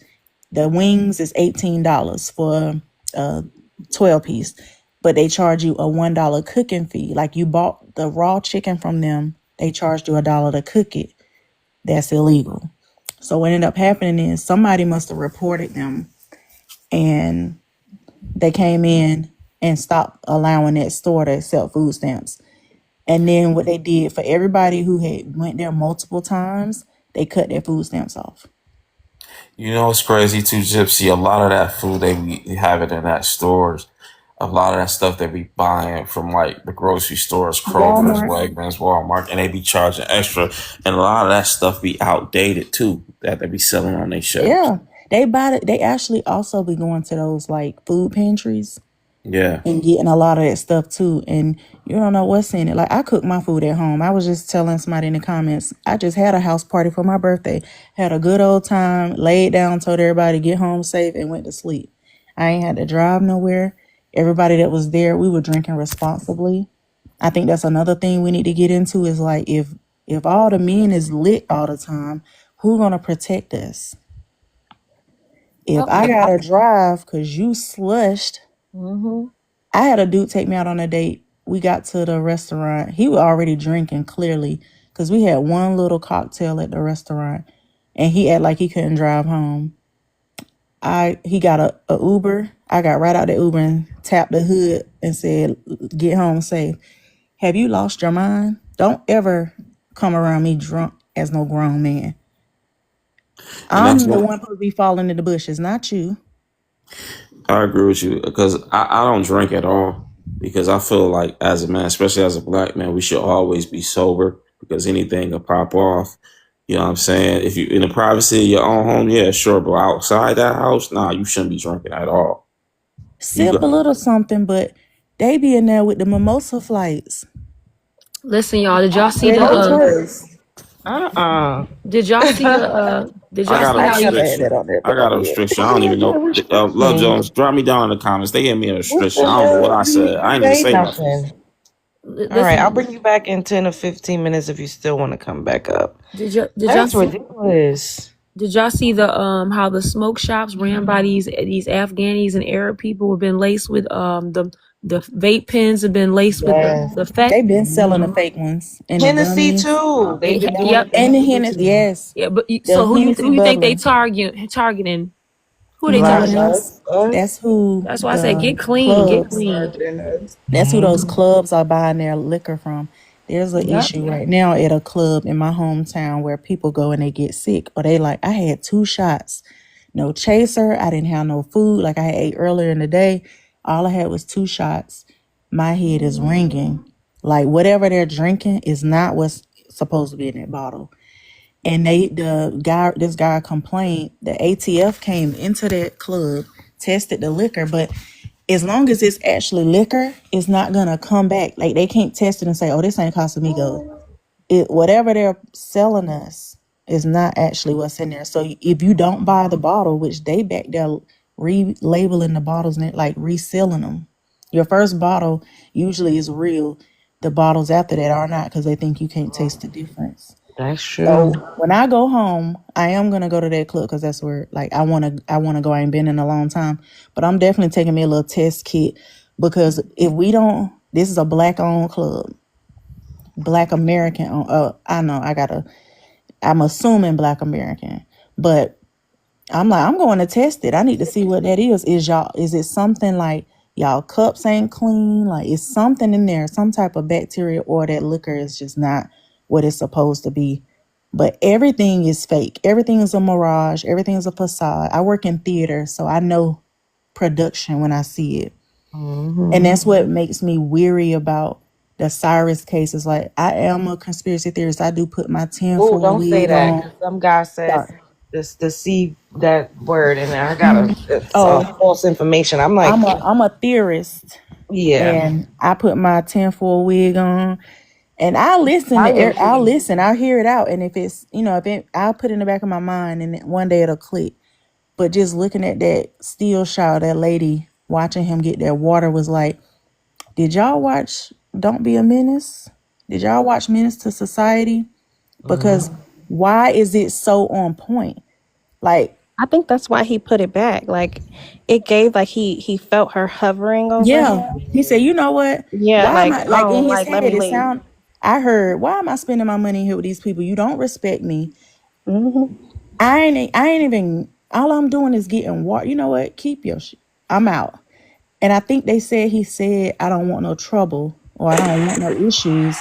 the wings is $18 for a 12 piece, but they charge you a $1 cooking fee. Like you bought the raw chicken from them, they charged you $1 to cook it. That's illegal. So what ended up happening is somebody must have reported them, and they came in and stopped allowing that store to accept food stamps. And then what they did for everybody who had went there multiple times, they cut their food stamps off. You know, it's crazy too, Gypsy. A lot of that food they be having in that stores, a lot of that stuff they be buying from like the grocery stores, Kroger's, Walmart. Wegmans, Walmart, and they be charging extra. And a lot of that stuff be outdated too, that they be selling on their shelves. Yeah. They buy it. They actually also be going to those like food pantries Yeah. and getting a lot of that stuff too. And you don't know what's in it. Like I cook my food at home. I was just telling somebody in the comments, I just had a house party for my birthday. Had a good old time, laid down, told everybody to get home safe and went to sleep. I ain't had to drive nowhere. Everybody that was there, we were drinking responsibly. I think that's another thing we need to get into is like if all the men is lit all the time, who gonna protect us? If I gotta drive because you slushed, I had a dude take me out on a date. We got to the restaurant. He was already drinking clearly because we had one little cocktail at the restaurant, and he acted like he couldn't drive home. He got a Uber. I got right out the Uber and tapped the hood and said, "Get home safe." Have you lost your mind? Don't ever come around me drunk as no grown man. And I'm that's the what one supposed to be falling in the bushes, not you. I agree with you because I don't drink at all because I feel like as a man, especially as a black man, we should always be sober because anything can pop off. You know what I'm saying? If you in the privacy of your own home, yeah, sure, but outside that house, nah, you shouldn't be drinking at all. You Sip a go, little something, but they be in there with the mimosa flights. Listen, y'all, did y'all see Ready the to twerk. did y'all see the did I y'all got a see how you restriction. I got a restriction. I don't even know. Love Jones, drop me down in the comments. They gave me a restriction. I don't know what I said. I ain't even say nothing. All right, I'll bring you back in 10 or 15 minutes if you still want to come back up. Did y'all That's see ridiculous. did y'all see the how the smoke shops ran by these Afghanis and Arab people have been laced with the vape pens have been laced with the fat. They've been selling the fake ones and the Hennessy gummies. too. They've been doing Yep. it. And the Hennessy, yes. Yeah, but The so who you Hennessy think they bubbly. targeting? Who You they know what targeting? else? That's who That's why I said the get clean, get clubs. clean. That's who those clubs are buying their liquor from. There's an Yep. issue right now at a club in my hometown where people go and they get sick, or they like, I had 2 shots, no chaser. I didn't have no food. Like I had ate earlier in the day. All I had was 2 shots. My head is ringing. Like whatever they're drinking is not what's supposed to be in that bottle. And this guy complained. The ATF came into that club, tested the liquor, but as long as it's actually liquor, it's not gonna come back. Like they can't test it and say, "Oh, this ain't Casamigos." Whatever they're selling us is not actually what's in there. So if you don't buy the bottle, which they back there relabeling the bottles and like resealing them, your first bottle usually is real. The bottles after that are not because they think you can't taste the difference. That's true. So when I go home, I am gonna go to that club because that's where like I wanna go. I ain't been in a long time, but I'm definitely taking me a little test kit because if we don't, this is a black owned club, Black American. I know I'm assuming Black American, but I'm going to test it. I need to see what that is. Is it something like y'all cups ain't clean? Like is something in there, some type of bacteria, or that liquor is just not what it's supposed to be. But everything is fake. Everything is a mirage. Everything is a facade. I work in theater, so I know production when I see it. And that's what makes me weary about the Cyrus cases. Like I am a conspiracy theorist. I do put my 10 Oh, for don't say wig that. on. 'Cause some guy said Sorry. this to see that word, and I got it's Oh. false information. I'm like, I'm a theorist. yeah. And I put my 10-4 wig on. And I'll listen. I'll listen. I'll hear it out. And if it's, I'll put it in the back of my mind, and one day it'll click. But just looking at that still shot, that lady watching him get that water was like, did y'all watch Don't Be a Menace? Did y'all watch Menace to Society? Because why is it so on point? Like, I think that's why he put it back. Like it gave like he felt her hovering over yeah. him. He said, you know what? Yeah, Why am like I like in his let head? me It leave. sound. I heard, why am I spending my money here with these people? You don't respect me. I ain't even. All I'm doing is getting water. You know what? Keep your shit. I'm out. And I think he said, I don't want no trouble or I don't want no issues.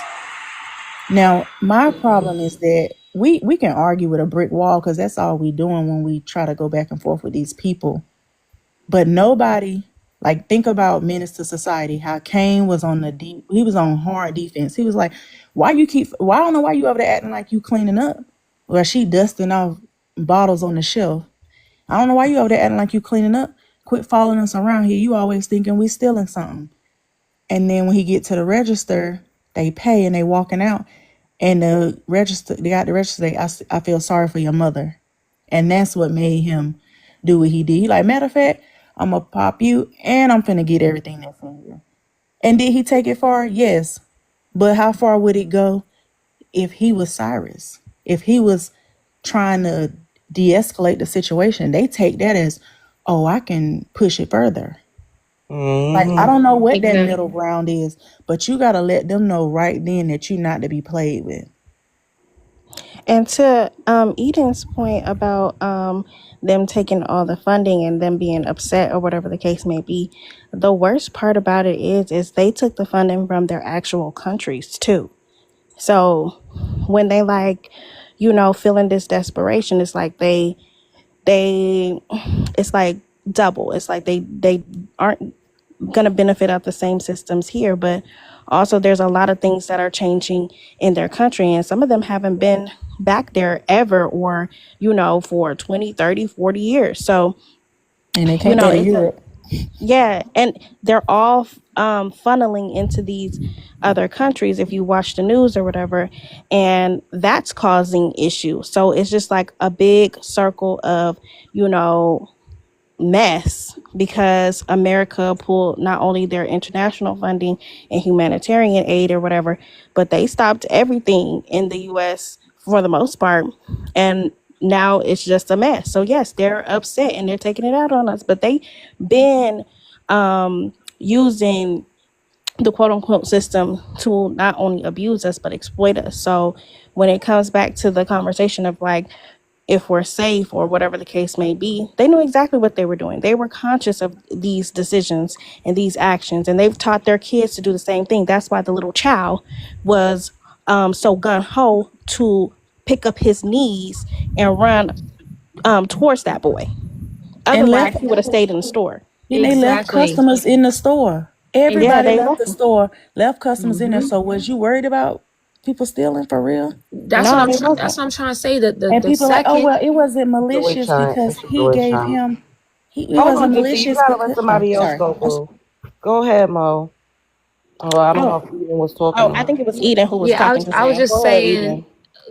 Now, my problem is that we can argue with a brick wall because that's all we doing when we try to go back and forth with these people. But nobody, like, think about Menace to Society, how Kane was on he was on hard defense. He was like, I don't know why you over there acting like you cleaning up. Well, she dusting off bottles on the shelf. I don't know why you over there acting like you cleaning up. Quit following us around here. You always thinking we stealing something. And then when he get to the register, they pay and they walking out. And they got the register, I feel sorry for your mother. And that's what made him do what he did. He like, matter of fact, I'm going to pop you and I'm finna get everything that's in here. And did he take it far? Yes. But how far would it go if he was Cyrus? If he was trying to de-escalate the situation, they take that as, oh, I can push it further. Like, I don't know what that middle ground is, but you got to let them know right then that you're not to be played with. And to Eden's point about them taking all the funding and them being upset or whatever the case may be, the worst part about it is they took the funding from their actual countries too. So when they feeling this desperation, it's like it's like double. It's like they aren't going to benefit out the same systems here, but also there's a lot of things that are changing in their country, and some of them haven't been back there ever or for 20, 30, 40 years. So and they can't go to Europe. Yeah, and they're all funneling into these other countries if you watch the news or whatever, and that's causing issues. So it's just like a big circle of mess, because America pulled not only their international funding and humanitarian aid or whatever, but they stopped everything in the US for the most part, and now it's just a mess. So yes, they're upset and they're taking it out on us, but they been using the quote unquote system to not only abuse us but exploit us. So when it comes back to the conversation of like, if we're safe or whatever the case may be, they knew exactly what they were doing. They were conscious of these decisions and these actions, and they've taught their kids to do the same thing. That's why the little child was so gung-ho to pick up his knees and run towards that boy. Otherwise, he would have stayed in the store. And they left customers in the store. Everybody left the store, left customers in there. So was you worried about people stealing for real? That's what I'm trying to say. That and people like, oh well, it wasn't malicious because he gave him. It wasn't malicious. You gotta let somebody else go, boo. Go ahead, Mo. Oh, I don't know if Eden was talking. Oh, I think it was Eden who was talking. I was just saying.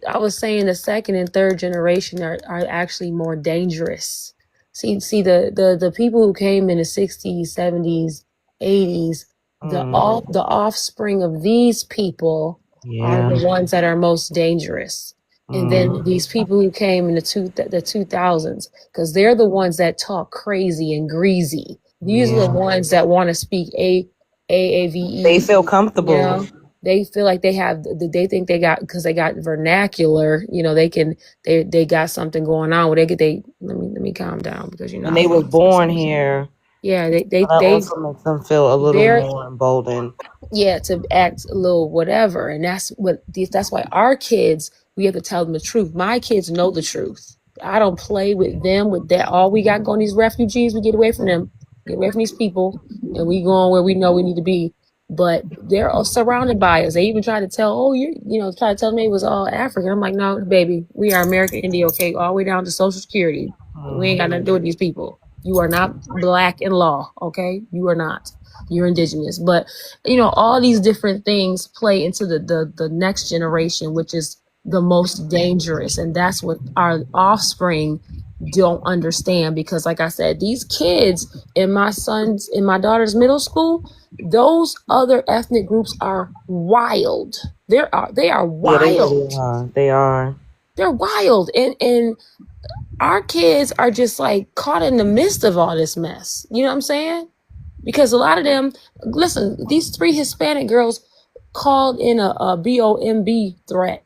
I was saying the second and third generation are actually more dangerous. See the people who came in the 60s, 70s, 80s, the offspring of these people are the ones that are most dangerous. And then these people who came in the 2000s, because they're the ones that talk crazy and greasy. These are the ones that want to speak AAVE. They feel comfortable. They feel like they think they got, because they got vernacular, they got something going on where let me calm down, because and they was born here. Yeah, they also makes them feel a little more emboldened. Yeah, to act a little whatever. And that's why our kids, we have to tell them the truth. My kids know the truth. I don't play with them with that. All we got going, these refugees, we get away from them, get away from these people, and we going where we know we need to be. But they're all surrounded by us. They even try to tell, try to tell me it was all African. I'm like, no, baby, we are American Indian, okay, all the way down to Social Security. We ain't got nothing to do with these people. You are not black in law, okay? You are not. You're indigenous. But, all these different things play into the next generation, which is the most dangerous. And that's what our offspring don't understand, because like I said, these kids in my daughter's middle school, those other ethnic groups are wild. They are wild. Yeah, they are. They're wild. And our kids are just like caught in the midst of all this mess. You know what I'm saying? Because a lot of them, listen, these 3 Hispanic girls called in a BOMB threat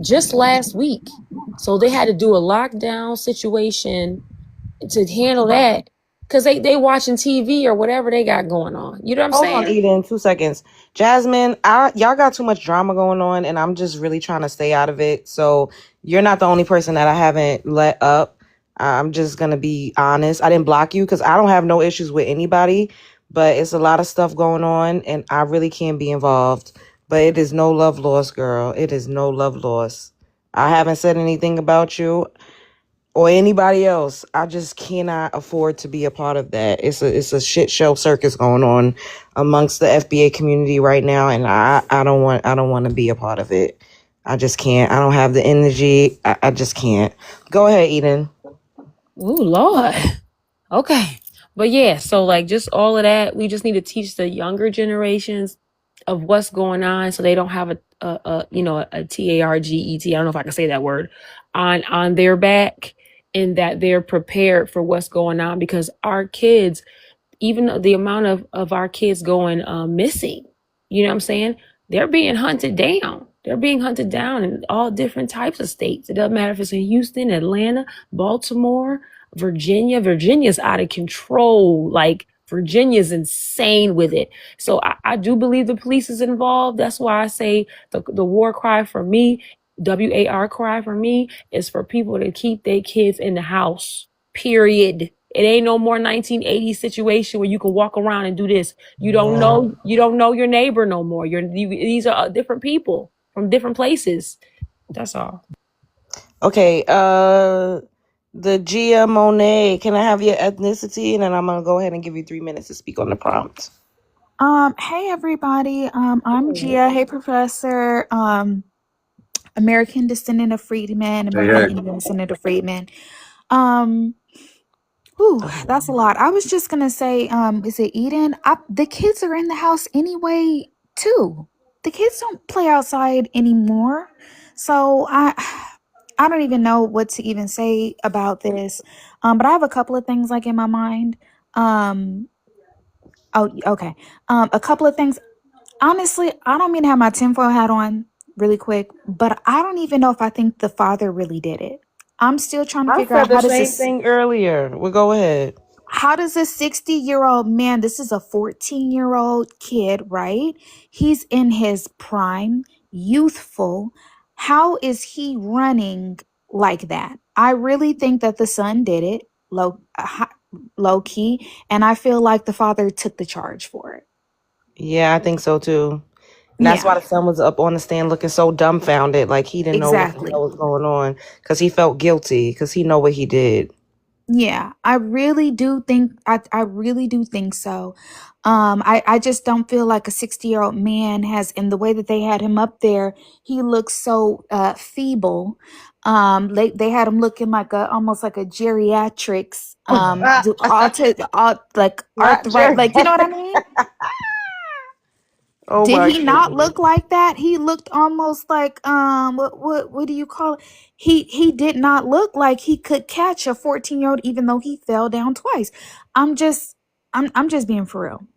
just last week. So they had to do a lockdown situation to handle that. because they watching TV or whatever they got going on. You know what I'm Hold on, saying? Eden, 2 seconds. Jasmine, y'all got too much drama going on, and I'm just really trying to stay out of it. So you're not the only person that I haven't let up. I'm just gonna be honest. I didn't block you because I don't have no issues with anybody, but it's a lot of stuff going on, and I really can't be involved. But it is no love lost, girl. It is no love lost. I haven't said anything about you or anybody else. I just cannot afford to be a part of that. It's a shit show circus going on amongst the FBA community right now, and I don't want to be a part of it. I just can't. I don't have the energy. I just can't. Go ahead, Eden. Ooh, Lord. Okay. But yeah, so like just all of that, we just need to teach the younger generations of what's going on so they don't have a target. I don't know if I can say that word on their back, and that they're prepared for what's going on, because our kids, even the amount of our kids going missing, you know what I'm saying? They're being hunted down. They're being hunted down in all different types of states. It doesn't matter if it's in Houston, Atlanta, Baltimore, Virginia. Virginia's out of control. Like, Virginia's insane with it. So I do believe the police is involved. That's why I say the war cry for me, WAR cry for me, is for people to keep their kids in the house. Period. It ain't no more 1980s situation where you can walk around and do this. You don't know your neighbor no more. These are different people from different places. That's all. Okay, the Gia Monet, can I have your ethnicity? And then I'm gonna go ahead and give you 3 minutes to speak on the prompt. Hey everybody. I'm Gia. Hey Professor. American descendant of freedmen, American Indian descendant of freedmen. That's a lot. I was just gonna say, is it Eden? The kids are in the house anyway, too. The kids don't play outside anymore. So I don't even know what to even say about this. But I have a couple of things like in my mind. Okay. A couple of things. Honestly, I don't mean to have my tinfoil hat on really quick, but I don't even know if I think the father really did it. I'm still trying to I figure said out the same thing earlier. Well, go ahead. how does a 60-year-old man, this is a 14-year-old kid, right? He's in his prime, youthful. How is he running like that? I really think that the son did it low key, and I feel like the father took the charge for it. Yeah, I think so too. And that's why the son was up on the stand looking so dumbfounded, like he didn't know what the hell was going on, because he felt guilty, because he know what he did. Yeah, I really do think I really do think so. I just don't feel like a 60-year-old man has, in the way that they had him up there, he looks so feeble. They had him looking like almost like a geriatrics like arthritis, like, you know what I mean? Oh Did my he not goodness. look like that? He looked almost like what do you call it? He did not look like he could catch a 14-year-old, even though he fell down twice. I'm just being for real.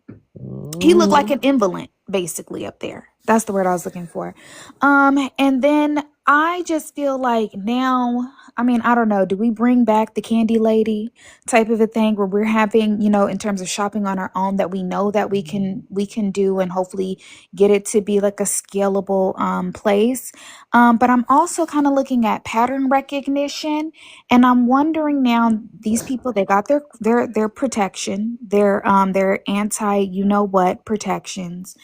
He looked like an invalid basically up there. That's the word I was looking for. And then I just feel like now, I mean, I don't know, do we bring back the candy lady type of a thing where we're having, in terms of shopping on our own, that we know that we can do, and hopefully get it to be like a scalable place. But I'm also kind of looking at pattern recognition, and I'm wondering now, these people, they got their protection, their anti what protections.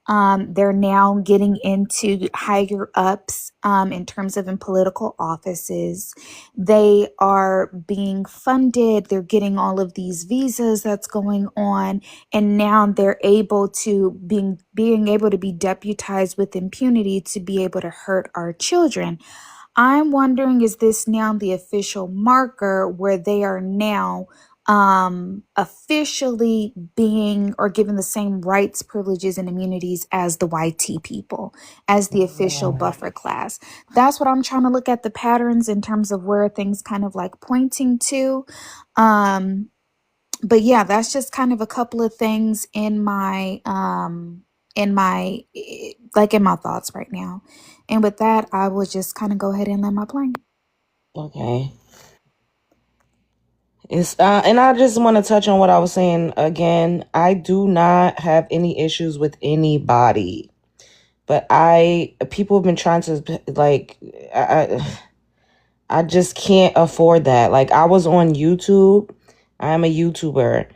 They're now getting into higher ups in terms of in political offices. They are being funded. They're getting all of these visas that's going on, and now they're able to being able to be deputized with impunity to be able to hurt our children. I'm wondering, is this now the official marker where they are now officially being or given the same rights, privileges, and immunities as the YT people, as the official buffer class? That's what I'm trying to look at, the patterns in terms of where things kind of like pointing to. But yeah, that's just kind of a couple of things in my thoughts right now. And with that, I will just kind of go ahead and land my plane. Okay. It's and I just want to touch on what I was saying again. I do not have any issues with anybody, but people have been trying to like I just can't afford that. Like I was on YouTube. I am a YouTuber.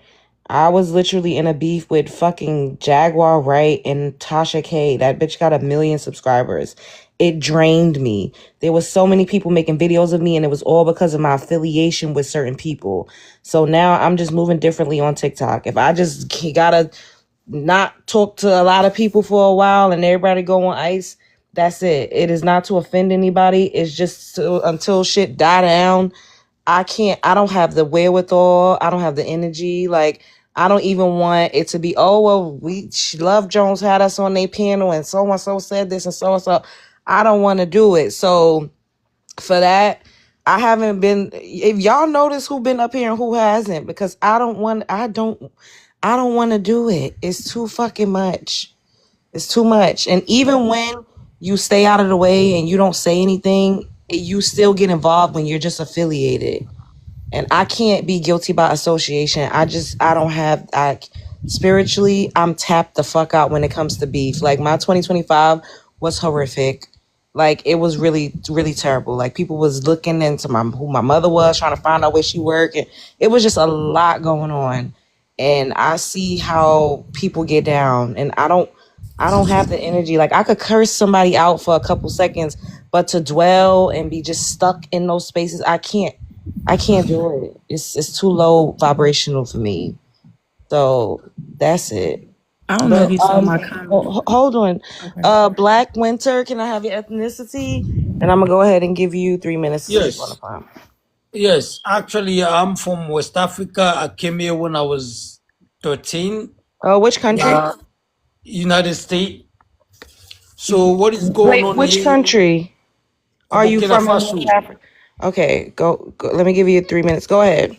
I was literally in a beef with fucking Jaguar Wright and Tasha K. That bitch got 1 million subscribers. It drained me. There was so many people making videos of me, and it was all because of my affiliation with certain people. So now I'm just moving differently on TikTok. If I just gotta not talk to a lot of people for a while and everybody go on ice, that's it. It is not to offend anybody. It's just until shit die down. I don't have the wherewithal. I don't have the energy. Like, I don't even want it to be, oh, well, Love Jones had us on their panel and so said this and so. I don't want to do it. So for that, I haven't been, if y'all notice who been up here and who hasn't, because I don't want to do it. It's too fucking much. It's too much. And even when you stay out of the way and you don't say anything, you still get involved when you're just affiliated. And I can't be guilty by association. Spiritually, I'm tapped the fuck out when it comes to beef. Like my 2025 was horrific. Like it was really, really terrible. Like people was looking into who my mother was, trying to find out where she worked. And it was just a lot going on. And I see how people get down, and I don't have the energy. Like I could curse somebody out for a couple seconds, but to dwell and be just stuck in those spaces, I can't do it. It's too low vibrational for me. So that's it. I don't know if you saw my comment. Hold on. Okay. Black Winter, can I have your ethnicity? And I'm gonna go ahead and give you 3 minutes to speak on the Yes. phone. Yes. Actually, I'm from West Africa. I came here when I was 13. Which country? United States. So what is going on Which here? country are you Burkina from in West Faso. Africa? Okay, go. Let me give you 3 minutes. Go ahead.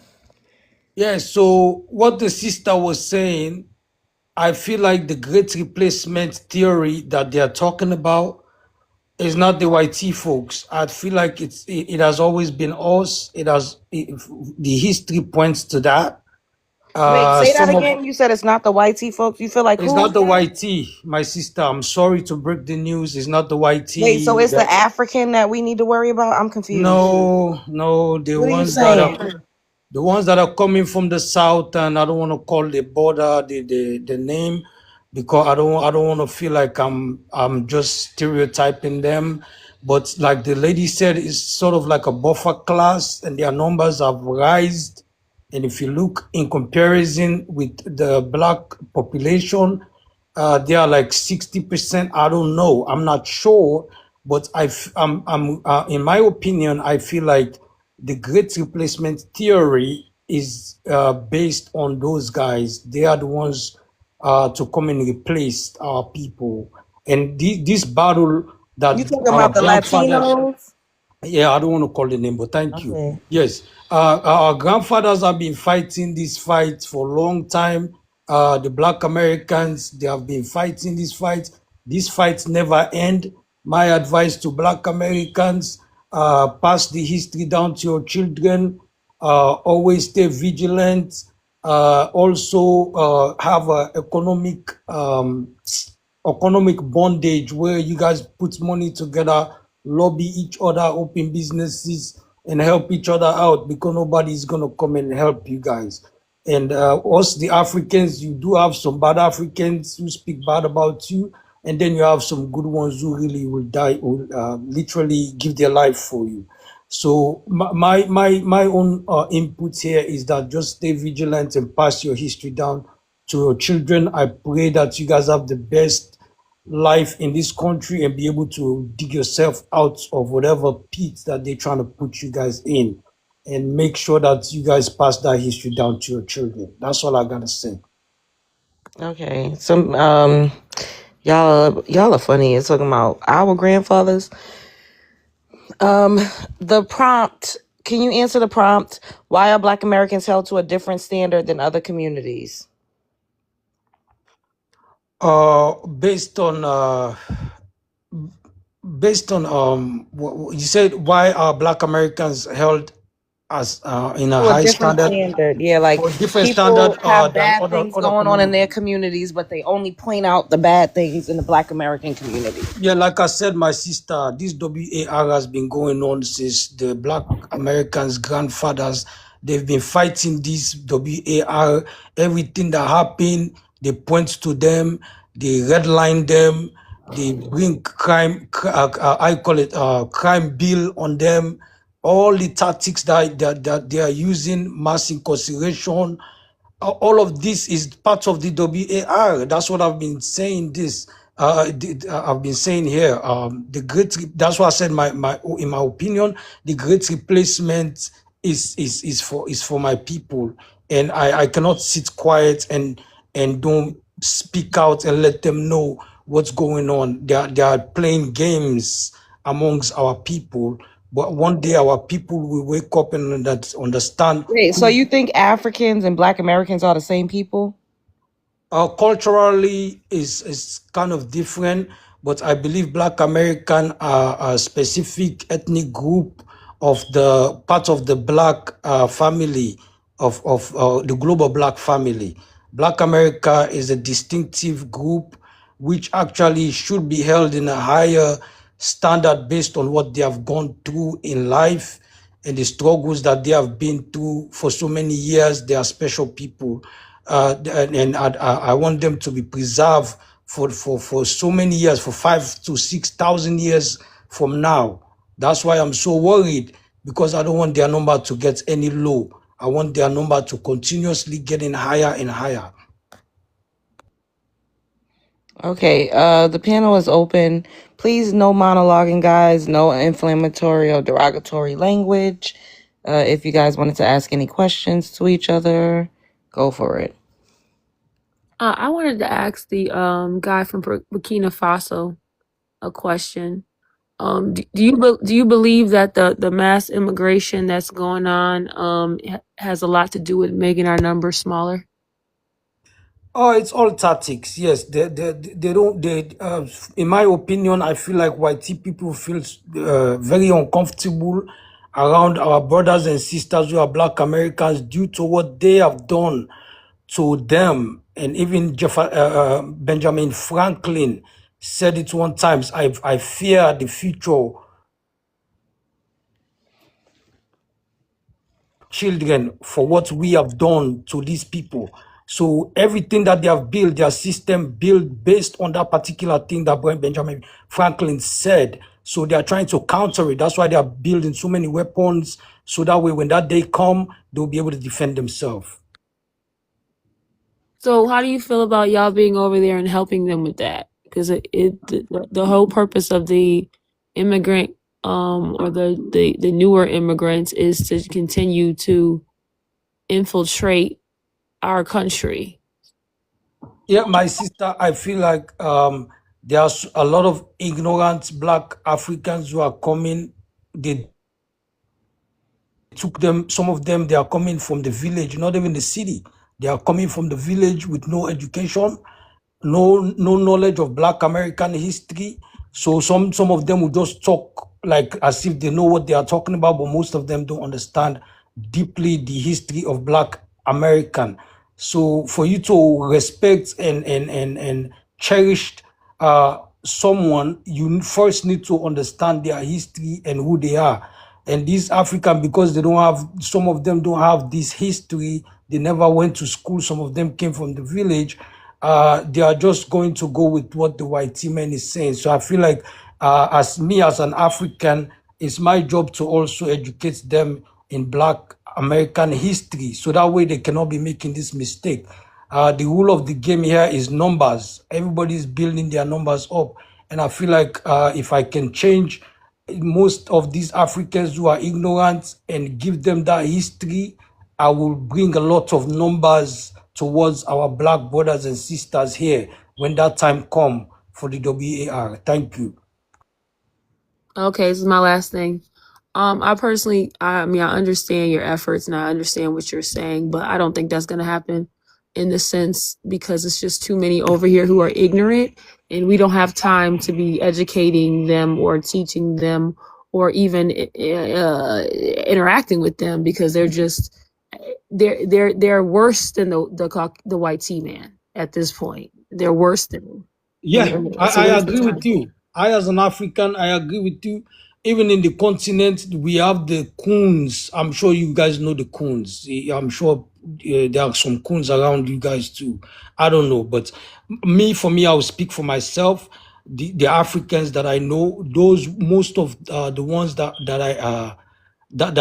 Yeah, so what the sister was saying, I feel like the great replacement theory that they are talking about is not the YT folks. I feel like it has always been us. The history points to that. Wait, say that Some of again. You said it's not the YT folks. You feel like It's who? not the YT, my sister. I'm sorry to break the news. It's not the YT. Wait, so it's the African that we need to worry about? I'm confused. No, the What are you ones that saying? are the ones that are coming from the south, and I don't want to call the border the name, because I don't want to feel like I'm just stereotyping them. But like the lady said, it's sort of like a buffer class, and their numbers have risen. And if you look in comparison with the black population, they are like 60%. I don't know. I'm not sure, but I'm in my opinion, I feel like the great replacement theory is based on those guys. They are the ones to come and replace our people. And this battle that You talking our about the grandfathers, Latinos? yeah, I don't want to call the name, but thank you. Okay. Yes, our grandfathers have been fighting this fight for a long time. The Black Americans, they have been fighting this fight. These fights never end. My advice to Black Americans, pass the history down to your children. Always stay vigilant. Also, have a economic bondage where you guys put money together, lobby each other, open businesses, and help each other out, because nobody's gonna come and help you guys. And us, the Africans, you do have some bad Africans who speak bad about you, and then you have some good ones who really will die, will literally give their life for you. So my own input here is that just stay vigilant and pass your history down to your children. I pray that you guys have the best life in this country and be able to dig yourself out of whatever pit that they're trying to put you guys in, and make sure that you guys pass that history down to your children. That's all I gotta say. Okay. Some y'all are funny. It's talking about our grandfathers. The prompt. Can you answer the prompt? Why are Black Americans held to a different standard than other communities? Based on what you said, why are Black Americans held as in a To a high different standard standard. Yeah, like or different standard people have than bad things other going on in their communities. communities, but they only point out the bad things in the Black American community. Yeah, like I said, my sister, this WAR has been going on since the Black Americans' grandfathers. They've been fighting this WAR. Everything that happened, they point to them, they redline them, they bring crime, I call it crime bill on them. All the tactics that they are using, mass incarceration, all of this is part of the WAR. That's what I've been saying. I've been saying here. That's why I said in my opinion, the great replacement is for my people, and I cannot sit quiet and don't speak out and let them know what's going on. They are playing games amongst our people, but one day our people will wake up and understand. Wait, so you think Africans and Black Americans are the same people? Culturally is kind of different, but I believe Black American are a specific ethnic group of the part of the Black family of the global Black family. Black America is a distinctive group which actually should be held in a higher standard based on what they have gone through in life and the struggles that they have been through for so many years. They are special people. And I want them to be preserved for so many years, for 5,000 to 6,000 years from now. That's why I'm so worried, because I don't want their number to get any low. I want their number to continuously getting higher and higher. Okay, the panel is open. Please, no monologuing, guys. No inflammatory or derogatory language. If you guys wanted to ask any questions to each other, go for it. I wanted to ask the guy from Burkina Faso a question. Do you believe that the mass immigration that's going on has a lot to do with making our numbers smaller? Oh, it's all tactics. Yes, they don't. In my opinion, I feel like white people feel very uncomfortable around our brothers and sisters who are Black Americans due to what they have done to them. And even Benjamin Franklin said it one time. I fear the future children for what we have done to these people. So everything that they have built, their system built based on that particular thing that Benjamin Franklin said. So they are trying to counter it. That's why they are building so many weapons. So that way, when that day come, they'll be able to defend themselves. So how do you feel about y'all being over there and helping them with that? Because the whole purpose of the immigrant or the newer immigrants is to continue to infiltrate our country. Yeah, my sister, I feel like there's a lot of ignorant Black Africans who are coming. They took them, some of them, they are coming from the village, not even the city. They are coming from the village with no education, no knowledge of Black American history. So some of them will just talk like as if they know what they are talking about, but most of them don't understand deeply the history of Black American. So for you to respect and cherish someone, you first need to understand their history and who they are. And these African, because they don't have, some of them don't have this history, they never went to school, some of them came from the village, they are just going to go with what the white man is saying. So I feel like as an African, it's my job to also educate them in Black American history, so that way they cannot be making this mistake. The rule of the game here is numbers. Everybody is building their numbers up. And I feel like if I can change most of these Africans who are ignorant and give them that history, I will bring a lot of numbers towards our Black brothers and sisters here when that time come for the WAR. Thank you. Okay, this is my last thing. I personally, I understand your efforts and I understand what you're saying, but I don't think that's going to happen in the sense because it's just too many over here who are ignorant and we don't have time to be educating them or teaching them or even interacting with them, because they're just they're worse than the white tea man at this point. They're worse than. Yeah, So I where's the agree time? with you. I, as an African, I agree with you. Even in the continent, we have the coons. I'm sure you guys know the coons. I'm sure there are some coons around you guys too. I don't know, but for me, I will speak for myself. The Africans that I know, those most of the ones that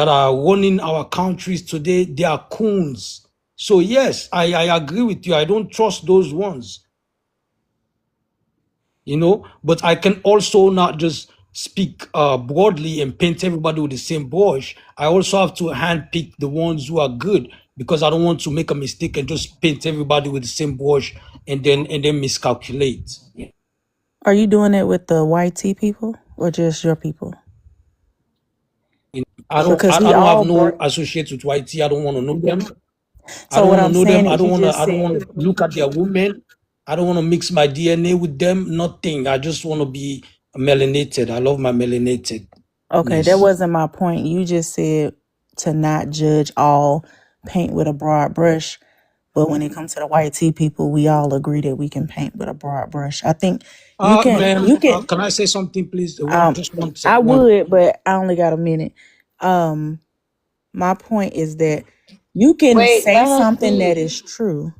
are running our countries today, they are coons. So yes, I agree with you. I don't trust those ones. But I can also not just speak broadly and paint everybody with the same brush. I also have to handpick the ones who are good, because I don't want to make a mistake and just paint everybody with the same brush and then miscalculate. Are you doing it with the white tea people or just your people? I don't Because we have all no associates with YT. I don't want to know them. I So don't what want to I'm know them. saying I is, don't you want to. just I don't want said to look at their women. I don't want to mix my DNA with them. Nothing. I just want to be melanated. I love my melanated. okay. That wasn't my point. You just said to not judge all, paint with a broad brush. But when it comes to the white tea people, we all agree that we can paint with a broad brush. I think you can. Ma'am, You can. can I say something, please? Just 1 I second. would, but I only got a minute. My point is that you can Wait, say let her something that speak. is true,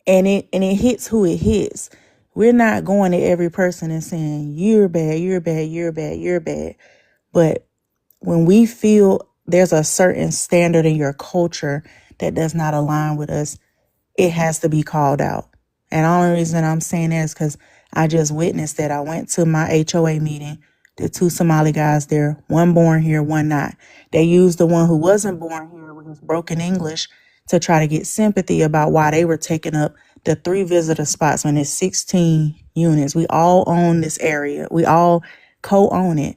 and it hits who it hits. We're not going to every person and saying you're bad, you're bad, you're bad, you're bad. But when we feel there's a certain standard in your culture that does not align with us, it has to be called out. And the only reason I'm saying that is because I just witnessed that. I went to my HOA meeting. The 2 Somali guys there, one born here, one not. They used the one who wasn't born here with his broken English to try to get sympathy about why they were taking up the 3 visitor spots when it's 16 units. We all own this area. We all co-own it.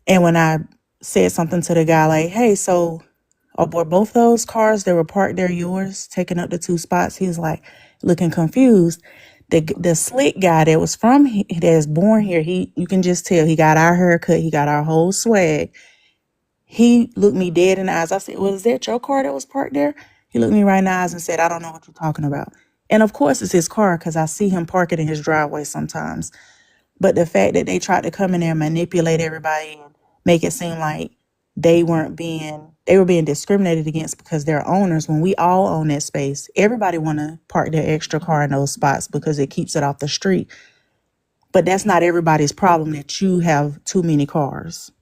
And when I said something to the guy like, hey, so were both those cars that were parked there yours, taking up the 2 spots? He was like looking confused. The slick guy that was that's born here, you can just tell he got our haircut, he got our whole swag. He looked me dead in the eyes. I said, well, is that your car that was parked there? He looked me right in the eyes and said, I don't know what you're talking about. And of course it's his car, because I see him park it in his driveway sometimes. But the fact that they tried to come in there and manipulate everybody and make it seem like they were being discriminated against because they're owners, when we all own that space. Everybody want to park their extra car in those spots because it keeps it off the street. But that's not everybody's problem that you have too many cars.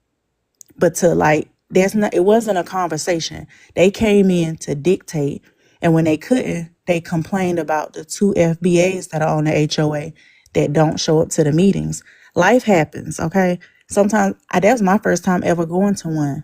But it wasn't a conversation. They came in to dictate, and when they couldn't, they complained about the 2 FBAs that are on the HOA that don't show up to the meetings. Life happens, okay? Sometimes that was my first time ever going to one.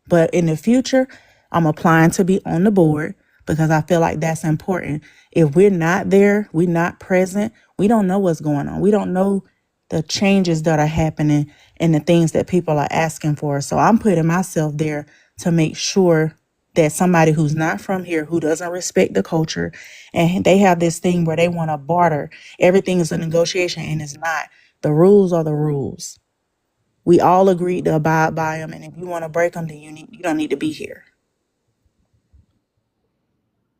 But in the future, I'm applying to be on the board because I feel like that's important. If we're not there, we're not present, we don't know what's going on. We don't know the changes that are happening and the things that people are asking for. So I'm putting myself there to make sure that somebody who's not from here, who doesn't respect the culture, and they have this thing where they want to barter, everything is a negotiation, and it's not. The rules are the rules. We all agreed to abide by them, and if you want to break them, then you don't need to be here.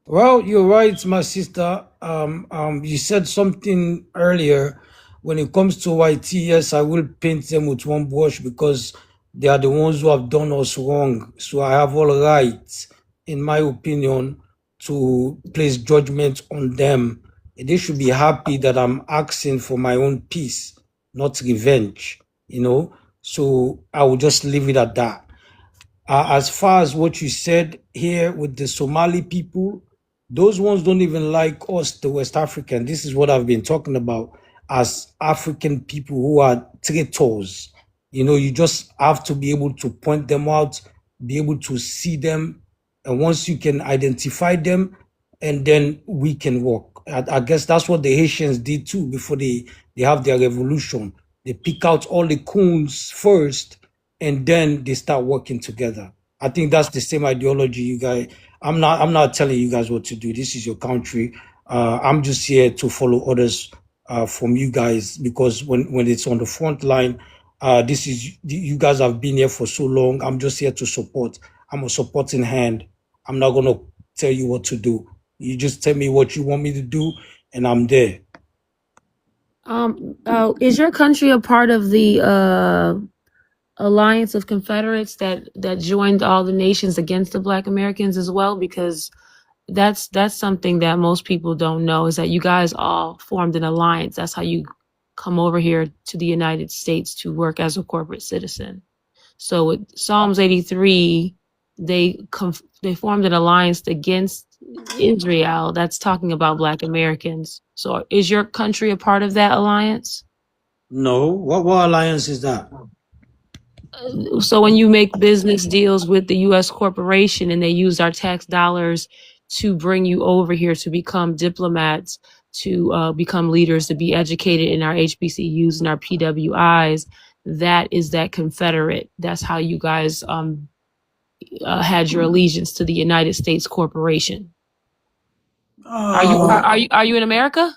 Well, you're right, my sister. You said something earlier. When it comes to YT, yes, I will paint them with one brush because they are the ones who have done us wrong. So I have all right, in my opinion, to place judgment on them. They should be happy that I'm asking for my own peace, not revenge, So I will just leave it at that. As far as what you said here with the Somali people, those ones don't even like us, the West African. This is what I've been talking about as African people who are traitors. You just have to be able to point them out, be able to see them. And once you can identify them, and then we can work. I guess that's what the Haitians did too before they have their revolution. They pick out all the coons first, and then they start working together. I think that's the same ideology, you guys. I'm not telling you guys what to do. This is your country. I'm just here to follow orders from you guys, because when it's on the front line, This is you guys have been here for so long. I'm just here to support. I'm a supporting hand. I'm not gonna tell you what to do. You just tell me what you want me to do, and I'm there. Is your country a part of the Alliance of Confederates that joined all the nations against the Black Americans as well? Because that's something that most people don't know, is that you guys all formed an alliance. That's how you come over here to the United States to work as a corporate citizen. So with Psalms 83, they formed an alliance against Israel that's talking about Black Americans. So is your country a part of that alliance? No, what alliance is that? So when you make business deals with the U.S. corporation and they use our tax dollars to bring you over here to become diplomats, to become leaders, to be educated in our HBCUs and our PWIs, that is that Confederate. That's how you guys had your allegiance to the United States corporation. Are you in America?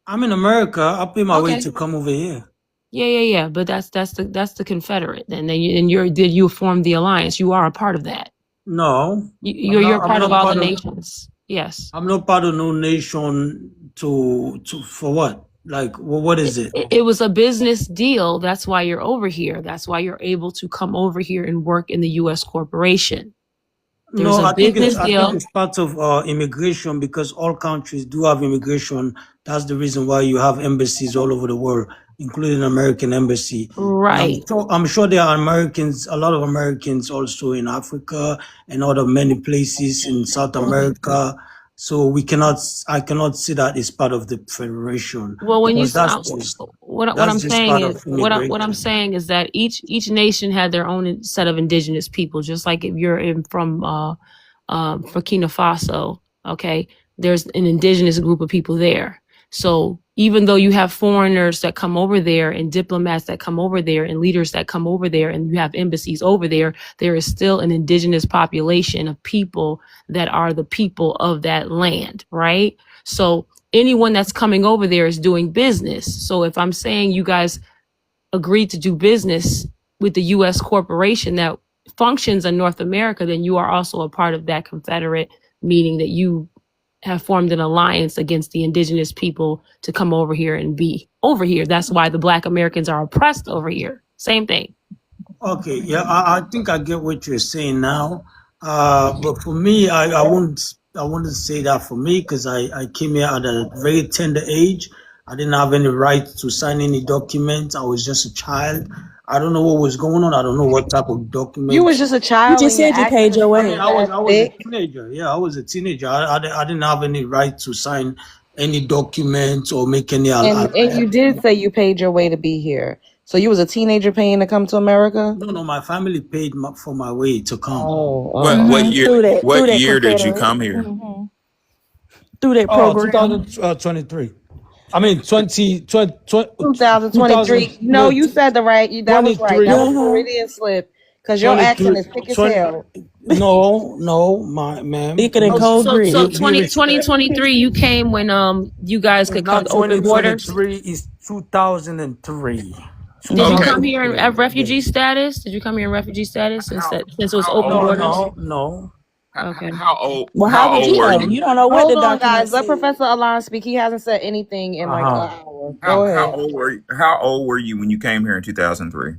I'm in America. I pay my way Okay. to come over here. Yeah. But that's the Confederate. And then you formed the alliance. You are a part of that. No, You're part of all the nations. Yes. I'm not part of no nation to for what? Like, what is it? It was a business deal. That's why you're over here. That's why you're able to come over here and work in the U.S. corporation. There's No, a I think business deal. it's part of immigration, because all countries do have immigration. That's the reason why you have embassies all over the world, including American embassy. Right. I'm sure there are Americans, a lot of Americans also in Africa and other many places in South America. So I cannot say that it's part of the federation. Well, when you because what I'm that's just saying part is of what I'm immigration. saying is that each nation had their own set of indigenous people. Just like if you're from Burkina Faso, okay, there's an indigenous group of people there. So even though you have foreigners that come over there and diplomats that come over there and leaders that come over there and you have embassies over there, there is still an indigenous population of people that are the people of that land, right? So anyone that's coming over there is doing business. So if I'm saying you guys agreed to do business with the U.S. corporation that functions in North America, then you are also a part of that Confederate, meaning that you have formed an alliance against the indigenous people to come over here and be over here. That's why the Black Americans are oppressed over here. Same thing. Okay, yeah, I think I get what you're saying now. But for me, I wouldn't say that for me, because I came here at a very tender age. I didn't have any right to sign any documents. I was just a child. I don't know what was going on. I don't know what type of document. You was just a child. You just when said you your paid your actions way. I was a thick. teenager. Yeah, I was a teenager. I didn't have any right to sign any documents or make any. And you did say you paid your way to be here. So you was a teenager paying to come to America? No, my family paid for my way to come. What year? Through that What year did you Confederate. come here? Through that program. 2023. I mean, 2023. No, you said that was right. That was Floridian slip. Because your accent is thick as hell. No, my man. Thicker than cold grit. So 2023, you came when you guys could come open borders. 2023 is 2003. Did you come here in refugee status? Did you come here in refugee status since it was open borders? No. Okay. How old? Well, how old were you? You don't know what Hold the on, guys. document Let said. Professor Alon speak. He hasn't said anything in like an hour. Go ahead. How old were you when you came here in 2003?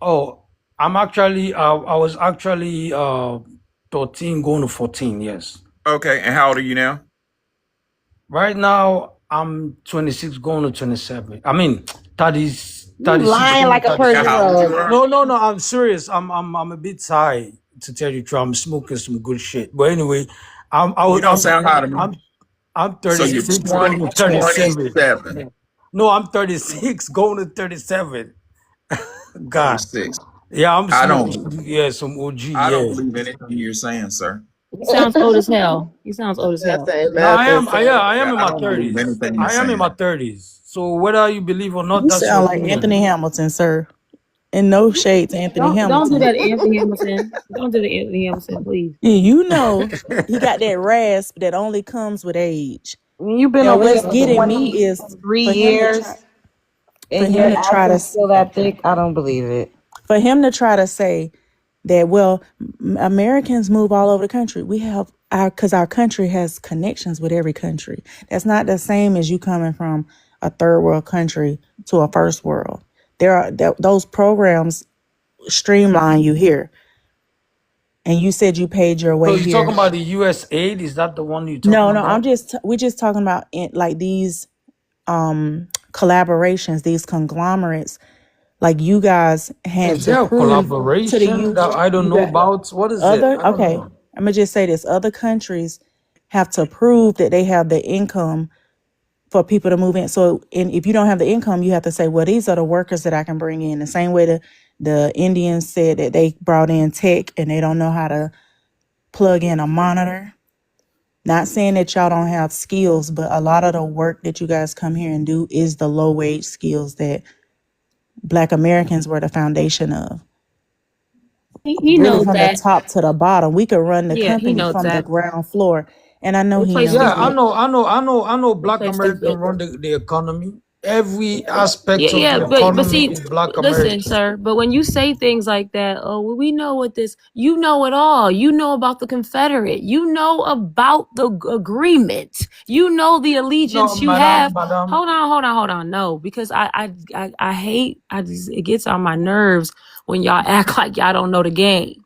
Oh, I was actually 13 going to 14, yes. Okay, and how old are you now? Right now, I'm 26 going to 27. I mean, 30. You lying like a Persian rug. No, I'm serious. I'm a bit high, to tell you the truth. I'm smoking some good shit. But anyway, You don't sound high to me. I'm So you're 36 going to 37. 27. No, I'm 36 going to 37. God. 36. Yeah, I'm I don't- smoking. Yeah, some OG. I don't Yeah. believe anything you're saying, sir. He sounds old as hell. He sounds old as hell. No, I am in I my don't believe 30s. anything you're I am in saying. my 30s. So whether you believe or not, You that's sound your like opinion. Anthony Hamilton, sir. And no shade to Anthony Don't Hamilton. do that, Anthony Hamilton. Don't do the Anthony Hamilton, please. Yeah, you know, he got that rasp that only comes with age. You've been And over what's here getting for me is 3 for him to years. try- for And him your to try to accent's still that thick, I don't believe it. say that, well, Americans move all over the country. We have because our country has connections with every country. That's not the same as you coming from a third world country to a first world. There are those programs streamline you here. And you said you paid your So way you're here. talking about the U.S. aid? Is that the one you're talking No, about? we're just talking about like these collaborations, these conglomerates. Like you guys had Is to there a prove to the collaboration that I don't know about? What is it? other, I don't okay, know. I'm gonna just say this: other countries have to prove that they have the income for people to move in. So, if you don't have the income, you have to say, well, these are the workers that I can bring in. The same way the Indians said that they brought in tech and they don't know how to plug in a monitor. Not saying that y'all don't have skills, but a lot of the work that you guys come here and do is the low wage skills that Black Americans were the foundation of. He Really knows from the that. top to the bottom. We could run the Yeah, he company knows from the that. ground floor. And I know We he play knows Yeah, I stupid. that. know. We Black play American stupid. run the economy. Every aspect of Yeah, the but economy see, is Black listen, American. sir. But when you say things like that, oh, well, we know what this. You know it all. You know about the Confederate. You know about the agreement. You know the No, allegiance you have. madam. Hold on. No, because I hate. It gets on my nerves when y'all act like y'all don't know the game.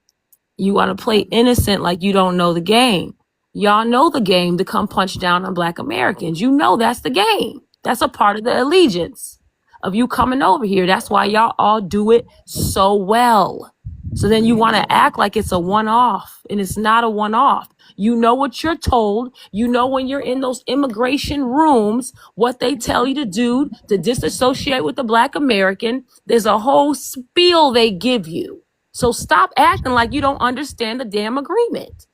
You want to play innocent like you don't know the game. Y'all know the game to come punch down on Black Americans. You know that's the game. That's a part of the allegiance of you coming over here. That's why y'all all do it so well. So then you want to act like it's a one-off, and it's not a one-off. You know what you're told. You know when you're in those immigration rooms, what they tell you to do to disassociate with the Black American. There's a whole spiel they give you. So stop acting like you don't understand the damn agreement.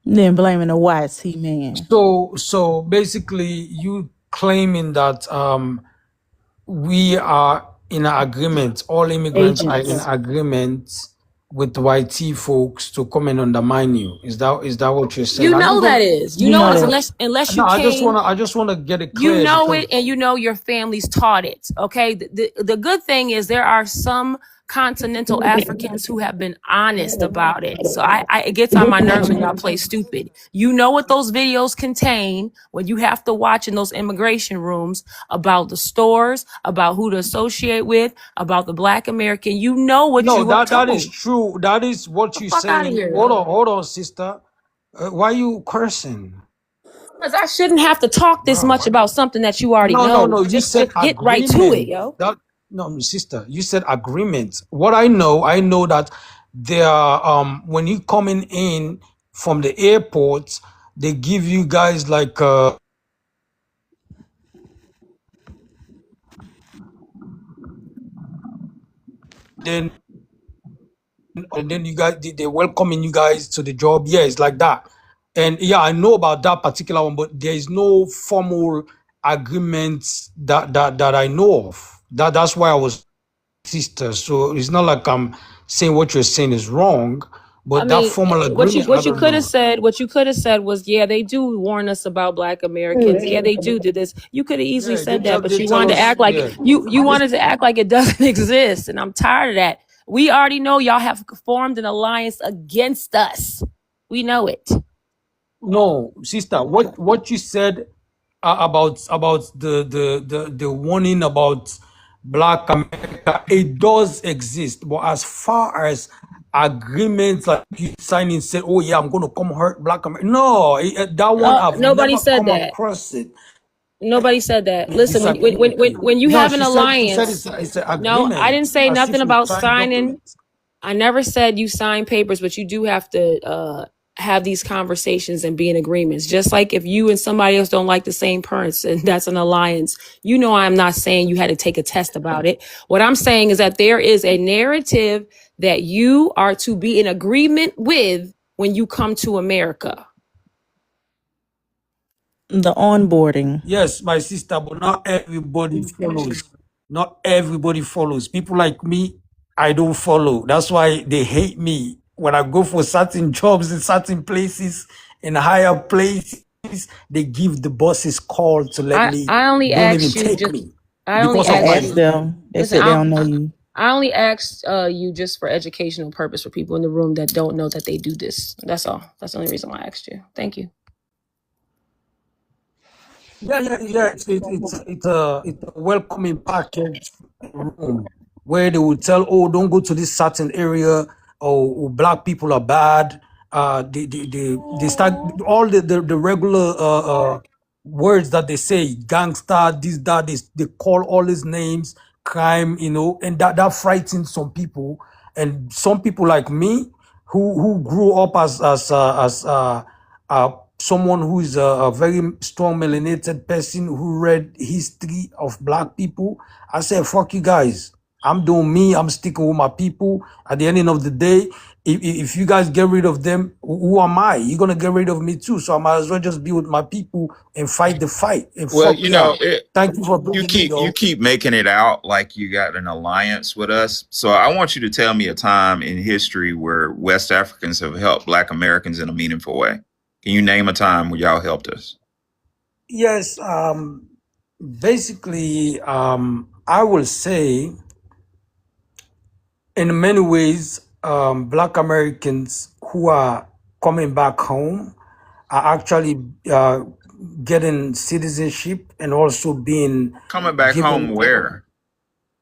Then blaming the white sea man. So basically, you claiming that we are in an agreement. All immigrants are in Agents. agreement with YT folks to come and undermine you. Is that what you're saying? You I know just that want. is. You You know know it that. unless you No, came. I just wanna get it You clear know because it, and you know your family's taught it. Okay. The good thing is there are some continental Africans who have been honest about it. So it gets on my nerves when y'all play stupid. You know what those videos contain when you have to watch in those immigration rooms about the stores, about who to associate with, about the Black American. You know what no, you are that is told. true. That is what you're Fuck out of saying. here. Hold on, sister. Why you cursing? Because I shouldn't have to talk this much about something that you already know. No. You Just said get right to it, agreement. yo. No, sister. You said agreement. What I know that there are when you coming in from the airport, they give you guys like then and then you guys they welcoming you guys to the job. Yeah, it's like that. And yeah, I know about that particular one, but there is no formal agreements that I know of. That's why I was sister. So it's not like I'm saying what you're saying is wrong, but I that mean, formal what you agreement, I what you don't could know. have said, was, yeah, they do warn us about Black Americans. Yeah, they do this. You could have easily Yeah, said that, but they you tell wanted to us. act like Yeah, you wanted to act like it doesn't exist, and I'm tired of that. We already know y'all have formed an alliance against us. We know it. no, sister. What you said about the warning about Black America, it does exist, but as far as agreements like you signing say, oh yeah, I'm gonna come hurt Black America. No, that one I've Nobody never said come that. across it. Nobody said that. It's Listen, when you no, have an she said alliance, it's an no, agreement. I didn't say As nothing if we about signed signing. documents. I never said you sign papers, but you do have to have these conversations and be in agreements. Just like if you and somebody else don't like the same person, that's an alliance. You know, I'm not saying you had to take a test about it. What I'm saying is that there is a narrative that you are to be in agreement with when you come to America. The onboarding. Yes, my sister, but not everybody follows. Not everybody follows. People like me, I don't follow. That's why they hate me. When I go for certain jobs in certain places, in higher places, they give the bosses call to let me. I only Don't even asked you take just me. I only because I of asked my asked you. them. They Listen, said they don't know you. I only asked you just for educational purpose for people in the room that don't know that they do this. That's all. That's the only reason why I asked you. Thank you. yeah. It's a welcoming package room where they will tell, oh, don't go to this certain area, or black people are bad. They start all the regular words that they say, gangster, this, that, they call all these names, crime, and that frightens some people. And some people like me who grew up as someone who is a very strong melanated person who read history of black people. I said, fuck you guys. I'm doing me. I'm sticking with my people. At the end of the day, if you guys get rid of them, who am I? You're going to get rid of me too. So I might as well just be with my people and fight the fight and Well, fuck y'all. Thank you for you bringing me, though. keep making it out like you got an alliance with us. So I want you to tell me a time in history where West Africans have helped Black Americans in a meaningful way. Can you name a time where y'all helped us? Yes. Basically, I will say in many ways, Black Americans who are coming back home are actually getting citizenship and also being Coming back home given where?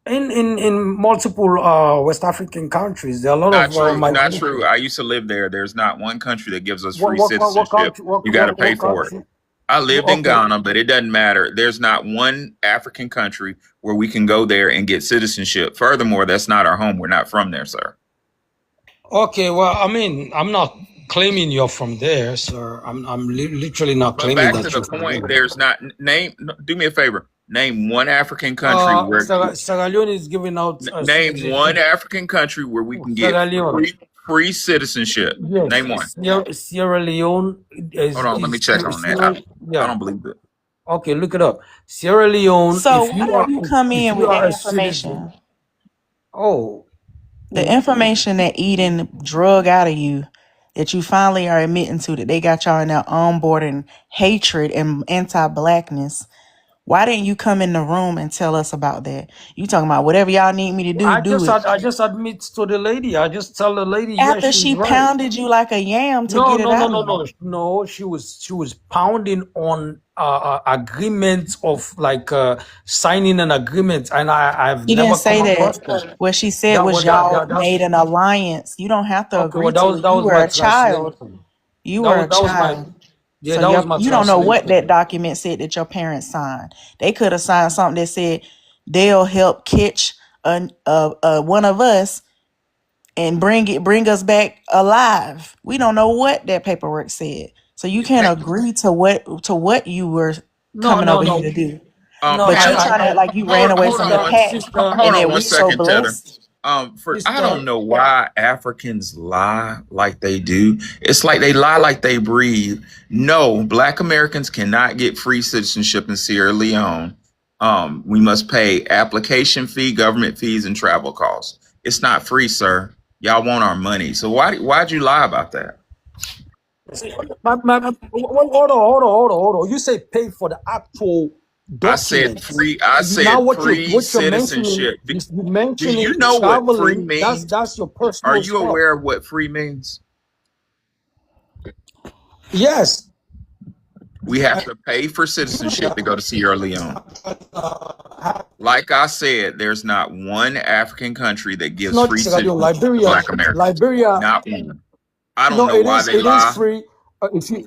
in multiple West African countries. There are a lot Not of true. Not migration. true. I used to live there. There's not one country that gives us What, free what, what citizenship. country? You got to pay What for it. country? I lived in Okay. Ghana, but it doesn't matter. There's not one African country where we can go there and get citizenship. Furthermore, that's not our home. We're not from there, sir. Okay. Well, I mean, I'm not claiming you're from there, sir. I'm literally not But claiming back that to the you're from point, there. there's not do me a favor. Name one African country where Sierra Leone is giving out name citizenship. one African country where we can get Sierra Leone. free citizenship. Yes. Name one. Sierra Leone is. Hold on, let me check on that. I Yeah. don't believe it. Okay, look it up. Sierra Leone. So If you why are, do you come if in you with are that a citizen, information? oh, The information that Eden drug out of you, that you finally are admitting to, that they got y'all in there onboarding hatred and anti-blackness. Why didn't you come in the room and tell us about that? You talking about whatever y'all need me to do, do it. I just admit to the lady. I just tell the lady, yeah, After she's she right. pounded you like a yam to No, get it no, no, out no, of no, you. no. She was pounding on agreements of like signing an agreement, and I've She never didn't say come across that. that. What she said That was was y'all that's made an alliance. You don't have to okay. agree Well, to it. that You was were my a child. translation. You were a That was my child. yeah. So That was my you don't know what translation. that document said that your parents signed. They could have signed something that said they'll help catch one of us and bring us back alive. We don't know what that paperwork said. So you can't agree to what you were No, coming no, over here no, to do. no. But you trying to act like you ran away from the pack Sister, and that One we so second, Tether. blessed. I don't know why Africans lie like they do. It's like they lie like they breathe. No, Black Americans cannot get free citizenship in Sierra Leone. We must pay application fee, government fees, and travel costs. It's not free, sir. Y'all want our money. So why'd you lie about that? Hold on. You say pay for the actual I said documents. free. I said Now what free you're mentioning, citizenship. you're Do mentioning you know what free traveling. means? That's your Are personal you stuff. aware of what free means? Yes. We have to pay for citizenship to go to Sierra Leone. Like I said, there's not one African country that gives Not free Sierra Leone, citizenship to Liberia. Black Americans. Liberia. Not one. I don't No, know why they it lie. is free. If you,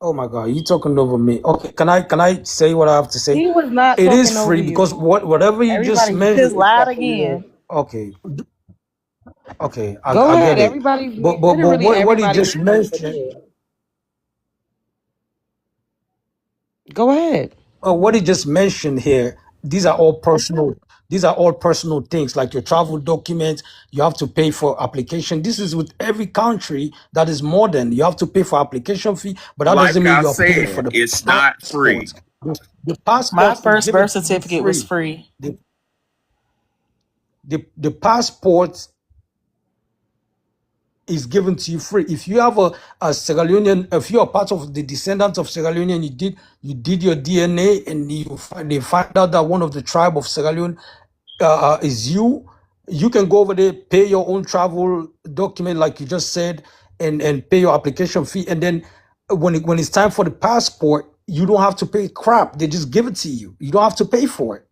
oh my God, you talking over me? Okay, can I say what I have to say? He was not It is talking over free because you. whatever you just Everybody just mentioned. lied again. Okay, okay, Go I ahead. get it. Everybody, But literally what he everybody. just mentioned. Go ahead. What he just mentioned here, these are all personal. These are all personal things, like your travel documents. You have to pay for application. This is with every country that is modern. You have to pay for application fee, but that doesn't Like mean I you are paying for said, the it's not free. passports. The My passport is first given birth to you certificate was free. free. The passport is given to you free. If you have a Sierra Leonean, if you are part of the descendants of Sierra Leonean, you did your DNA and they find out that one of the tribe of Sierra Leone is you can go over there, pay your own travel document like you just said, and pay your application fee, and then when it's time for the passport, you don't have to pay crap. They just give it to you. You don't have to pay for it.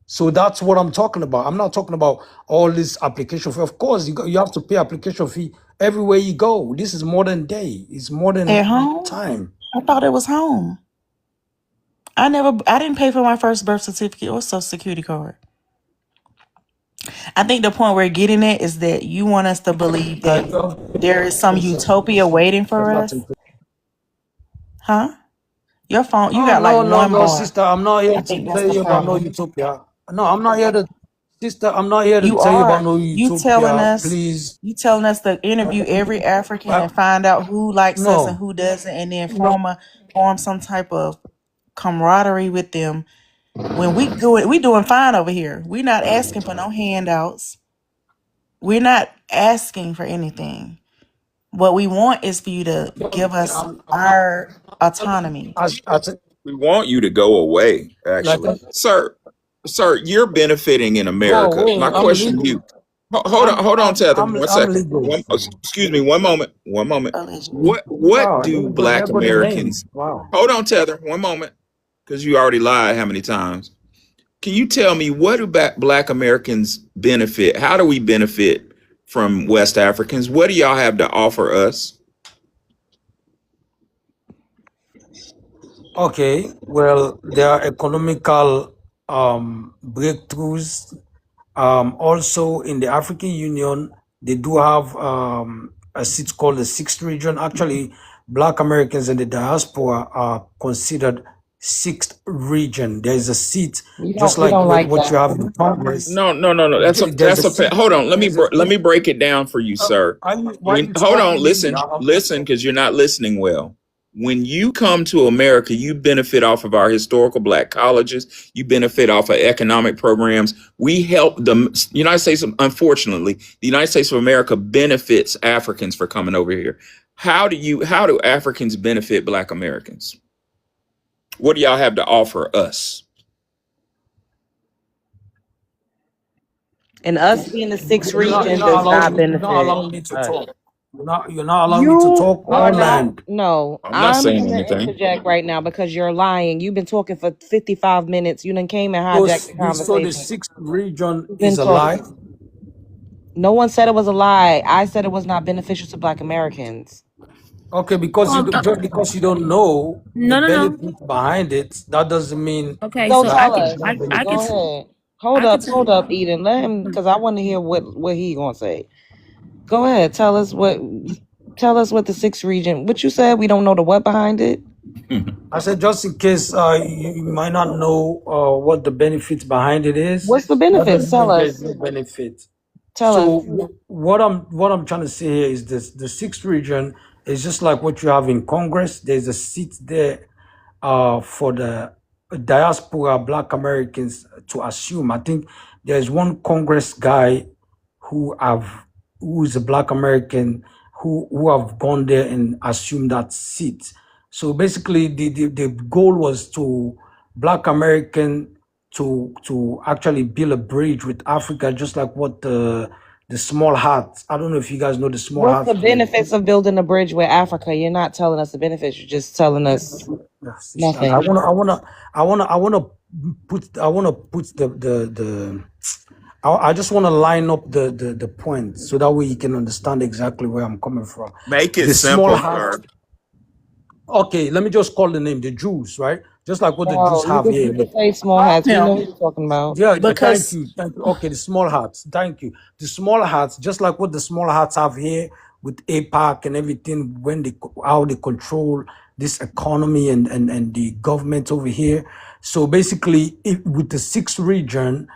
So that's what I'm talking about. I'm not talking about all this application fee. Of course, you have to pay application fee everywhere you go. This is modern day. It's modern At home? time. I thought it was home. I didn't pay for my first birth certificate or social security card. I think the point we're getting at is that you want us to believe that there is some utopia waiting for us. Huh? Your phone, you got like one bar. Sister. I'm not here I to think that's tell the you about no problem. utopia. No, I'm not here to, sister. I'm not here to You tell you about are. no You telling utopia. us. Please. You telling us to interview every African and find out who likes us and No. who doesn't, and then No. form some type of camaraderie with them. When we doing fine over here. We're not asking for no handouts. We're not asking for anything. What we want is for you to give us our autonomy. We want you to go away, actually. Sir, you're benefiting in America. My I'm question to legal. you. Hold on, Tether. I'm 1 second. legal. Excuse me, 1 moment. 1 moment. Allegedly. What do There Black go the name. Americans Wow. hold on, Tether, 1 moment. Because you already lied how many times? Can you tell me what do Black Americans benefit? How do we benefit from West Africans? What do y'all have to offer us? Okay. Well, there are economical breakthroughs. Also in the African Union, they do have a seat called the Sixth Region. Actually, Black Americans in the diaspora are considered Sixth Region. There's a seat just like what you have in Congress. No. That's a hold on. Let me break it down for you, sir. Hold on. Listen, because you're not listening well. When you come to America, you benefit off of our historical Black colleges. You benefit off of economic programs. We help the United States. Unfortunately, the United States of America benefits Africans for coming over here. How do Africans benefit Black Americans? What do y'all have to offer us? And us being the Sixth Region does not benefit. You're not allowing me to talk. You're not allowing me to talk or land. No, I'm not saying gonna anything. interject right now because you're lying. You've been talking for 55 minutes. You done came and hijacked the So conversation. the Sixth Region You've been is a lie. talking. No one said it was a lie. I said it was not beneficial to Black Americans. Okay, because just because you don't know No, the no, no. benefit behind it, that doesn't mean Okay, So so tell I us. can Go ahead. Hold up, Eden. Let him, because I want to hear what he gonna say. Go ahead. Tell us what the Sixth Region. What you said? We don't know the what behind it. I said just in case you might not know what the benefits behind it is. What's the benefits? Tell There's us. no benefit. Tell us. So what I'm trying to say here is this: the Sixth Region is just like what you have in Congress. There's a seat there for the diaspora Black Americans to assume. I think there's one Congress guy who is a Black American who have gone there and assumed that seat. So basically, the goal was to Black American to actually build a bridge with Africa, just like what the Small Hats. I don't know if you guys know the Small Hats. What's the benefits of building a bridge with Africa? You're not telling us the benefits. You're just telling us nothing. I wanna put the I just want to line up the points so that way you can understand exactly where I'm coming from. Make it The simple, Small sir. Hats. Okay, let me just call the name, the Jews, right? Just like what the No, Jews have here. you can say Small Hats. We know what you're talking about. Yeah, Because- thank you. Okay, the Small Hats. Thank you. The Small Hats, just like what the Small Hats have here with APAC and everything, how they control this economy and the government over here. So basically, with the Sixth Region,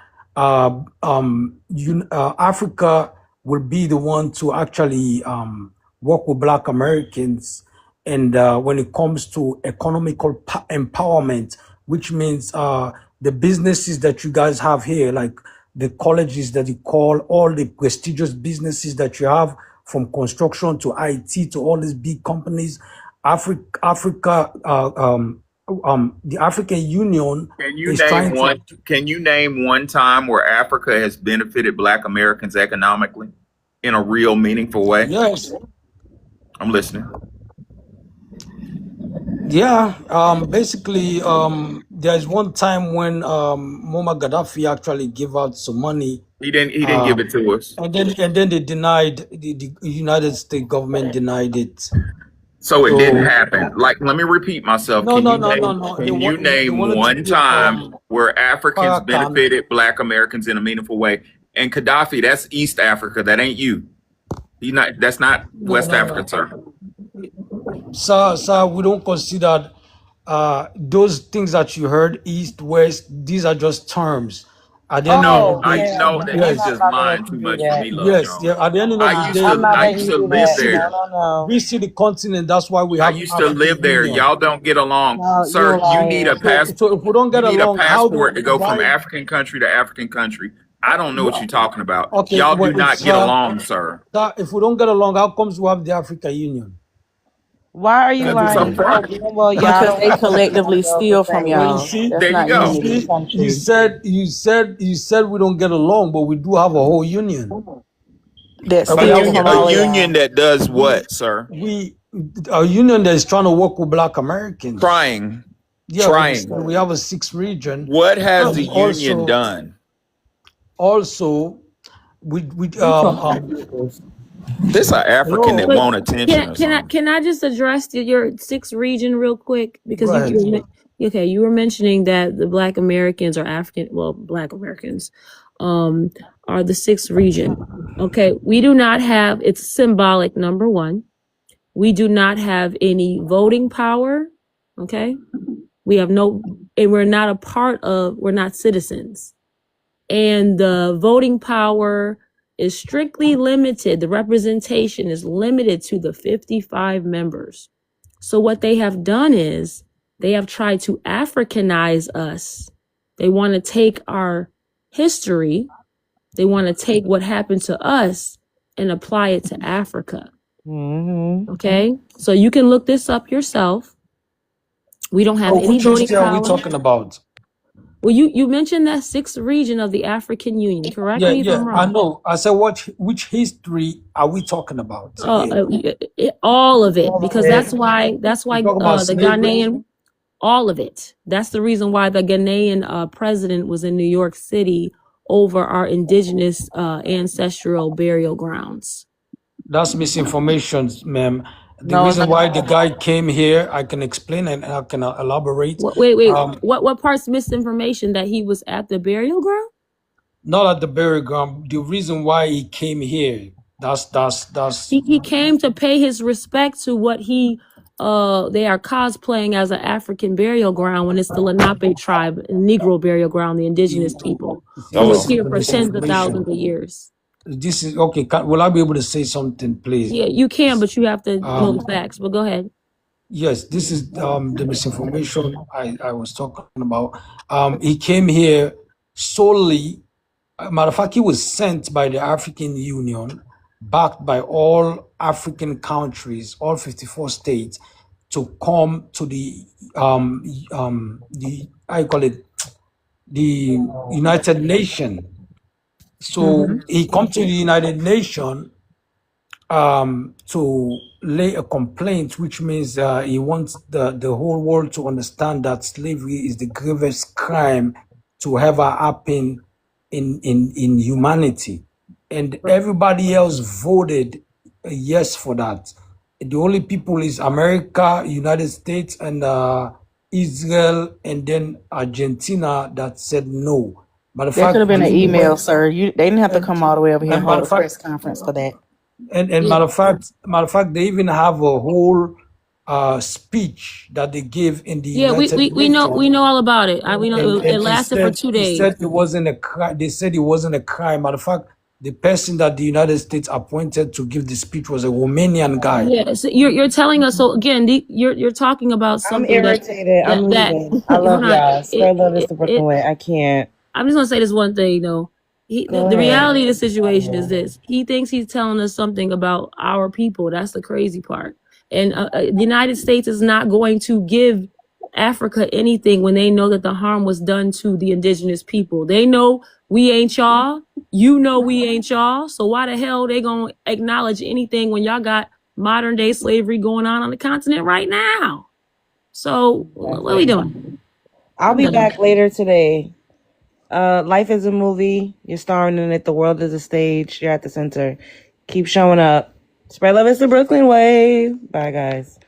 Africa will be the one to actually work with Black Americans. And when it comes to economical empowerment, which means the businesses that you guys have here, like the colleges that you call, all the prestigious businesses that you have from construction to IT to all these big companies. Africa, the African Union is trying to. Can you name one time where Africa has benefited Black Americans economically in a real meaningful way? Yes. I'm listening. Yeah. Basically, there's one time when Muammar Gaddafi actually gave out some money. He didn't give it to us. And then they denied, the United States government denied it. So it didn't happen. Like, let me repeat myself. No. Can you name one time where Africans benefited Black Americans in a meaningful way? And Gaddafi, that's East Africa. That ain't you. That's not West Africa, sir. Sir, we don't consider those things that you heard, East, West. These are just terms. At the end of the day, I know that he's just lying too much for me, love. Yes, yeah. At the end of the day, I used to live there. We see the continent. That's why we I have. used to live there. Y'all don't get along, sir. You need a passport. So if we don't get you need along, a passport to go from African country to African country. I don't know what you're talking about. Okay, y'all do not get along, sir. If we don't get along, how comes we have the African Union? Why are you lying? Well, because they collectively steal from y'all. You see, there you go. You said we don't get along, but we do have a whole union. A union that does what, sir? A union that is trying to work with Black Americans. Trying. We have a 6th region. What has the union done? Also, this are African that want attention. Can I just address your 6th region real quick? Because you were mentioning that the Black Americans are Black Americans are the 6th region. Okay, we do not have, it's symbolic, number one. We do not have any voting power. Okay, we have and we're not we're not citizens. And the voting power is strictly limited. The representation is limited to the 55 members. So what they have done is they have tried to Africanize us. They want to take our history. They want to take what happened to us and apply it to Africa. Mm-hmm. Okay. So you can look this up yourself. We don't have any voting power. What are we talking about? Well, you mentioned that 6th region of the African Union, correct me if I'm wrong. I know. I said, which history are we talking about? All of it, because that's why the Ghanaian, all of it. That's the reason why the Ghanaian president was in New York City over our indigenous ancestral burial grounds. That's misinformation, ma'am. The reason why the guy came here, I can explain and I can elaborate. Wait. What part's misinformation? That he was at the burial ground? Not at the burial ground. The reason why he came here, that's. He came to pay his respect to what they are cosplaying as an African burial ground when it's the Lenape tribe, Negro burial ground, the indigenous people who was here for tens of thousands of years. This is okay. Will I be able to say something, please? Yeah, you can, but you have to know the facts. But go ahead. Yes, this is the misinformation I was talking about. He came here solely. Matter of fact, he was sent by the African Union, backed by all African countries, all 54 states, to come to the the United Nations. So he come to the United Nations to lay a complaint, which means he wants the whole world to understand that slavery is the grievous crime to ever happen in humanity. And everybody else voted yes for that. The only people is America, United States, and Israel, and then Argentina that said no. There could have been an email, sir. They didn't have to come all the way over here and hold a press conference for that. And matter of fact, they even have a whole speech that they give in the United we know all about it. We know it lasted for 2 days. They said it wasn't a crime. They said it wasn't a crime. Matter of fact, the person that the United States appointed to give the speech was a Romanian guy. Yeah, so you're telling us. So again, you're talking about something. I'm irritated. I'm leaving. I love y'all. Spread love is the Brooklyn way. I can't. I'm just gonna say this one thing though. Go The ahead. reality of the situation is this: he thinks he's telling us something about our people. That's the crazy part. And the United States is not going to give Africa anything when they know that the harm was done to the indigenous people. They know we ain't y'all. You know we ain't y'all. So why the hell they gonna acknowledge anything when y'all got modern day slavery going on the continent right now? So what are we doing? I'll I'm be done. back later today. Life is a movie. You're starring in it. The world is a stage. You're at the center. Keep showing up. Spread love is the Brooklyn way. Bye, guys.